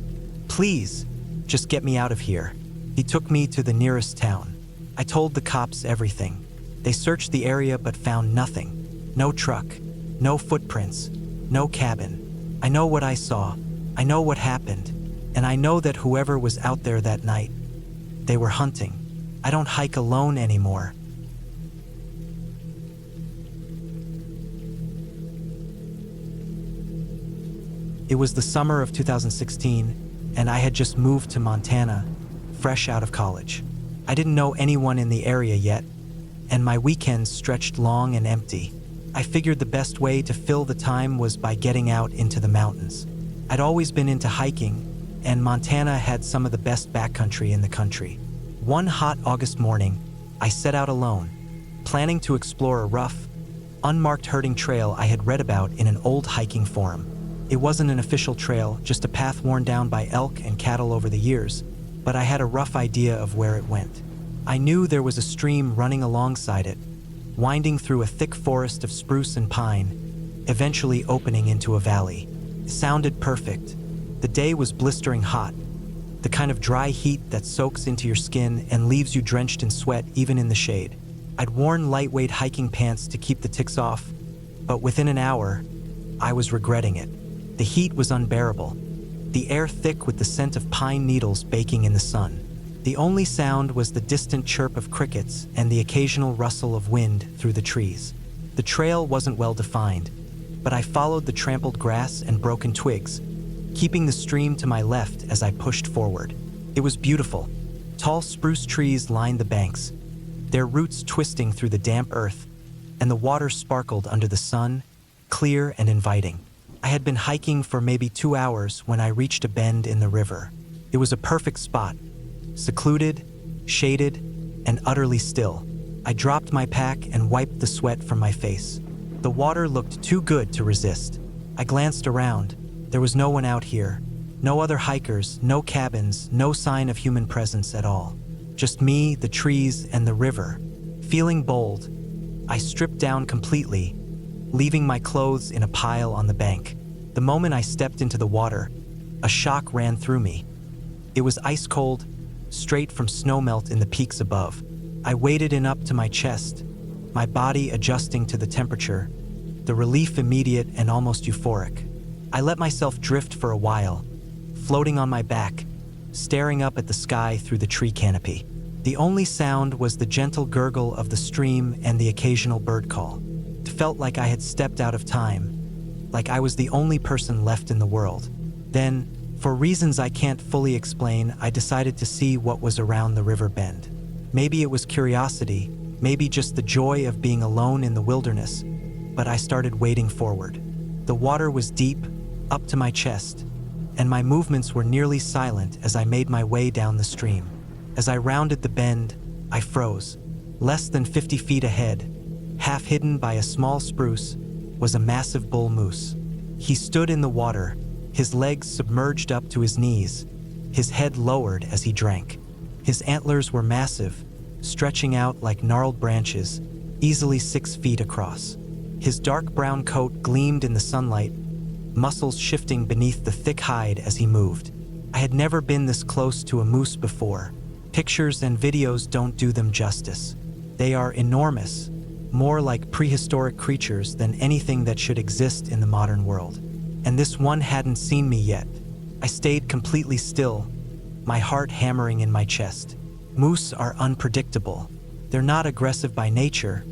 "Please, just get me out of here." He took me to the nearest town. I told the cops everything. They searched the area but found nothing. No truck, no footprints, no cabin. I know what I saw. I know what happened. And I know that whoever was out there that night, they were hunting. I don't hike alone anymore. It was the summer of 2016, and I had just moved to Montana, fresh out of college. I didn't know anyone in the area yet, and my weekends stretched long and empty. I figured the best way to fill the time was by getting out into the mountains. I'd always been into hiking, and Montana had some of the best backcountry in the country. One hot August morning, I set out alone, planning to explore a rough, unmarked herding trail I had read about in an old hiking forum. It wasn't an official trail, just a path worn down by elk and cattle over the years, but I had a rough idea of where it went. I knew there was a stream running alongside it, winding through a thick forest of spruce and pine, eventually opening into a valley. It sounded perfect. The day was blistering hot, the kind of dry heat that soaks into your skin and leaves you drenched in sweat even in the shade. I'd worn lightweight hiking pants to keep the ticks off, but within an hour, I was regretting it. The heat was unbearable, the air thick with the scent of pine needles baking in the sun. The only sound was the distant chirp of crickets and the occasional rustle of wind through the trees. The trail wasn't well defined, but I followed the trampled grass and broken twigs, keeping the stream to my left as I pushed forward. It was beautiful. Tall spruce trees lined the banks, their roots twisting through the damp earth, and the water sparkled under the sun, clear and inviting. I had been hiking for maybe 2 hours when I reached a bend in the river. It was a perfect spot, secluded, shaded, and utterly still. I dropped my pack and wiped the sweat from my face. The water looked too good to resist. I glanced around. There was no one out here. No other hikers, no cabins, no sign of human presence at all. Just me, the trees, and the river. Feeling bold, I stripped down completely, leaving my clothes in a pile on the bank. The moment I stepped into the water, a shock ran through me. It was ice cold, straight from snowmelt in the peaks above. I waded in up to my chest, my body adjusting to the temperature, the relief immediate and almost euphoric. I let myself drift for a while, floating on my back, staring up at the sky through the tree canopy. The only sound was the gentle gurgle of the stream and the occasional bird call. It felt like I had stepped out of time, like I was the only person left in the world. Then, for reasons I can't fully explain, I decided to see what was around the river bend. Maybe it was curiosity, maybe just the joy of being alone in the wilderness, but I started wading forward. The water was deep, up to my chest, and my movements were nearly silent as I made my way down the stream. As I rounded the bend, I froze. Less than 50 feet ahead, half hidden by a small spruce, was a massive bull moose. He stood in the water, his legs submerged up to his knees, his head lowered as he drank. His antlers were massive, stretching out like gnarled branches, easily 6 feet across. His dark brown coat gleamed in the sunlight, muscles shifting beneath the thick hide as he moved. I had never been this close to a moose before. Pictures and videos don't do them justice. They are enormous, more like prehistoric creatures than anything that should exist in the modern world. And this one hadn't seen me yet. I stayed completely still, my heart hammering in my chest. Moose are unpredictable. They're not aggressive by nature,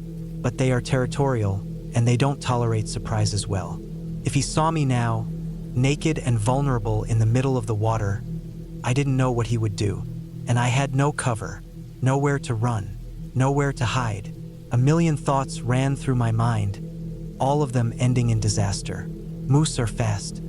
but they are territorial, and they don't tolerate surprises well. If he saw me now, naked and vulnerable in the middle of the water, I didn't know what he would do. And I had no cover, nowhere to run, nowhere to hide. A million thoughts ran through my mind, all of them ending in disaster. Moose are fast,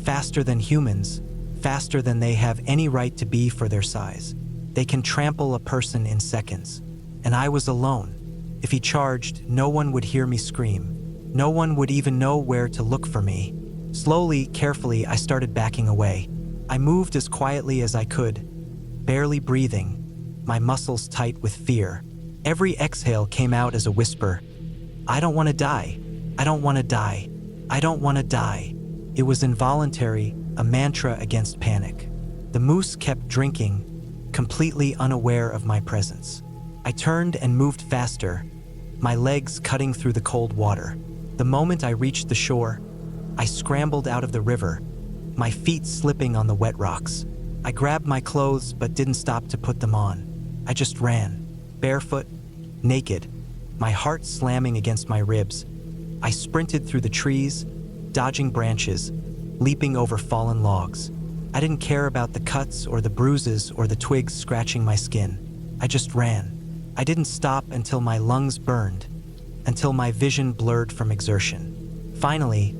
faster than humans, faster than they have any right to be for their size. They can trample a person in seconds. And I was alone. If he charged, no one would hear me scream. No one would even know where to look for me. Slowly, carefully, I started backing away. I moved as quietly as I could, barely breathing, my muscles tight with fear. Every exhale came out as a whisper. I don't want to die. I don't want to die. I don't want to die. It was involuntary, a mantra against panic. The moose kept drinking, completely unaware of my presence. I turned and moved faster, my legs cutting through the cold water. The moment I reached the shore, I scrambled out of the river, my feet slipping on the wet rocks. I grabbed my clothes but didn't stop to put them on. I just ran, barefoot, naked, my heart slamming against my ribs. I sprinted through the trees, dodging branches, leaping over fallen logs. I didn't care about the cuts or the bruises or the twigs scratching my skin. I just ran. I didn't stop until my lungs burned, until my vision blurred from exertion. Finally,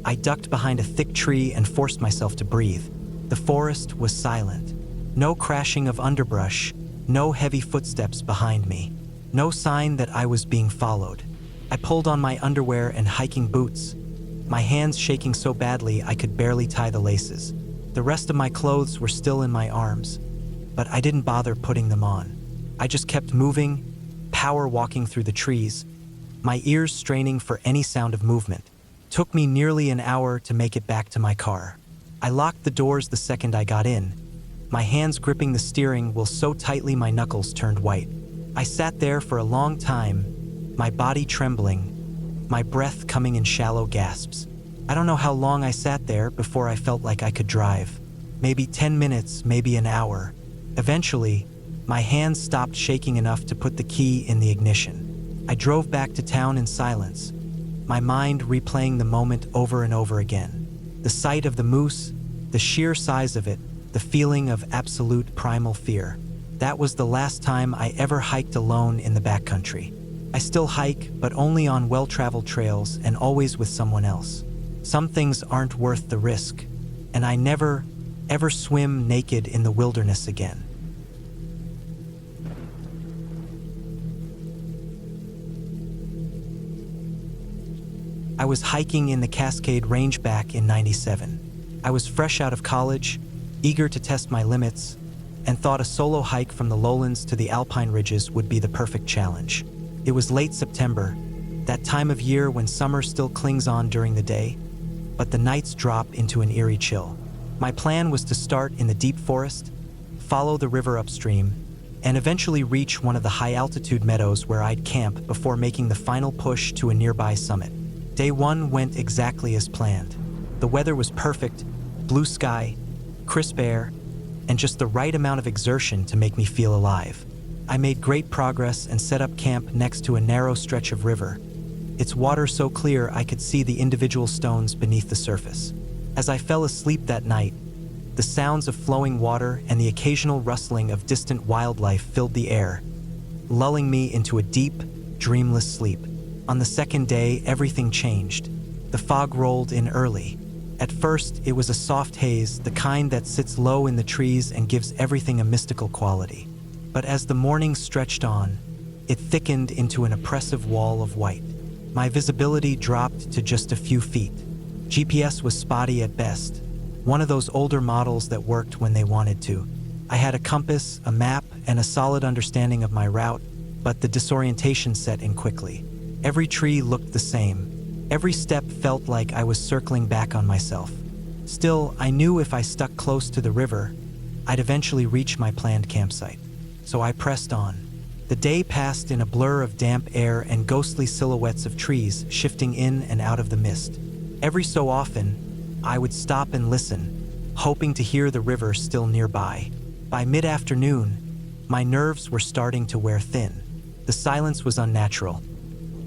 I ducked behind a thick tree and forced myself to breathe. The forest was silent. No crashing of underbrush, no heavy footsteps behind me, no sign that I was being followed. I pulled on my underwear and hiking boots, my hands shaking so badly I could barely tie the laces. The rest of my clothes were still in my arms, but I didn't bother putting them on. I just kept moving, power walking through the trees, my ears straining for any sound of movement. It took me nearly an hour to make it back to my car. I locked the doors the second I got in, my hands gripping the steering wheel so tightly my knuckles turned white. I sat there for a long time, my body trembling, my breath coming in shallow gasps. I don't know how long I sat there before I felt like I could drive. Maybe 10 minutes, maybe an hour. Eventually, my hands stopped shaking enough to put the key in the ignition. I drove back to town in silence, my mind replaying the moment over and over again. The sight of the moose, the sheer size of it, the feeling of absolute primal fear. That was the last time I ever hiked alone in the backcountry. I still hike, but only on well-traveled trails and always with someone else. Some things aren't worth the risk, and I never, ever swim naked in the wilderness again. I was hiking in the Cascade Range back in '97. I was fresh out of college, eager to test my limits, and thought a solo hike from the lowlands to the alpine ridges would be the perfect challenge. It was late September, that time of year when summer still clings on during the day, but the nights drop into an eerie chill. My plan was to start in the deep forest, follow the river upstream, and eventually reach one of the high-altitude meadows where I'd camp before making the final push to a nearby summit. Day one went exactly as planned. The weather was perfect, blue sky, crisp air, and just the right amount of exertion to make me feel alive. I made great progress and set up camp next to a narrow stretch of river, its water so clear I could see the individual stones beneath the surface. As I fell asleep that night, the sounds of flowing water and the occasional rustling of distant wildlife filled the air, lulling me into a deep, dreamless sleep. On the second day, everything changed. The fog rolled in early. At first, it was a soft haze, the kind that sits low in the trees and gives everything a mystical quality. But as the morning stretched on, it thickened into an oppressive wall of white. My visibility dropped to just a few feet. GPS was spotty at best, one of those older models that worked when they wanted to. I had a compass, a map, and a solid understanding of my route, but the disorientation set in quickly. Every tree looked the same. Every step felt like I was circling back on myself. Still, I knew if I stuck close to the river, I'd eventually reach my planned campsite. So I pressed on. The day passed in a blur of damp air and ghostly silhouettes of trees shifting in and out of the mist. Every so often, I would stop and listen, hoping to hear the river still nearby. By mid-afternoon, my nerves were starting to wear thin. The silence was unnatural.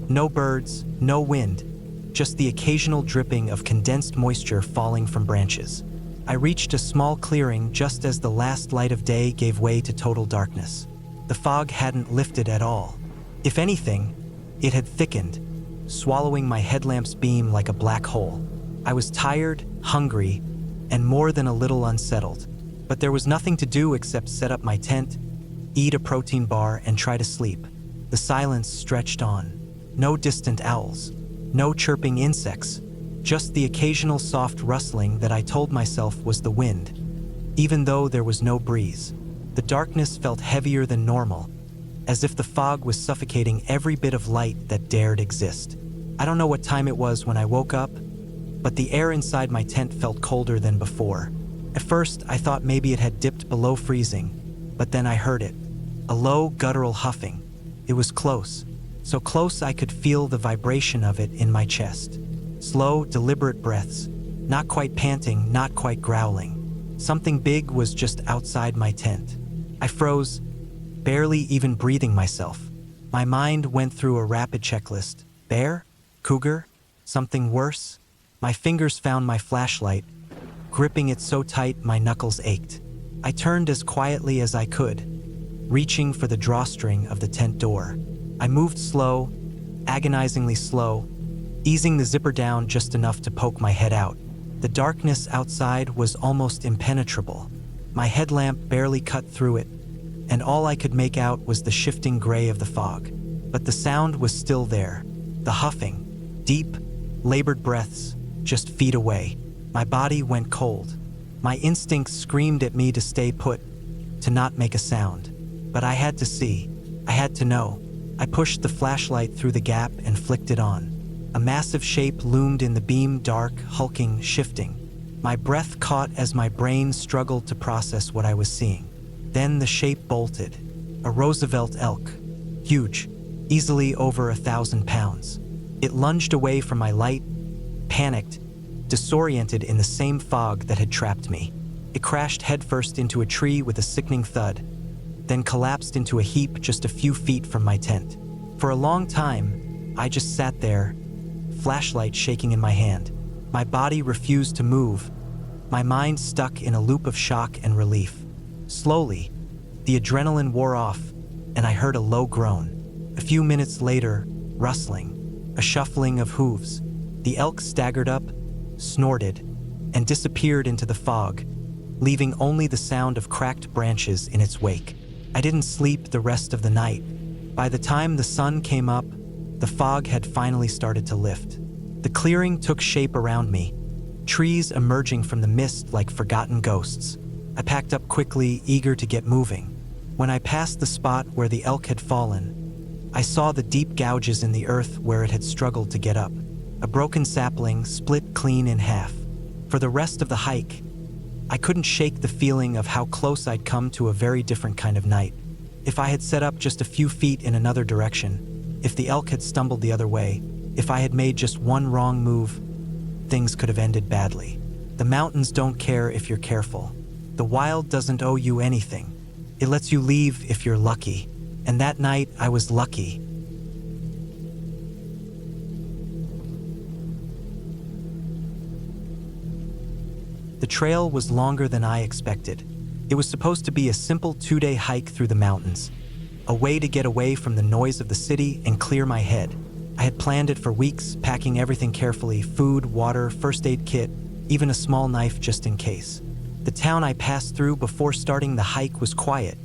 No birds, no wind, just the occasional dripping of condensed moisture falling from branches. I reached a small clearing just as the last light of day gave way to total darkness. The fog hadn't lifted at all. If anything, it had thickened, swallowing my headlamp's beam like a black hole. I was tired, hungry, and more than a little unsettled. But there was nothing to do except set up my tent, eat a protein bar, and try to sleep. The silence stretched on. No distant owls, no chirping insects, just the occasional soft rustling that I told myself was the wind. Even though there was no breeze, the darkness felt heavier than normal, as if the fog was suffocating every bit of light that dared exist. I don't know what time it was when I woke up, but the air inside my tent felt colder than before. At first, I thought maybe it had dipped below freezing, but then I heard it. A low, guttural huffing. It was close, so close I could feel the vibration of it in my chest. Slow, deliberate breaths, not quite panting, not quite growling. Something big was just outside my tent. I froze, barely even breathing myself. My mind went through a rapid checklist. Bear? Cougar? Something worse? My fingers found my flashlight, gripping it so tight my knuckles ached. I turned as quietly as I could, reaching for the drawstring of the tent door. I moved slow, agonizingly slow, easing the zipper down just enough to poke my head out. The darkness outside was almost impenetrable. My headlamp barely cut through it, and all I could make out was the shifting gray of the fog. But the sound was still there. The huffing, deep, labored breaths, just feet away. My body went cold. My instincts screamed at me to stay put, to not make a sound. But I had to see. I had to know. I pushed the flashlight through the gap and flicked it on. A massive shape loomed in the beam, dark, hulking, shifting. My breath caught as my brain struggled to process what I was seeing. Then the shape bolted. A Roosevelt elk. Huge, easily over 1,000 pounds. It lunged away from my light, panicked, disoriented in the same fog that had trapped me. It crashed headfirst into a tree with a sickening thud, then collapsed into a heap just a few feet from my tent. For a long time, I just sat there, flashlight shaking in my hand. My body refused to move, my mind stuck in a loop of shock and relief. Slowly, the adrenaline wore off, and I heard a low groan. A few minutes later, rustling, a shuffling of hooves. The elk staggered up, snorted, and disappeared into the fog, leaving only the sound of cracked branches in its wake. I didn't sleep the rest of the night. By the time the sun came up, the fog had finally started to lift. The clearing took shape around me, trees emerging from the mist like forgotten ghosts. I packed up quickly, eager to get moving. When I passed the spot where the elk had fallen, I saw the deep gouges in the earth where it had struggled to get up. A broken sapling split clean in half. For the rest of the hike, I couldn't shake the feeling of how close I'd come to a very different kind of night. If I had set up just a few feet in another direction, if the elk had stumbled the other way, if I had made just one wrong move, things could have ended badly. The mountains don't care if you're careful. The wild doesn't owe you anything. It lets you leave if you're lucky. And that night, I was lucky. The trail was longer than I expected. It was supposed to be a simple 2-day hike through the mountains, a way to get away from the noise of the city and clear my head. I had planned it for weeks, packing everything carefully: food, water, first aid kit, even a small knife just in case. The town I passed through before starting the hike was quiet,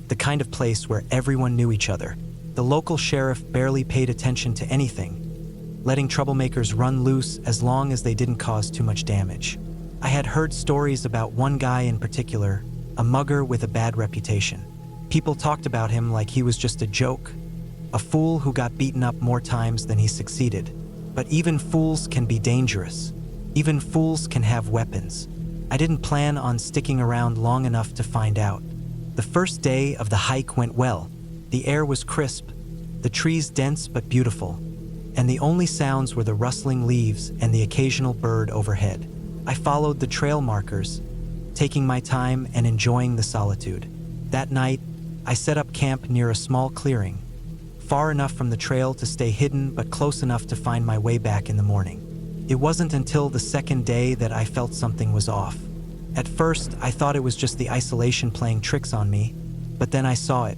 the kind of place where everyone knew each other. The local sheriff barely paid attention to anything, letting troublemakers run loose as long as they didn't cause too much damage. I had heard stories about one guy in particular, a mugger with a bad reputation. People talked about him like he was just a joke, a fool who got beaten up more times than he succeeded. But even fools can be dangerous. Even fools can have weapons. I didn't plan on sticking around long enough to find out. The first day of the hike went well. The air was crisp, the trees dense but beautiful, and the only sounds were the rustling leaves and the occasional bird overhead. I followed the trail markers, taking my time and enjoying the solitude. That night, I set up camp near a small clearing, far enough from the trail to stay hidden but close enough to find my way back in the morning. It wasn't until the second day that I felt something was off. At first, I thought it was just the isolation playing tricks on me, but then I saw it.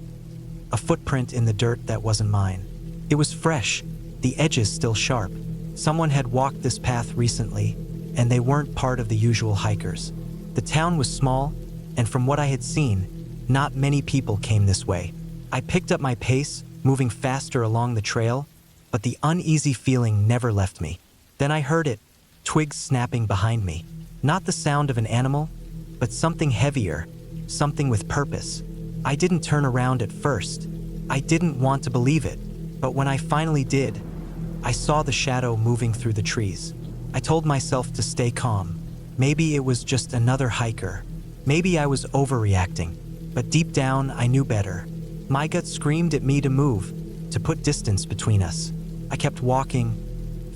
A footprint in the dirt that wasn't mine. It was fresh, the edges still sharp. Someone had walked this path recently, and they weren't part of the usual hikers. The town was small, and from what I had seen, not many people came this way. I picked up my pace, moving faster along the trail, but the uneasy feeling never left me. Then I heard it, twigs snapping behind me. Not the sound of an animal, but something heavier, something with purpose. I didn't turn around at first. I didn't want to believe it, but when I finally did, I saw the shadow moving through the trees. I told myself to stay calm. Maybe it was just another hiker. Maybe I was overreacting, but deep down I knew better. My gut screamed at me to move, to put distance between us. I kept walking,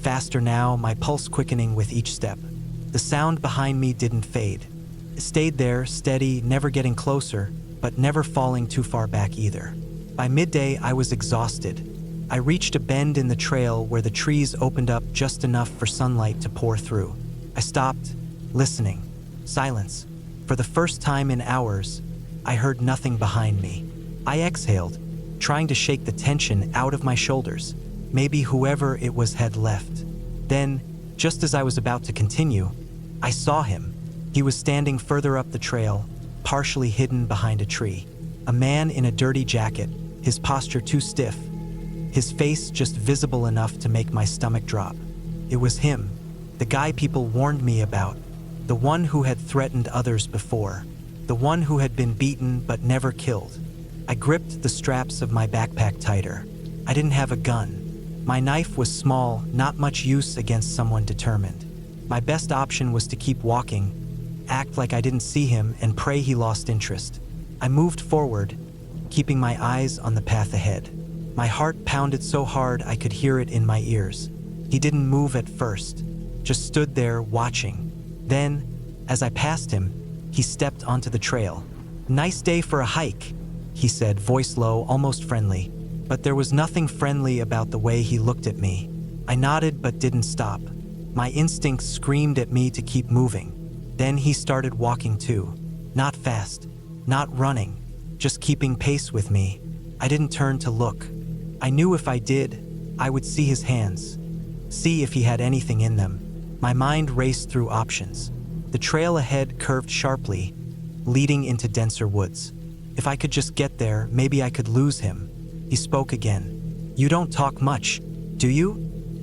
faster now, my pulse quickening with each step. The sound behind me didn't fade. It stayed there, steady, never getting closer, but never falling too far back either. By midday, I was exhausted. I reached a bend in the trail where the trees opened up just enough for sunlight to pour through. I stopped, listening. Silence. For the first time in hours, I heard nothing behind me. I exhaled, trying to shake the tension out of my shoulders. Maybe whoever it was had left. Then, just as I was about to continue, I saw him. He was standing further up the trail, partially hidden behind a tree. A man in a dirty jacket, his posture too stiff, his face just visible enough to make my stomach drop. It was him, the guy people warned me about, the one who had threatened others before, the one who had been beaten but never killed. I gripped the straps of my backpack tighter. I didn't have a gun. My knife was small, not much use against someone determined. My best option was to keep walking, act like I didn't see him, and pray he lost interest. I moved forward, keeping my eyes on the path ahead. My heart pounded so hard I could hear it in my ears. He didn't move at first, just stood there watching. Then, as I passed him, he stepped onto the trail. "Nice day for a hike," he said, voice low, almost friendly. But there was nothing friendly about the way he looked at me. I nodded but didn't stop. My instincts screamed at me to keep moving. Then he started walking too. Not fast, not running, just keeping pace with me. I didn't turn to look. I knew if I did, I would see his hands, see if he had anything in them. My mind raced through options. The trail ahead curved sharply, leading into denser woods. If I could just get there, maybe I could lose him. He spoke again. "You don't talk much, do you?"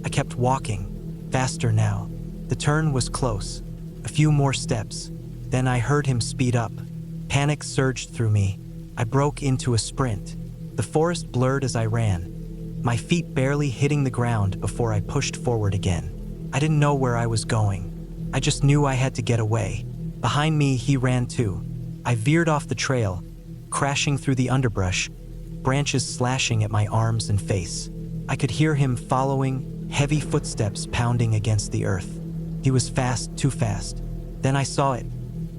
I kept walking, faster now. The turn was close. A few more steps. Then I heard him speed up. Panic surged through me. I broke into a sprint. The forest blurred as I ran, my feet barely hitting the ground before I pushed forward again. I didn't know where I was going. I just knew I had to get away. Behind me, he ran too. I veered off the trail, crashing through the underbrush, branches slashing at my arms and face. I could hear him following, heavy footsteps pounding against the earth. He was fast, too fast. Then I saw it,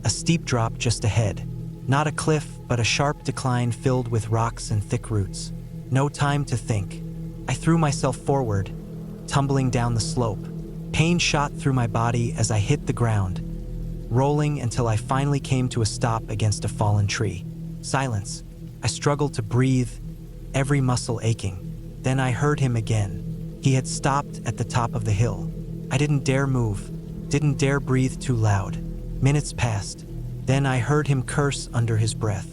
a steep drop just ahead. Not a cliff, but a sharp decline filled with rocks and thick roots. No time to think. I threw myself forward, tumbling down the slope. Pain shot through my body as I hit the ground, rolling until I finally came to a stop against a fallen tree. Silence. I struggled to breathe, every muscle aching. Then I heard him again. He had stopped at the top of the hill. I didn't dare move, didn't dare breathe too loud. Minutes passed. Then I heard him curse under his breath.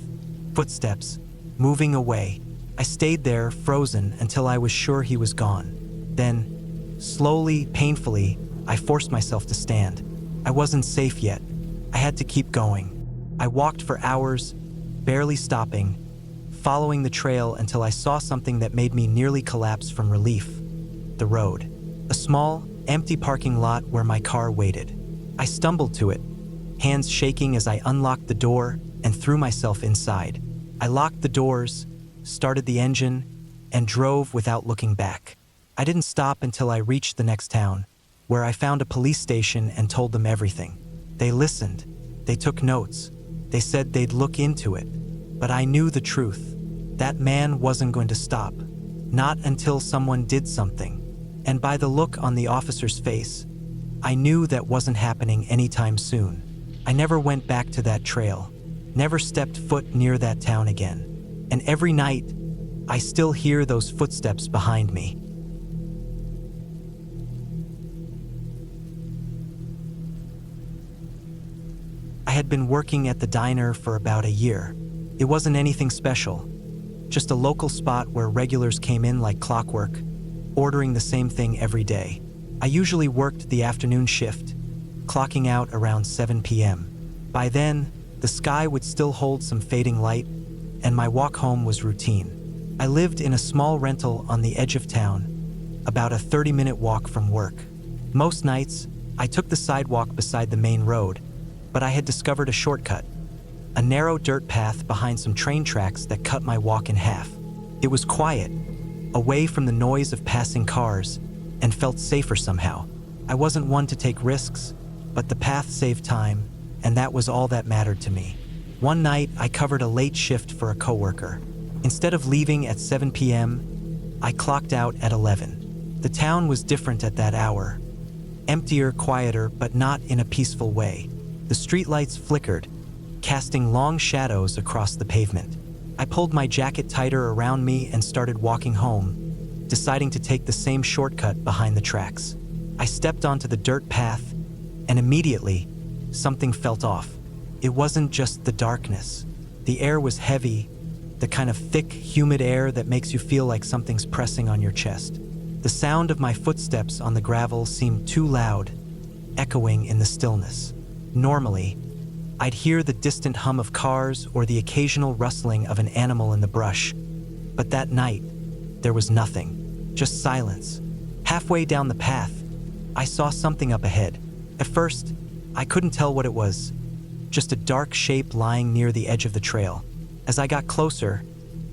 Footsteps, moving away. I stayed there, frozen, until I was sure he was gone. Then, slowly, painfully, I forced myself to stand. I wasn't safe yet. I had to keep going. I walked for hours, barely stopping, following the trail until I saw something that made me nearly collapse from relief. The road. A small, empty parking lot where my car waited. I stumbled to it, hands shaking as I unlocked the door and threw myself inside. I locked the doors, started the engine, and drove without looking back. I didn't stop until I reached the next town, where I found a police station and told them everything. They listened. They took notes. They said they'd look into it. But I knew the truth. That man wasn't going to stop. Not until someone did something. And by the look on the officer's face, I knew that wasn't happening anytime soon. I never went back to that trail, never stepped foot near that town again. And every night, I still hear those footsteps behind me. I had been working at the diner for about a year. It wasn't anything special. just a local spot where regulars came in like clockwork, ordering the same thing every day. I usually worked the afternoon shift, clocking out around 7 p.m. By then, the sky would still hold some fading light, and my walk home was routine. I lived in a small rental on the edge of town, about a 30-minute walk from work. Most nights, I took the sidewalk beside the main road, but I had discovered a shortcut, a narrow dirt path behind some train tracks that cut my walk in half. It was quiet, away from the noise of passing cars, and felt safer somehow. I wasn't one to take risks, but the path saved time, and that was all that mattered to me. One night, I covered a late shift for a coworker. Instead of leaving at 7 p.m., I clocked out at 11. The town was different at that hour. Emptier, quieter, but not in a peaceful way. The streetlights flickered, casting long shadows across the pavement. I pulled my jacket tighter around me and started walking home, deciding to take the same shortcut behind the tracks. I stepped onto the dirt path, and immediately, something felt off. It wasn't just the darkness. The air was heavy, the kind of thick, humid air that makes you feel like something's pressing on your chest. The sound of my footsteps on the gravel seemed too loud, echoing in the stillness. Normally, I'd hear the distant hum of cars or the occasional rustling of an animal in the brush. But that night, there was nothing, just silence. Halfway down the path, I saw something up ahead. At first, I couldn't tell what it was, just a dark shape lying near the edge of the trail. As I got closer,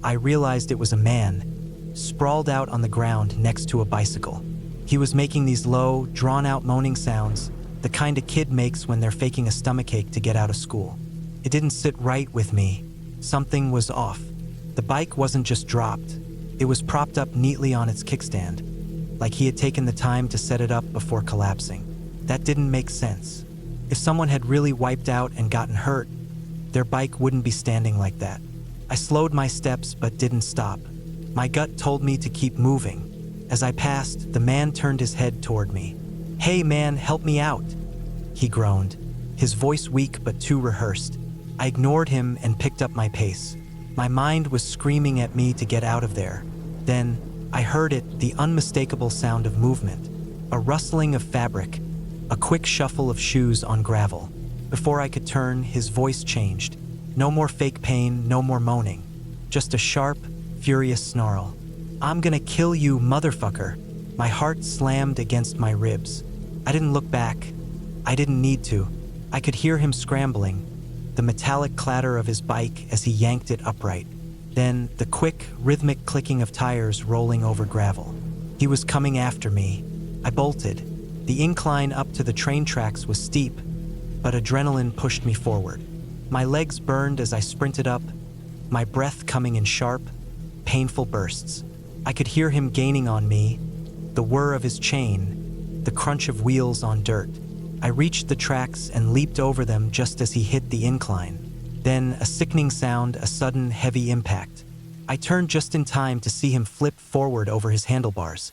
I realized it was a man, sprawled out on the ground next to a bicycle. He was making these low, drawn-out moaning sounds, the kind a kid makes when they're faking a stomachache to get out of school. It didn't sit right with me. Something was off. The bike wasn't just dropped. It was propped up neatly on its kickstand, like he had taken the time to set it up before collapsing. That didn't make sense. If someone had really wiped out and gotten hurt, their bike wouldn't be standing like that. I slowed my steps but didn't stop. My gut told me to keep moving. As I passed, the man turned his head toward me. "Hey man, help me out," he groaned, his voice weak but too rehearsed. I ignored him and picked up my pace. My mind was screaming at me to get out of there. Then, I heard it, the unmistakable sound of movement, a rustling of fabric, a quick shuffle of shoes on gravel. Before I could turn, his voice changed. No more fake pain, no more moaning. Just a sharp, furious snarl. "I'm gonna kill you, motherfucker." My heart slammed against my ribs. I didn't look back. I didn't need to. I could hear him scrambling, the metallic clatter of his bike as he yanked it upright. Then, the quick, rhythmic clicking of tires rolling over gravel. He was coming after me. I bolted. The incline up to the train tracks was steep, but adrenaline pushed me forward. My legs burned as I sprinted up, my breath coming in sharp, painful bursts. I could hear him gaining on me, the whir of his chain, the crunch of wheels on dirt. I reached the tracks and leaped over them just as he hit the incline. Then, a sickening sound, a sudden, heavy impact. I turned just in time to see him flip forward over his handlebars,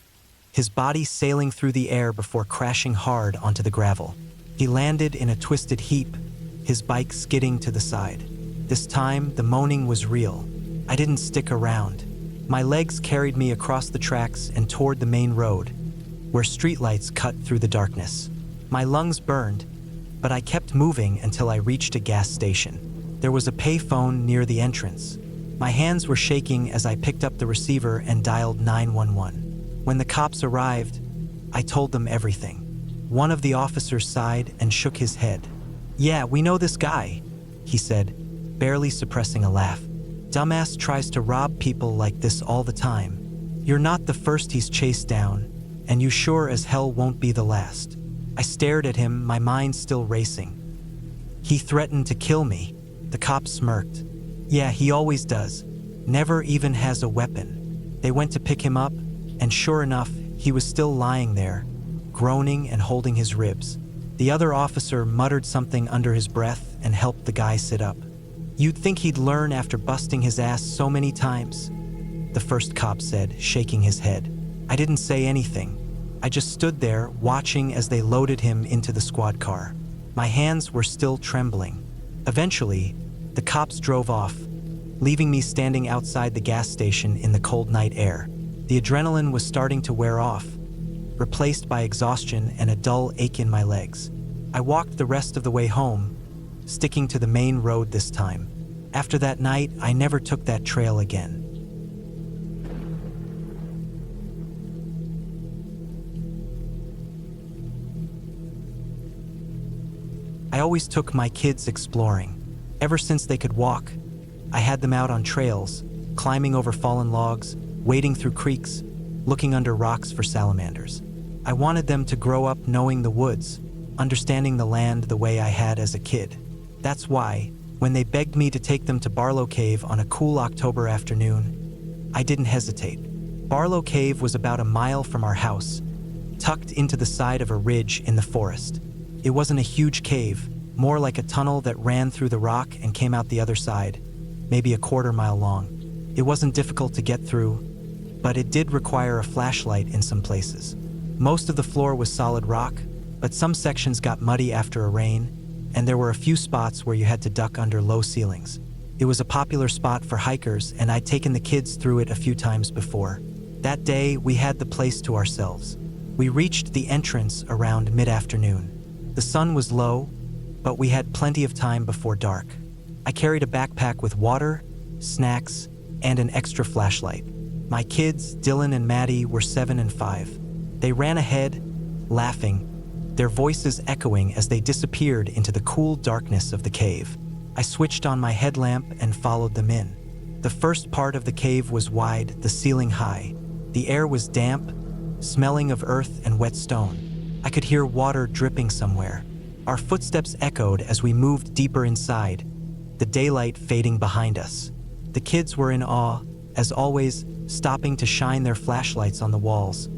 his body sailing through the air before crashing hard onto the gravel. He landed in a twisted heap, his bike skidding to the side. This time, the moaning was real. I didn't stick around. My legs carried me across the tracks and toward the main road, where streetlights cut through the darkness. My lungs burned, but I kept moving until I reached a gas station. There was a payphone near the entrance. My hands were shaking as I picked up the receiver and dialed 911. When the cops arrived, I told them everything. One of the officers sighed and shook his head. "Yeah, we know this guy," he said, barely suppressing a laugh. "Dumbass tries to rob people like this all the time. You're not the first he's chased down, and you sure as hell won't be the last." I stared at him, my mind still racing. "He threatened to kill me." The cop smirked. "Yeah, he always does. Never even has a weapon." They went to pick him up, and sure enough, he was still lying there, groaning and holding his ribs. The other officer muttered something under his breath and helped the guy sit up. "You'd think he'd learn after busting his ass so many times," the first cop said, shaking his head. I didn't say anything. I just stood there, watching as they loaded him into the squad car. My hands were still trembling. Eventually, the cops drove off, leaving me standing outside the gas station in the cold night air. The adrenaline was starting to wear off, replaced by exhaustion and a dull ache in my legs. I walked the rest of the way home, sticking to the main road this time. After that night, I never took that trail again. I always took my kids exploring. Ever since they could walk, I had them out on trails, climbing over fallen logs, wading through creeks, looking under rocks for salamanders. I wanted them to grow up knowing the woods, understanding the land the way I had as a kid. That's why, when they begged me to take them to Barlow Cave on a cool October afternoon, I didn't hesitate. Barlow Cave was about a mile from our house, tucked into the side of a ridge in the forest. It wasn't a huge cave, more like a tunnel that ran through the rock and came out the other side, maybe a quarter-mile long. It wasn't difficult to get through, but it did require a flashlight in some places. Most of the floor was solid rock, but some sections got muddy after a rain, and there were a few spots where you had to duck under low ceilings. It was a popular spot for hikers, and I'd taken the kids through it a few times before. That day, we had the place to ourselves. We reached the entrance around mid-afternoon. The sun was low, but we had plenty of time before dark. I carried a backpack with water, snacks, and an extra flashlight. My kids, Dylan and Maddie, were 7 and 5. They ran ahead, laughing, their voices echoing as they disappeared into the cool darkness of the cave. I switched on my headlamp and followed them in. The first part of the cave was wide, the ceiling high. The air was damp, smelling of earth and wet stone. I could hear water dripping somewhere. Our footsteps echoed as we moved deeper inside, the daylight fading behind us. The kids were in awe, as always, stopping to shine their flashlights on the walls,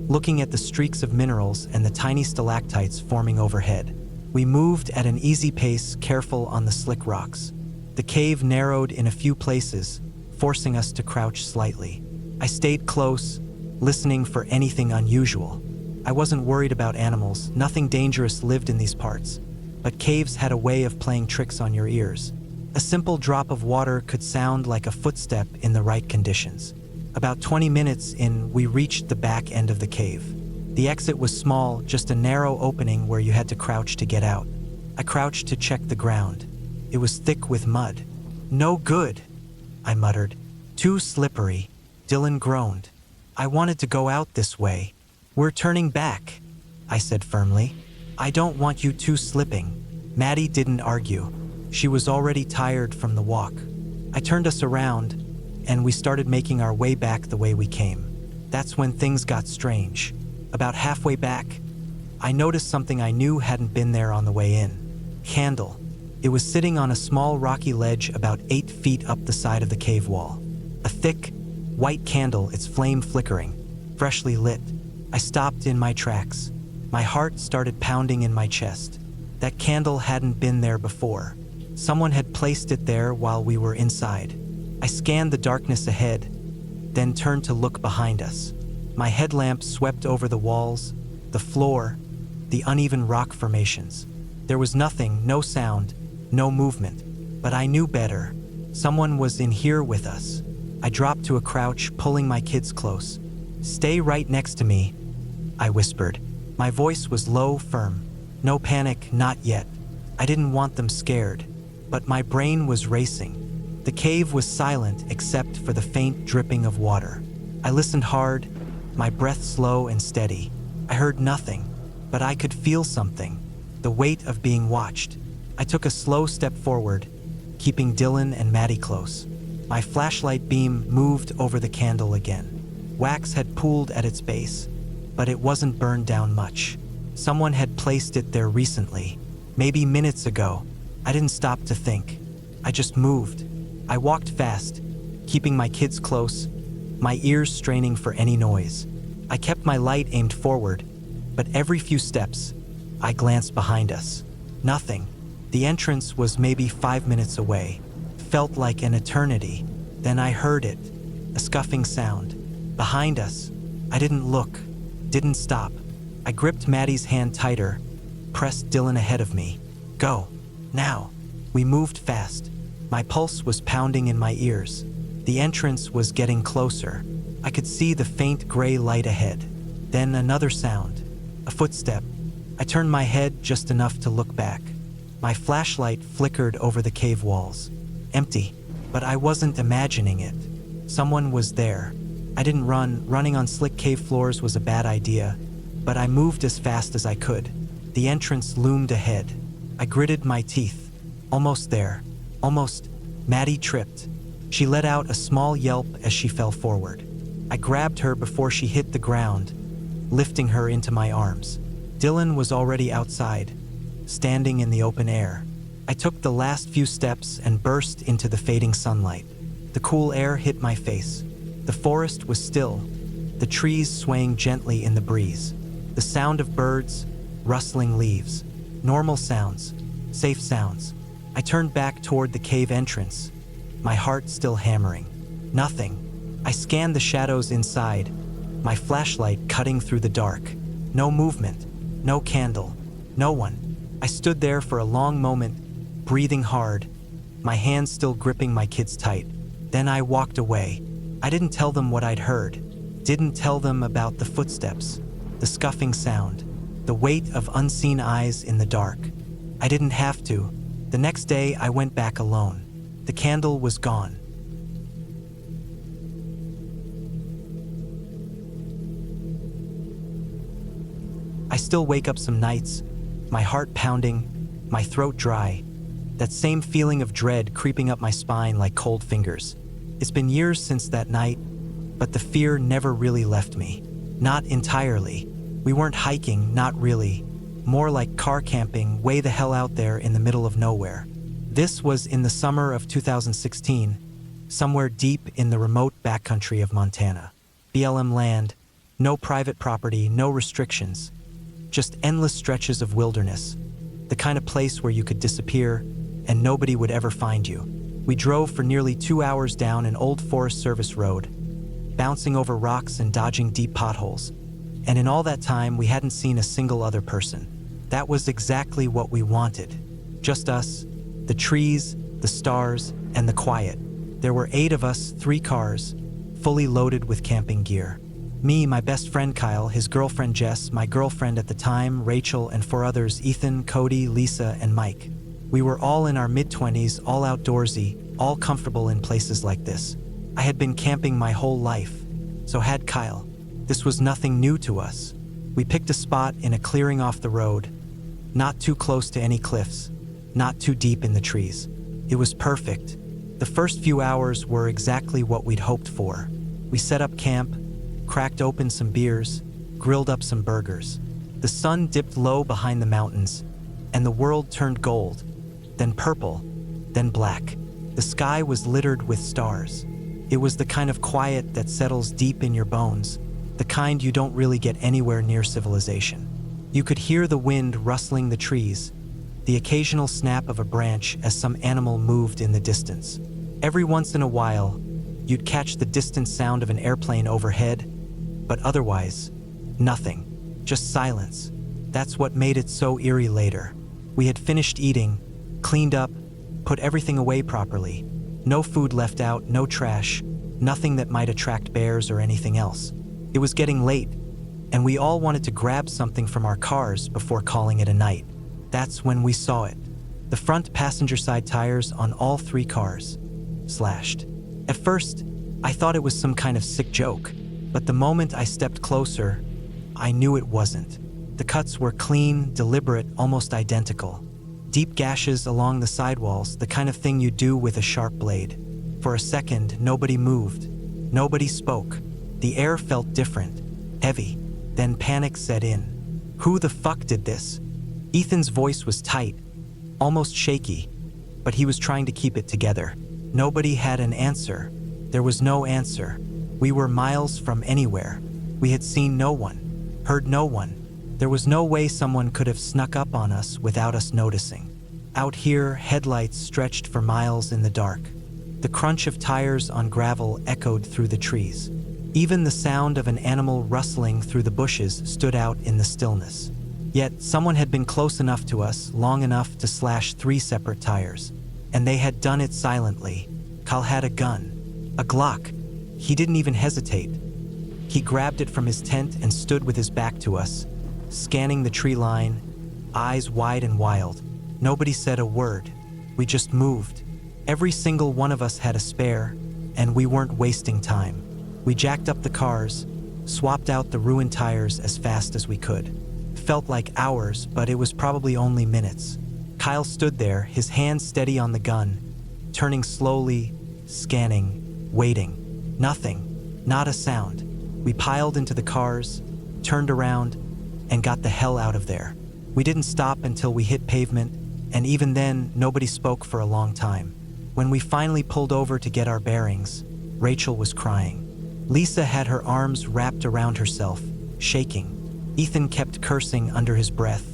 looking at the streaks of minerals and the tiny stalactites forming overhead. We moved at an easy pace, careful on the slick rocks. The cave narrowed in a few places, forcing us to crouch slightly. I stayed close, listening for anything unusual. I wasn't worried about animals, nothing dangerous lived in these parts, but caves had a way of playing tricks on your ears. A simple drop of water could sound like a footstep in the right conditions. About 20 minutes in, we reached the back end of the cave. The exit was small, just a narrow opening where you had to crouch to get out. I crouched to check the ground. It was thick with mud. "No good," I muttered. "Too slippery." Dylan groaned. "I wanted to go out this way." "We're turning back," I said firmly. "I don't want you two slipping." Maddie didn't argue. She was already tired from the walk. I turned us around, and we started making our way back the way we came. That's when things got strange. About halfway back, I noticed something I knew hadn't been there on the way in. Candle. It was sitting on a small rocky ledge about 8 feet up the side of the cave wall. A thick, white candle, its flame flickering, freshly lit. I stopped in my tracks. My heart started pounding in my chest. That candle hadn't been there before. Someone had placed it there while we were inside. I scanned the darkness ahead, then turned to look behind us. My headlamp swept over the walls, the floor, the uneven rock formations. There was nothing, no sound, no movement, but I knew better. Someone was in here with us. I dropped to a crouch, pulling my kids close. "Stay right next to me," I whispered. My voice was low, firm. No panic, not yet. I didn't want them scared, but my brain was racing. The cave was silent except for the faint dripping of water. I listened hard, my breath slow and steady. I heard nothing, but I could feel something, the weight of being watched. I took a slow step forward, keeping Dylan and Maddie close. My flashlight beam moved over the candle again. Wax had pooled at its base, but it wasn't burned down much. Someone had placed it there recently, maybe minutes ago. I didn't stop to think. I just moved. I walked fast, keeping my kids close, my ears straining for any noise. I kept my light aimed forward, but every few steps, I glanced behind us. Nothing. The entrance was maybe 5 minutes away. Felt like an eternity. Then I heard it, a scuffing sound. Behind us. I didn't look, didn't stop. I gripped Maddie's hand tighter, pressed Dylan ahead of me. "Go, now." We moved fast, My pulse was pounding in my ears. The entrance was getting closer. I could see the faint gray light ahead. Then another sound. A footstep. I turned my head just enough to look back. My flashlight flickered over the cave walls. Empty, but I wasn't imagining it. Someone was there. I didn't run. Running on slick cave floors was a bad idea, but I moved as fast as I could. The entrance loomed ahead. I gritted my teeth. Almost there. Almost. Maddie tripped. She let out a small yelp as she fell forward. I grabbed her before she hit the ground, lifting her into my arms. Dylan was already outside, standing in the open air. I took the last few steps and burst into the fading sunlight. The cool air hit my face. The forest was still, the trees swaying gently in the breeze. The sound of birds, rustling leaves. Normal sounds, safe sounds. I turned back toward the cave entrance, my heart still hammering. Nothing. I scanned the shadows inside, my flashlight cutting through the dark. No movement, no candle, no one. I stood there for a long moment, breathing hard, my hands still gripping my kids tight. Then I walked away. I didn't tell them what I'd heard. Didn't tell them about the footsteps, the scuffing sound, the weight of unseen eyes in the dark. I didn't have to. The next day I went back alone. The candle was gone. I still wake up some nights, my heart pounding, my throat dry, that same feeling of dread creeping up my spine like cold fingers. It's been years since that night, but the fear never really left me. Not entirely. We weren't hiking, not really. More like car camping way the hell out there in the middle of nowhere. This was in the summer of 2016, somewhere deep in the remote backcountry of Montana. BLM land, no private property, no restrictions. Just endless stretches of wilderness. The kind of place where you could disappear and nobody would ever find you. We drove for nearly 2 hours down an old Forest Service road, bouncing over rocks and dodging deep potholes. And in all that time, we hadn't seen a single other person. That was exactly what we wanted. Just us, the trees, the stars, and the quiet. There were 8 of us, 3 cars, fully loaded with camping gear. Me, my best friend Kyle, his girlfriend Jess, my girlfriend at the time, Rachel, and 4 others, Ethan, Cody, Lisa, and Mike. We were all in our mid-20s, all outdoorsy, all comfortable in places like this. I had been camping my whole life, so had Kyle. This was nothing new to us. We picked a spot in a clearing off the road, not too close to any cliffs, not too deep in the trees. It was perfect. The first few hours were exactly what we'd hoped for. We set up camp, cracked open some beers, grilled up some burgers. The sun dipped low behind the mountains, and the world turned gold, then purple, then black. The sky was littered with stars. It was the kind of quiet that settles deep in your bones, the kind you don't really get anywhere near civilization. You could hear the wind rustling the trees, the occasional snap of a branch as some animal moved in the distance. Every once in a while, you'd catch the distant sound of an airplane overhead, but otherwise, nothing. Just silence. That's what made it so eerie later. We had finished eating, cleaned up, put everything away properly. No food left out, no trash, nothing that might attract bears or anything else. It was getting late, and we all wanted to grab something from our cars before calling it a night. That's when we saw it. The front passenger side tires on all 3 cars. Slashed. At first, I thought it was some kind of sick joke, but the moment I stepped closer, I knew it wasn't. The cuts were clean, deliberate, almost identical. Deep gashes along the sidewalls, the kind of thing you do with a sharp blade. For a second, nobody moved. Nobody spoke. The air felt different, heavy. Then panic set in. Who the fuck did this? Ethan's voice was tight, almost shaky, but he was trying to keep it together. Nobody had an answer. There was no answer. We were miles from anywhere. We had seen no one, heard no one. There was no way someone could have snuck up on us without us noticing. Out here, headlights stretched for miles in the dark. The crunch of tires on gravel echoed through the trees. Even the sound of an animal rustling through the bushes stood out in the stillness. Yet, someone had been close enough to us, long enough to slash 3 separate tires. And they had done it silently. Kyle had a gun. A Glock. He didn't even hesitate. He grabbed it from his tent and stood with his back to us, scanning the tree line, eyes wide and wild. Nobody said a word. We just moved. Every single one of us had a spare, and we weren't wasting time. We jacked up the cars, swapped out the ruined tires as fast as we could. Felt like hours, but it was probably only minutes. Kyle stood there, his hand steady on the gun, turning slowly, scanning, waiting. Nothing, not a sound. We piled into the cars, turned around, and got the hell out of there. We didn't stop until we hit pavement, and even then, nobody spoke for a long time. When we finally pulled over to get our bearings, Rachel was crying. Lisa had her arms wrapped around herself, shaking. Ethan kept cursing under his breath,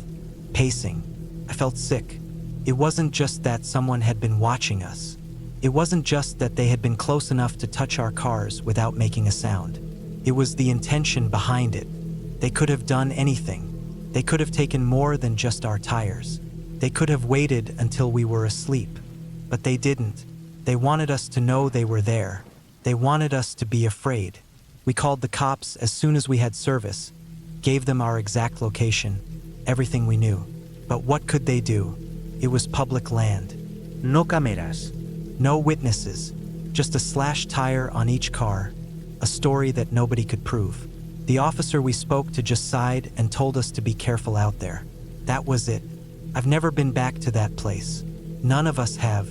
pacing. I felt sick. It wasn't just that someone had been watching us. It wasn't just that they had been close enough to touch our cars without making a sound. It was the intention behind it. They could have done anything. They could have taken more than just our tires. They could have waited until we were asleep. But they didn't. They wanted us to know they were there. They wanted us to be afraid. We called the cops as soon as we had service, gave them our exact location, everything we knew. But what could they do? It was public land. No cameras. No witnesses, just a slashed tire on each car, a story that nobody could prove. The officer we spoke to just sighed and told us to be careful out there. That was it. I've never been back to that place. None of us have,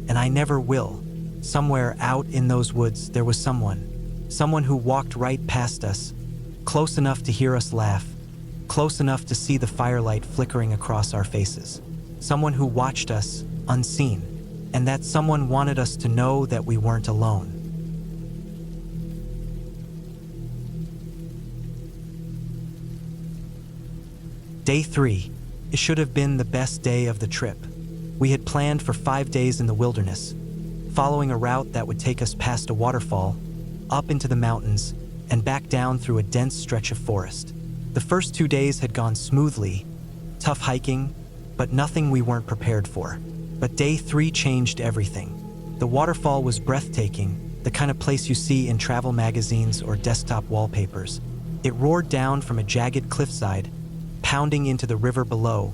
and I never will. Somewhere out in those woods, there was someone who walked right past us, close enough to hear us laugh, close enough to see the firelight flickering across our faces. Someone who watched us, unseen, and that someone wanted us to know that we weren't alone. Day 3. It should have been the best day of the trip. We had planned for 5 days in the wilderness, following a route that would take us past a waterfall, up into the mountains, and back down through a dense stretch of forest. The first 2 days had gone smoothly, tough hiking, but nothing we weren't prepared for. But day 3 changed everything. The waterfall was breathtaking, the kind of place you see in travel magazines or desktop wallpapers. It roared down from a jagged cliffside, pounding into the river below,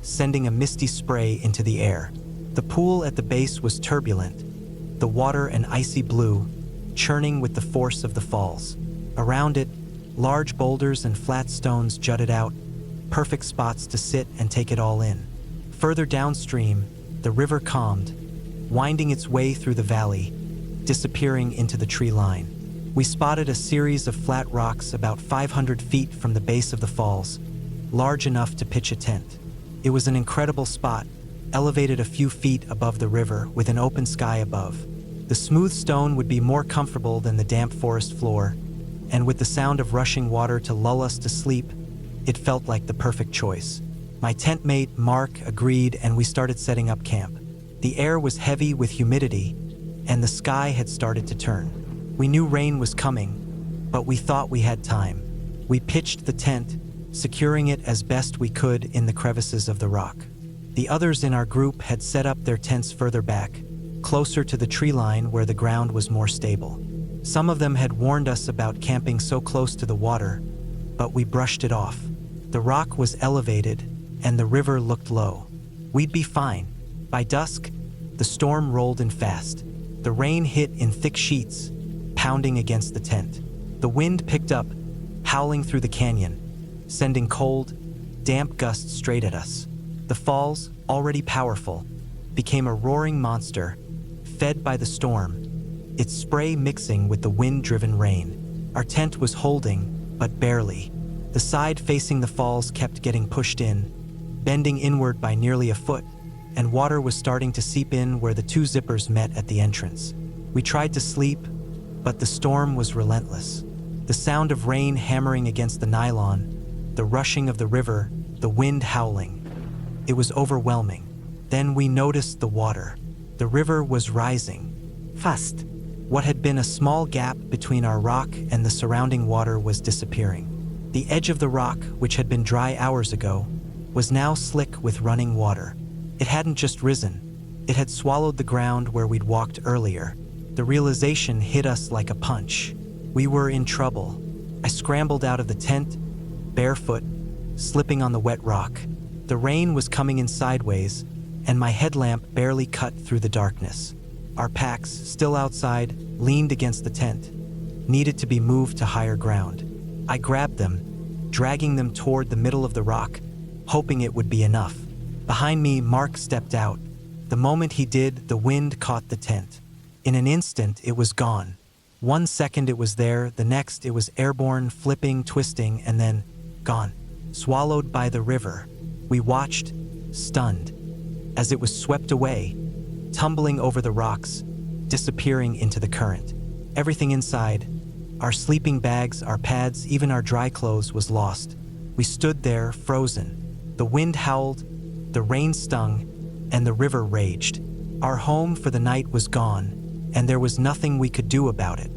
sending a misty spray into the air. The pool at the base was turbulent, the water an icy blue, churning with the force of the falls. Around it, large boulders and flat stones jutted out, perfect spots to sit and take it all in. Further downstream, the river calmed, winding its way through the valley, disappearing into the tree line. We spotted a series of flat rocks about 500 feet from the base of the falls, large enough to pitch a tent. It was an incredible spot, elevated a few feet above the river with an open sky above. The smooth stone would be more comfortable than the damp forest floor, and with the sound of rushing water to lull us to sleep, it felt like the perfect choice. My tent mate, Mark, agreed, and we started setting up camp. The air was heavy with humidity, and the sky had started to turn. We knew rain was coming, but we thought we had time. We pitched the tent, securing it as best we could in the crevices of the rock. The others in our group had set up their tents further back, closer to the tree line where the ground was more stable. Some of them had warned us about camping so close to the water, but we brushed it off. The rock was elevated, and the river looked low. We'd be fine. By dusk, the storm rolled in fast. The rain hit in thick sheets, pounding against the tent. The wind picked up, howling through the canyon, sending cold, damp gusts straight at us. The falls, already powerful, became a roaring monster, fed by the storm, its spray mixing with the wind-driven rain. Our tent was holding, but barely. The side facing the falls kept getting pushed in, bending inward by nearly a foot, and water was starting to seep in where the two zippers met at the entrance. We tried to sleep, but the storm was relentless. The sound of rain hammering against the nylon, the rushing of the river, the wind howling. It was overwhelming. Then we noticed the water. The river was rising, fast. What had been a small gap between our rock and the surrounding water was disappearing. The edge of the rock, which had been dry hours ago, was now slick with running water. It hadn't just risen, It had swallowed the ground where we'd walked earlier. The realization hit us like a punch. We were in trouble. I scrambled out of the tent, barefoot, slipping on the wet rock. The rain was coming in sideways, and my headlamp barely cut through the darkness. Our packs, still outside, leaned against the tent, needed to be moved to higher ground. I grabbed them, dragging them toward the middle of the rock, hoping it would be enough. Behind me, Mark stepped out. The moment he did, the wind caught the tent. In an instant, it was gone. 1 second it was there, the next it was airborne, flipping, twisting, and then gone. Swallowed by the river. We watched, stunned, as it was swept away, tumbling over the rocks, disappearing into the current. Everything inside, our sleeping bags, our pads, even our dry clothes, was lost. We stood there, frozen. The wind howled, the rain stung, and the river raged. Our home for the night was gone, and there was nothing we could do about it.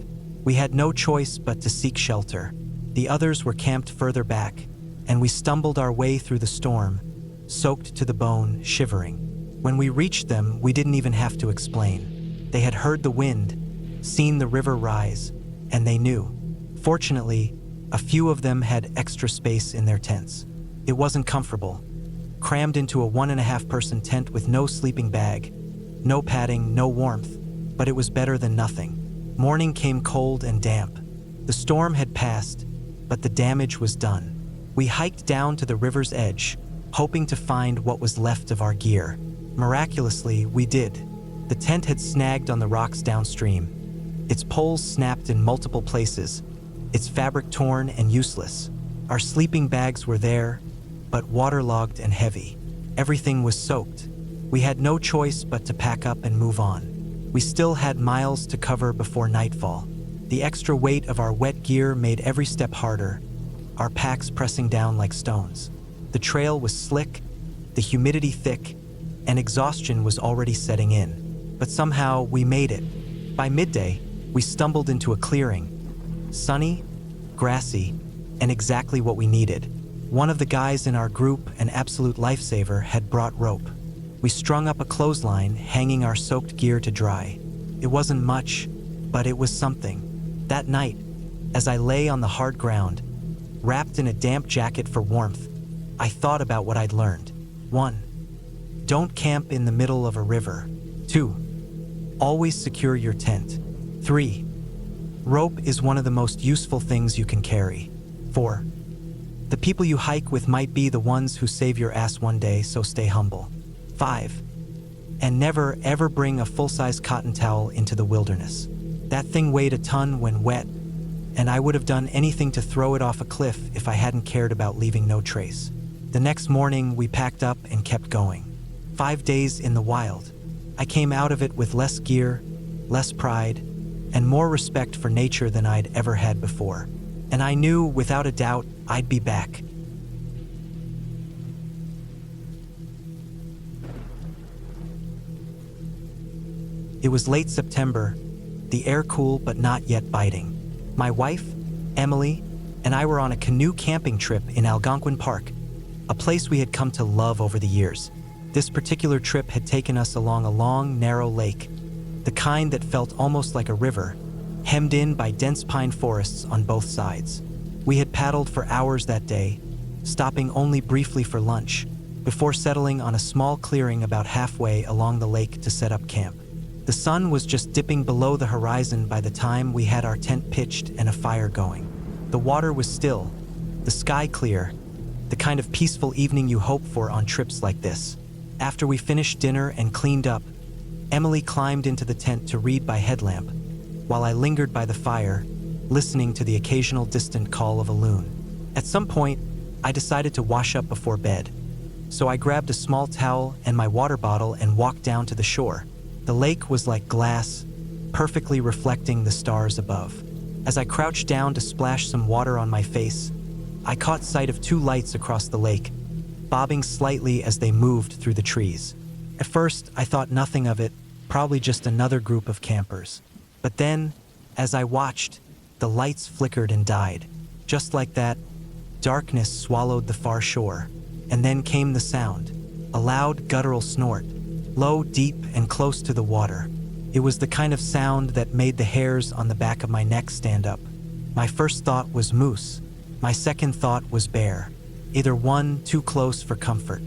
We had no choice but to seek shelter. The others were camped further back, and we stumbled our way through the storm, soaked to the bone, shivering. When we reached them, we didn't even have to explain. They had heard the wind, seen the river rise, and they knew. Fortunately, a few of them had extra space in their tents. It wasn't comfortable. Crammed into a 1.5-person tent with no sleeping bag, no padding, no warmth, but it was better than nothing. Morning came cold and damp. The storm had passed, but the damage was done. We hiked down to the river's edge, hoping to find what was left of our gear. Miraculously, we did. The tent had snagged on the rocks downstream. Its poles snapped in multiple places, its fabric torn and useless. Our sleeping bags were there, but waterlogged and heavy. Everything was soaked. We had no choice but to pack up and move on. We still had miles to cover before nightfall. The extra weight of our wet gear made every step harder, our packs pressing down like stones. The trail was slick, the humidity thick, and exhaustion was already setting in. But somehow we made it. By midday, we stumbled into a clearing. Sunny, grassy, and exactly what we needed. One of the guys in our group, an absolute lifesaver, had brought rope. We strung up a clothesline, hanging our soaked gear to dry. It wasn't much, but it was something. That night, as I lay on the hard ground, wrapped in a damp jacket for warmth, I thought about what I'd learned. 1. Don't camp in the middle of a river. 2. Always secure your tent. 3. Rope is one of the most useful things you can carry. 4. The people you hike with might be the ones who save your ass one day, so stay humble. 5. And never, ever bring a full-size cotton towel into the wilderness. That thing weighed a ton when wet, and I would have done anything to throw it off a cliff if I hadn't cared about leaving no trace. The next morning, we packed up and kept going. 5 days in the wild. I came out of it with less gear, less pride, and more respect for nature than I'd ever had before. And I knew, without a doubt, I'd be back. It was late September, the air cool but not yet biting. My wife, Emily, and I were on a canoe camping trip in Algonquin Park, a place we had come to love over the years. This particular trip had taken us along a long, narrow lake, the kind that felt almost like a river, hemmed in by dense pine forests on both sides. We had paddled for hours that day, stopping only briefly for lunch, before settling on a small clearing about halfway along the lake to set up camp. The sun was just dipping below the horizon by the time we had our tent pitched and a fire going. The water was still, the sky clear, the kind of peaceful evening you hope for on trips like this. After we finished dinner and cleaned up, Emily climbed into the tent to read by headlamp, while I lingered by the fire, listening to the occasional distant call of a loon. At some point, I decided to wash up before bed, so I grabbed a small towel and my water bottle and walked down to the shore. The lake was like glass, perfectly reflecting the stars above. As I crouched down to splash some water on my face, I caught sight of 2 lights across the lake, bobbing slightly as they moved through the trees. At first, I thought nothing of it, probably just another group of campers. But then, as I watched, the lights flickered and died. Just like that, darkness swallowed the far shore, and then came the sound, a loud guttural snort, low, deep, and close to the water. It was the kind of sound that made the hairs on the back of my neck stand up. My first thought was moose. My second thought was bear. Either one too close for comfort.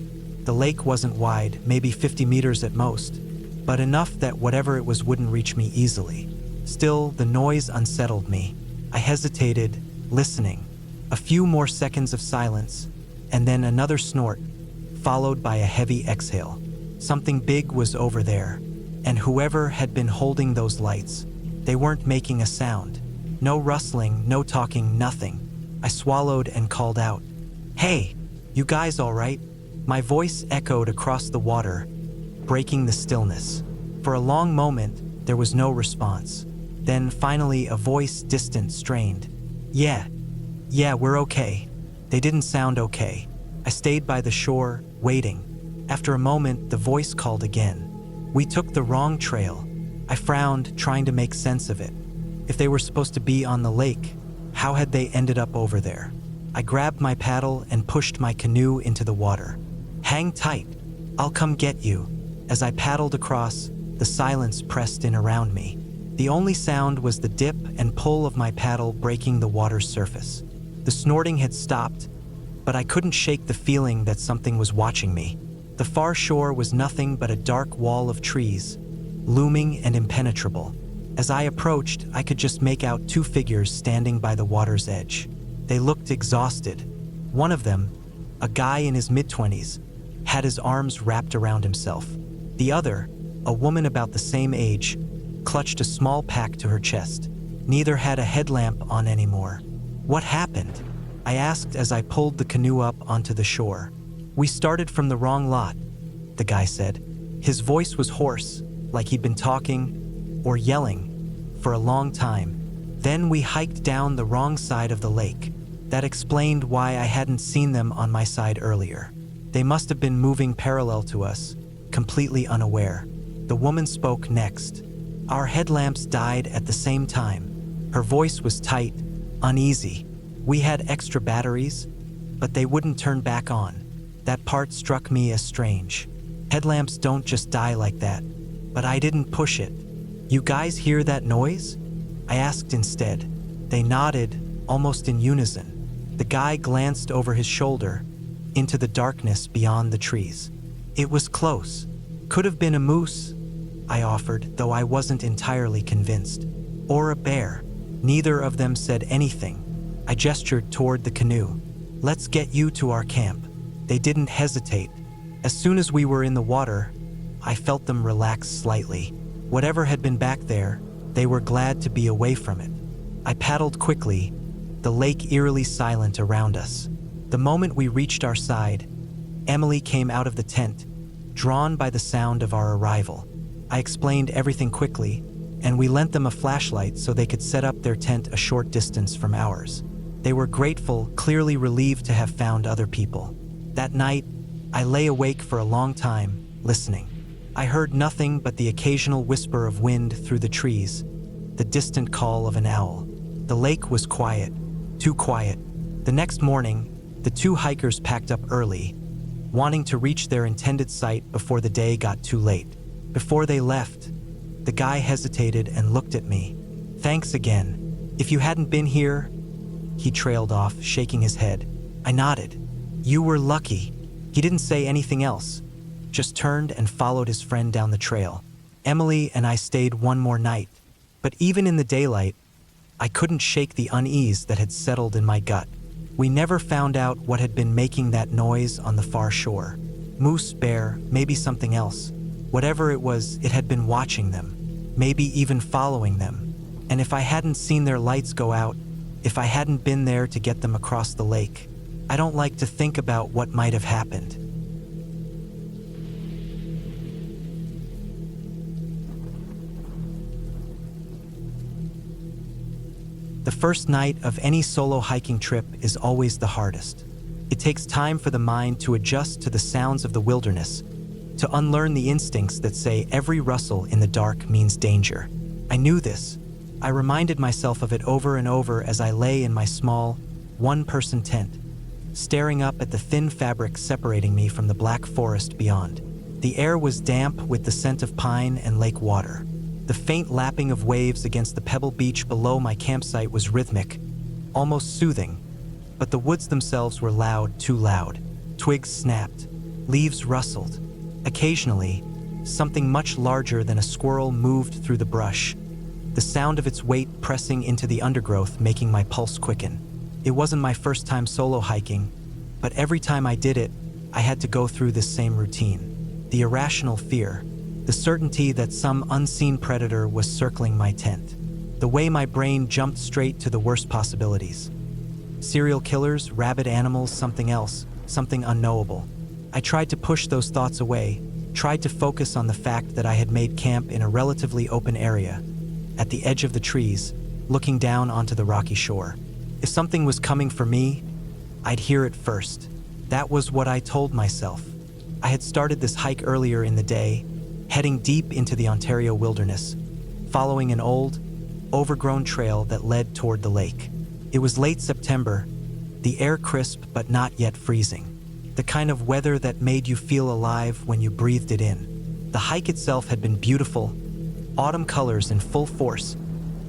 The lake wasn't wide, maybe 50 meters at most, but enough that whatever it was wouldn't reach me easily. Still, the noise unsettled me. I hesitated, listening. A few more seconds of silence, and then another snort, followed by a heavy exhale. Something big was over there, and whoever had been holding those lights, they weren't making a sound. No rustling, no talking, nothing. I swallowed and called out, "Hey, you guys all right?" My voice echoed across the water, breaking the stillness. For a long moment, there was no response. Then finally a voice, distant, strained. Yeah, we're okay." They didn't sound okay. I stayed by the shore, waiting. After a moment, the voice called again. "We took the wrong trail." I frowned, trying to make sense of it. If they were supposed to be on the lake, how had they ended up over there? I grabbed my paddle and pushed my canoe into the water. "Hang tight, I'll come get you." As I paddled across, the silence pressed in around me. The only sound was the dip and pull of my paddle breaking the water's surface. The snorting had stopped, but I couldn't shake the feeling that something was watching me. The far shore was nothing but a dark wall of trees, looming and impenetrable. As I approached, I could just make out two figures standing by the water's edge. They looked exhausted. One of them, a guy in his mid-20s, had his arms wrapped around himself. The other, a woman about the same age, clutched a small pack to her chest. Neither had a headlamp on anymore. "What happened?" I asked as I pulled the canoe up onto the shore. "We started from the wrong lot," the guy said. His voice was hoarse, like he'd been talking or yelling for a long time. "Then we hiked down the wrong side of the lake." That explained why I hadn't seen them on my side earlier. They must have been moving parallel to us, completely unaware. The woman spoke next. "Our headlamps died at the same time." Her voice was tight, uneasy. "We had extra batteries, but they wouldn't turn back on." That part struck me as strange. Headlamps don't just die like that. But I didn't push it. "You guys hear that noise?" I asked instead. They nodded, almost in unison. The guy glanced over his shoulder, into the darkness beyond the trees. "It was close. Could have been a moose," I offered, though I wasn't entirely convinced. "Or a bear." Neither of them said anything. I gestured toward the canoe. "Let's get you to our camp." They didn't hesitate. As soon as we were in the water, I felt them relax slightly. Whatever had been back there, they were glad to be away from it. I paddled quickly, the lake eerily silent around us. The moment we reached our side, Emily came out of the tent, drawn by the sound of our arrival. I explained everything quickly, and we lent them a flashlight so they could set up their tent a short distance from ours. They were grateful, clearly relieved to have found other people. That night, I lay awake for a long time, listening. I heard nothing but the occasional whisper of wind through the trees, the distant call of an owl. The lake was quiet, too quiet. The next morning, the two hikers packed up early, wanting to reach their intended site before the day got too late. Before they left, the guy hesitated and looked at me. "Thanks again. If you hadn't been here..." He trailed off, shaking his head. I nodded. "You were lucky." He didn't say anything else, just turned and followed his friend down the trail. Emily and I stayed one more night, but even in the daylight, I couldn't shake the unease that had settled in my gut. We never found out what had been making that noise on the far shore. Moose, bear, maybe something else. Whatever it was, it had been watching them, maybe even following them. And if I hadn't seen their lights go out, if I hadn't been there to get them across the lake, I don't like to think about what might have happened. The first night of any solo hiking trip is always the hardest. It takes time for the mind to adjust to the sounds of the wilderness, to unlearn the instincts that say every rustle in the dark means danger. I knew this. I reminded myself of it over and over as I lay in my small, one-person tent, staring up at the thin fabric separating me from the black forest beyond. The air was damp with the scent of pine and lake water. The faint lapping of waves against the pebble beach below my campsite was rhythmic, almost soothing, but the woods themselves were loud, too loud. Twigs snapped, leaves rustled. Occasionally, something much larger than a squirrel moved through the brush, the sound of its weight pressing into the undergrowth making my pulse quicken. It wasn't my first time solo hiking, but every time I did it, I had to go through this same routine. The irrational fear, the certainty that some unseen predator was circling my tent. The way my brain jumped straight to the worst possibilities. Serial killers, rabid animals, something else, something unknowable. I tried to push those thoughts away, tried to focus on the fact that I had made camp in a relatively open area, at the edge of the trees, looking down onto the rocky shore. If something was coming for me, I'd hear it first. That was what I told myself. I had started this hike earlier in the day, heading deep into the Ontario wilderness, following an old, overgrown trail that led toward the lake. It was late September, the air crisp but not yet freezing. The kind of weather that made you feel alive when you breathed it in. The hike itself had been beautiful, autumn colors in full force,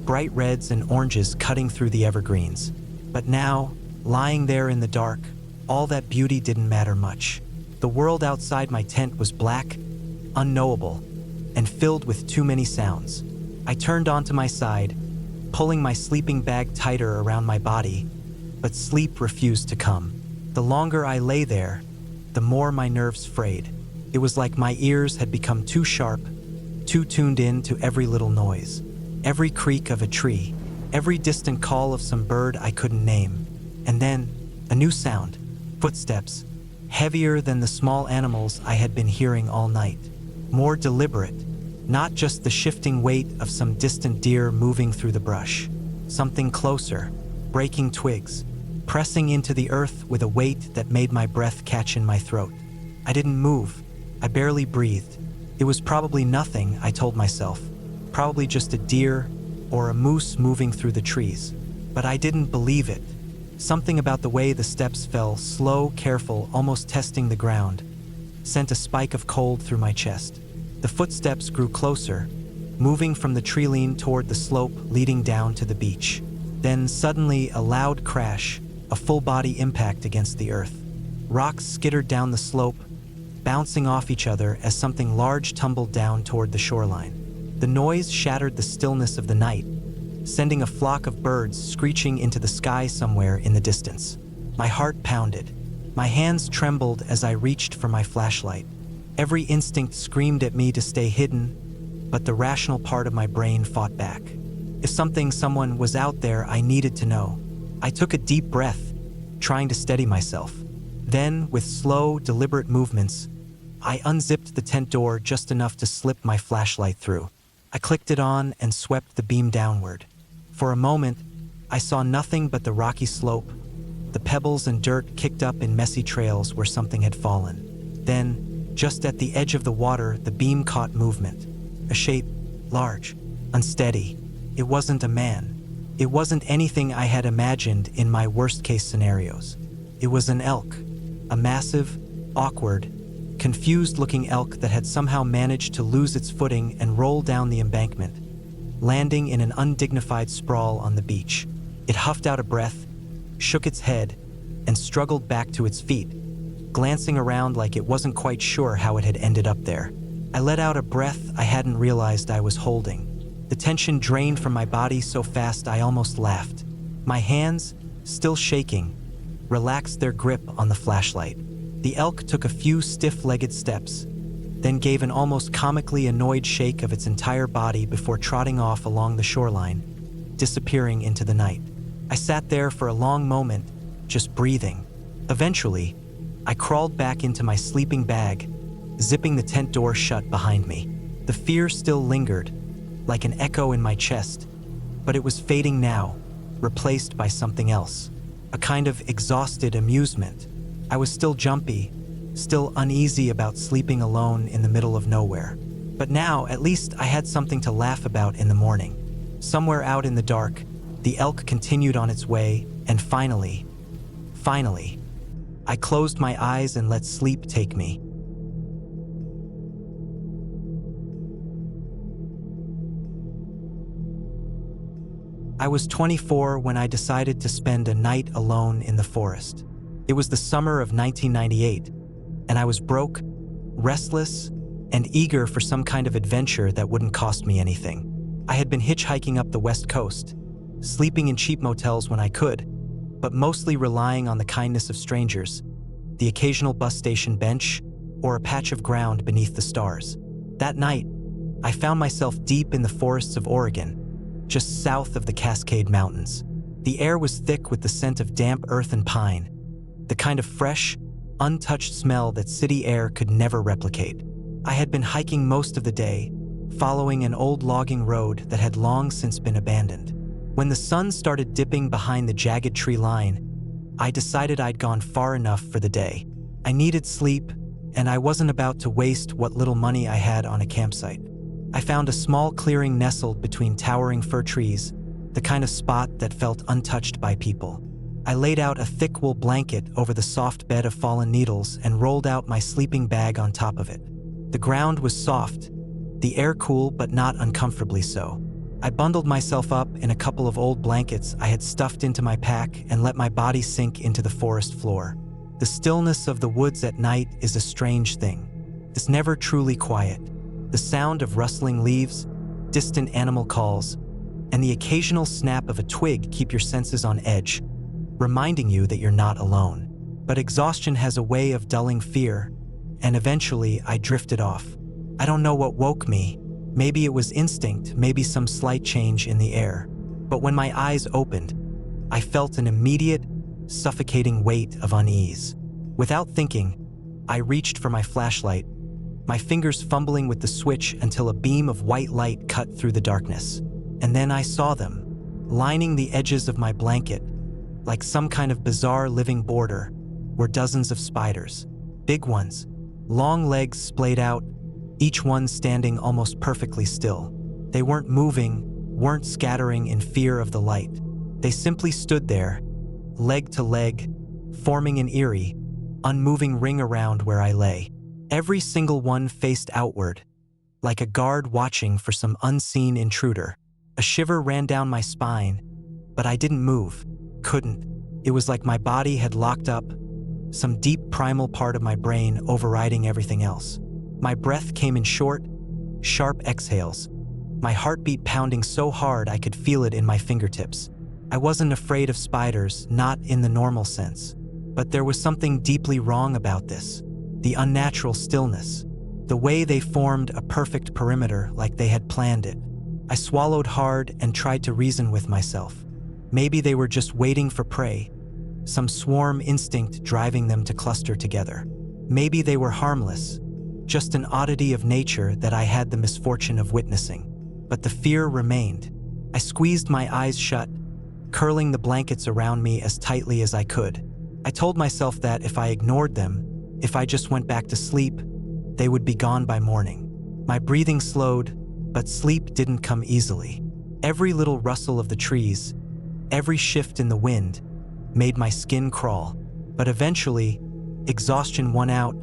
bright reds and oranges cutting through the evergreens. But now, lying there in the dark, all that beauty didn't matter much. The world outside my tent was black, unknowable, and filled with too many sounds. I turned onto my side, pulling my sleeping bag tighter around my body, but sleep refused to come. The longer I lay there, the more my nerves frayed. It was like my ears had become too sharp, too tuned in to every little noise, every creak of a tree, every distant call of some bird I couldn't name. And then, a new sound, footsteps, heavier than the small animals I had been hearing all night. More deliberate, not just the shifting weight of some distant deer moving through the brush. Something closer, breaking twigs, pressing into the earth with a weight that made my breath catch in my throat. I didn't move. I barely breathed. It was probably nothing, I told myself. Probably just a deer or a moose moving through the trees. But I didn't believe it. Something about the way the steps fell, slow, careful, almost testing the ground, sent a spike of cold through my chest. The footsteps grew closer, moving from the treeline toward the slope leading down to the beach. Then suddenly a loud crash, a full-body impact against the earth. Rocks skittered down the slope, bouncing off each other as something large tumbled down toward the shoreline. The noise shattered the stillness of the night, sending a flock of birds screeching into the sky somewhere in the distance. My heart pounded. My hands trembled as I reached for my flashlight. Every instinct screamed at me to stay hidden, but the rational part of my brain fought back. If someone was out there, I needed to know. I took a deep breath, trying to steady myself. Then, with slow, deliberate movements, I unzipped the tent door just enough to slip my flashlight through. I clicked it on and swept the beam downward. For a moment, I saw nothing but the rocky slope, the pebbles and dirt kicked up in messy trails where something had fallen. Then, just at the edge of the water, the beam caught movement. A shape, large, unsteady. It wasn't a man. It wasn't anything I had imagined in my worst-case scenarios. It was an elk, a massive, awkward, confused-looking elk that had somehow managed to lose its footing and roll down the embankment, landing in an undignified sprawl on the beach. It huffed out a breath, shook its head, and struggled back to its feet, glancing around like it wasn't quite sure how it had ended up there. I let out a breath I hadn't realized I was holding. The tension drained from my body so fast I almost laughed. My hands, still shaking, relaxed their grip on the flashlight. The elk took a few stiff-legged steps, then gave an almost comically annoyed shake of its entire body before trotting off along the shoreline, disappearing into the night. I sat there for a long moment, just breathing. Eventually, I crawled back into my sleeping bag, zipping the tent door shut behind me. The fear still lingered, like an echo in my chest, but it was fading now, replaced by something else. A kind of exhausted amusement. I was still jumpy, still uneasy about sleeping alone in the middle of nowhere. But now, at least, I had something to laugh about in the morning. Somewhere out in the dark, the elk continued on its way, and finally, I closed my eyes and let sleep take me. I was 24 when I decided to spend a night alone in the forest. It was the summer of 1998, and I was broke, restless, and eager for some kind of adventure that wouldn't cost me anything. I had been hitchhiking up the West Coast, sleeping in cheap motels when I could, but mostly relying on the kindness of strangers, the occasional bus station bench, or a patch of ground beneath the stars. That night, I found myself deep in the forests of Oregon, just south of the Cascade Mountains. The air was thick with the scent of damp earth and pine, the kind of fresh, untouched smell that city air could never replicate. I had been hiking most of the day, following an old logging road that had long since been abandoned. When the sun started dipping behind the jagged tree line, I decided I'd gone far enough for the day. I needed sleep, and I wasn't about to waste what little money I had on a campsite. I found a small clearing nestled between towering fir trees, the kind of spot that felt untouched by people. I laid out a thick wool blanket over the soft bed of fallen needles and rolled out my sleeping bag on top of it. The ground was soft, the air cool but not uncomfortably so. I bundled myself up in a couple of old blankets I had stuffed into my pack and let my body sink into the forest floor. The stillness of the woods at night is a strange thing. It's never truly quiet. The sound of rustling leaves, distant animal calls, and the occasional snap of a twig keep your senses on edge, reminding you that you're not alone. But exhaustion has a way of dulling fear, and eventually I drifted off. I don't know what woke me. Maybe it was instinct, maybe some slight change in the air. But when my eyes opened, I felt an immediate, suffocating weight of unease. Without thinking, I reached for my flashlight, my fingers fumbling with the switch until a beam of white light cut through the darkness. And then I saw them, lining the edges of my blanket, like some kind of bizarre living border, were dozens of spiders. Big ones, long legs splayed out, each one standing almost perfectly still. They weren't moving, weren't scattering in fear of the light. They simply stood there, leg to leg, forming an eerie, unmoving ring around where I lay. Every single one faced outward, like a guard watching for some unseen intruder. A shiver ran down my spine, but I didn't move, couldn't. It was like my body had locked up, some deep primal part of my brain overriding everything else. My breath came in short, sharp exhales, my heartbeat pounding so hard I could feel it in my fingertips. I wasn't afraid of spiders, not in the normal sense, but there was something deeply wrong about this. The unnatural stillness, the way they formed a perfect perimeter like they had planned it. I swallowed hard and tried to reason with myself. Maybe they were just waiting for prey, some swarm instinct driving them to cluster together. Maybe they were harmless, just an oddity of nature that I had the misfortune of witnessing. But the fear remained. I squeezed my eyes shut, curling the blankets around me as tightly as I could. I told myself that if I ignored them, if I just went back to sleep, they would be gone by morning. My breathing slowed, but sleep didn't come easily. Every little rustle of the trees, every shift in the wind, made my skin crawl. But eventually, exhaustion won out,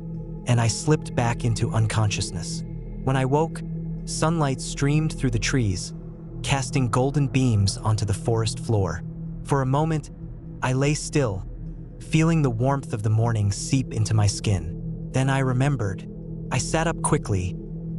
and I slipped back into unconsciousness. When I woke, sunlight streamed through the trees, casting golden beams onto the forest floor. For a moment, I lay still, feeling the warmth of the morning seep into my skin. Then I remembered. I sat up quickly,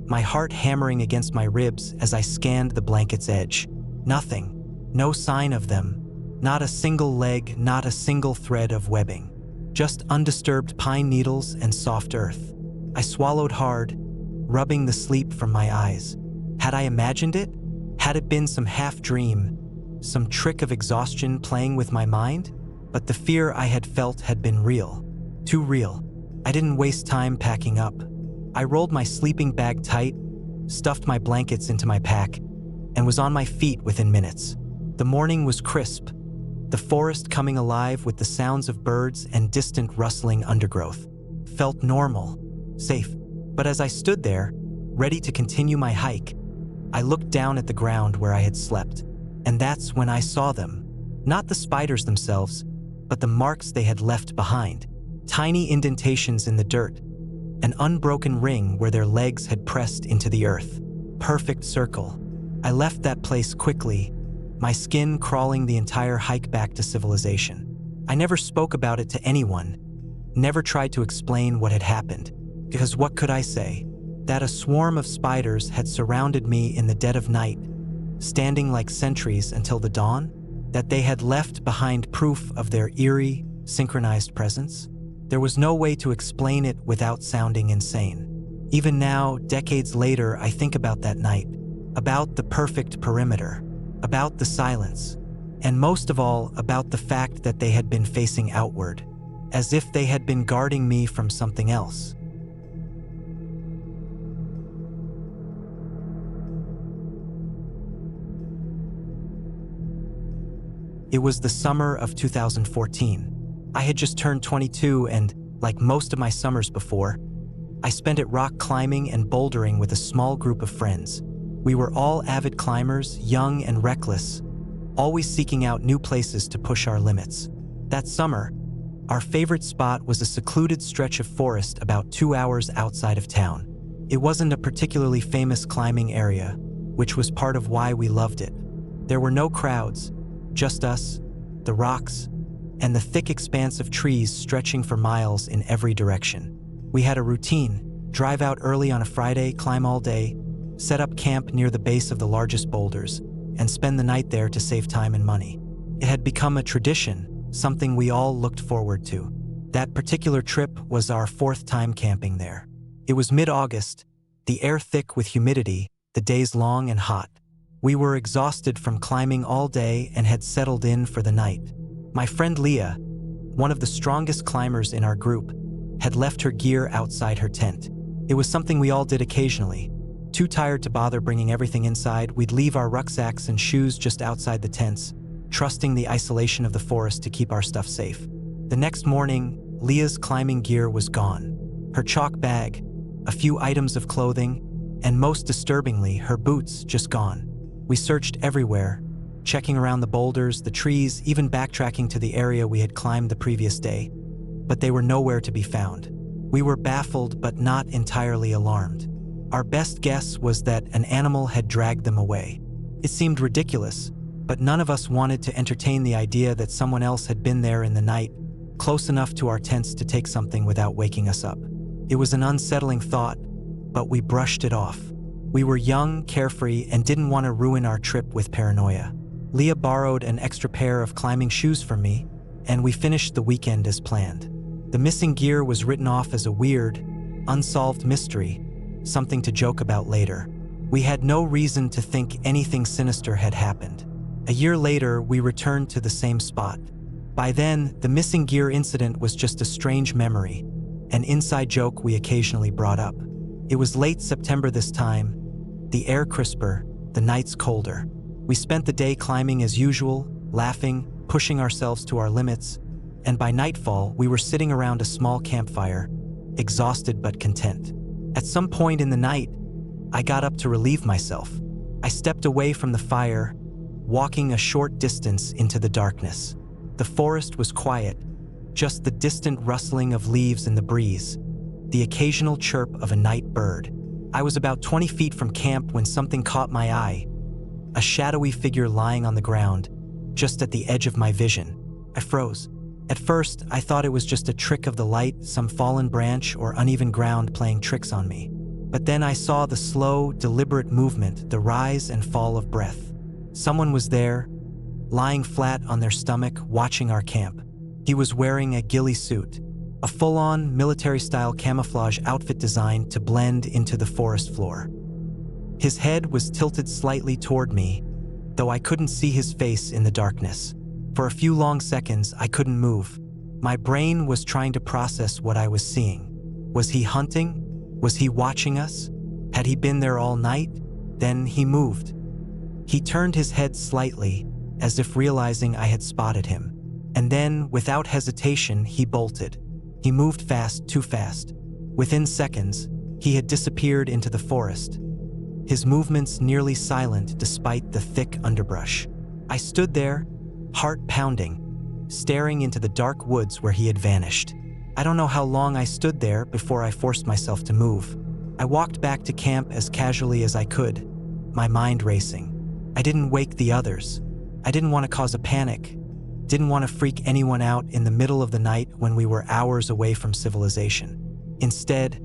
my heart hammering against my ribs as I scanned the blanket's edge. Nothing. No sign of them. Not a single leg, not a single thread of webbing. Just undisturbed pine needles and soft earth. I swallowed hard, rubbing the sleep from my eyes. Had I imagined it? Had it been some half-dream, some trick of exhaustion playing with my mind? But the fear I had felt had been real. Too real. I didn't waste time packing up. I rolled my sleeping bag tight, stuffed my blankets into my pack, and was on my feet within minutes. The morning was crisp, the forest coming alive with the sounds of birds and distant rustling undergrowth. Felt normal, safe. But as I stood there, ready to continue my hike, I looked down at the ground where I had slept, and that's when I saw them. Not the spiders themselves, but the marks they had left behind. Tiny indentations in the dirt, an unbroken ring where their legs had pressed into the earth. Perfect circle. I left that place quickly, my skin crawling the entire hike back to civilization. I never spoke about it to anyone, never tried to explain what had happened, because what could I say? That a swarm of spiders had surrounded me in the dead of night, standing like sentries until the dawn? That they had left behind proof of their eerie, synchronized presence? There was no way to explain it without sounding insane. Even now, decades later, I think about that night, about the perfect perimeter, about the silence, and most of all, about the fact that they had been facing outward, as if they had been guarding me from something else. It was the summer of 2014. I had just turned 22 and, like most of my summers before, I spent it rock climbing and bouldering with a small group of friends. We were all avid climbers, young and reckless, always seeking out new places to push our limits. That summer, our favorite spot was a secluded stretch of forest about 2 hours outside of town. It wasn't a particularly famous climbing area, which was part of why we loved it. There were no crowds, just us, the rocks, and the thick expanse of trees stretching for miles in every direction. We had a routine: drive out early on a Friday, climb all day, set up camp near the base of the largest boulders, and spend the night there to save time and money. It had become a tradition, something we all looked forward to. That particular trip was our 4th time camping there. It was mid-August, the air thick with humidity, the days long and hot. We were exhausted from climbing all day and had settled in for the night. My friend Leah, one of the strongest climbers in our group, had left her gear outside her tent. It was something we all did occasionally. Too tired to bother bringing everything inside, we'd leave our rucksacks and shoes just outside the tents, trusting the isolation of the forest to keep our stuff safe. The next morning, Leah's climbing gear was gone. Her chalk bag, a few items of clothing, and most disturbingly, her boots just gone. We searched everywhere, checking around the boulders, the trees, even backtracking to the area we had climbed the previous day, but they were nowhere to be found. We were baffled but not entirely alarmed. Our best guess was that an animal had dragged them away. It seemed ridiculous, but none of us wanted to entertain the idea that someone else had been there in the night, close enough to our tents to take something without waking us up. It was an unsettling thought, but we brushed it off. We were young, carefree, and didn't want to ruin our trip with paranoia. Leah borrowed an extra pair of climbing shoes from me, and we finished the weekend as planned. The missing gear was written off as a weird, unsolved mystery, something to joke about later. We had no reason to think anything sinister had happened. A year later, we returned to the same spot. By then, the missing gear incident was just a strange memory, an inside joke we occasionally brought up. It was late September this time, the air crisper, the nights colder. We spent the day climbing as usual, laughing, pushing ourselves to our limits, and by nightfall, we were sitting around a small campfire, exhausted but content. At some point in the night, I got up to relieve myself. I stepped away from the fire, walking a short distance into the darkness. The forest was quiet, just the distant rustling of leaves in the breeze, the occasional chirp of a night bird. I was about 20 feet from camp when something caught my eye, a shadowy figure lying on the ground, just at the edge of my vision. I froze. At first, I thought it was just a trick of the light, some fallen branch or uneven ground playing tricks on me. But then I saw the slow, deliberate movement, the rise and fall of breath. Someone was there, lying flat on their stomach, watching our camp. He was wearing a ghillie suit, a full-on, military-style camouflage outfit designed to blend into the forest floor. His head was tilted slightly toward me, though I couldn't see his face in the darkness. For a few long seconds, I couldn't move. My brain was trying to process what I was seeing. Was he hunting? Was he watching us? Had he been there all night? Then he moved. He turned his head slightly, as if realizing I had spotted him. And then, without hesitation, he bolted. He moved fast, too fast. Within seconds, he had disappeared into the forest, his movements nearly silent despite the thick underbrush. I stood there, heart pounding, staring into the dark woods where he had vanished. I don't know how long I stood there before I forced myself to move. I walked back to camp as casually as I could, my mind racing. I didn't wake the others. I didn't want to cause a panic, didn't want to freak anyone out in the middle of the night when we were hours away from civilization. Instead,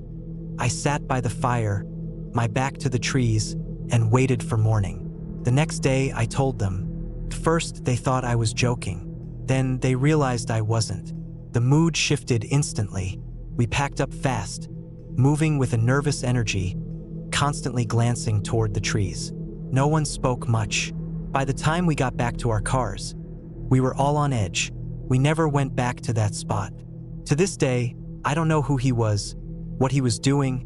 I sat by the fire, my back to the trees, and waited for morning. The next day, I told them. First, they thought I was joking. Then they realized I wasn't. The mood shifted instantly. We packed up fast, moving with a nervous energy, constantly glancing toward the trees. No one spoke much. By the time we got back to our cars, we were all on edge. We never went back to that spot. To this day, I don't know who he was, what he was doing,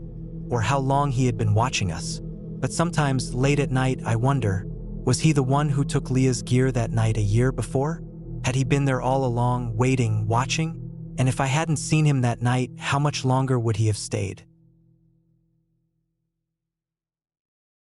or how long he had been watching us. But sometimes, late at night, I wonder, was he the one who took Leah's gear that night a year before? Had he been there all along, waiting, watching? And if I hadn't seen him that night, how much longer would he have stayed?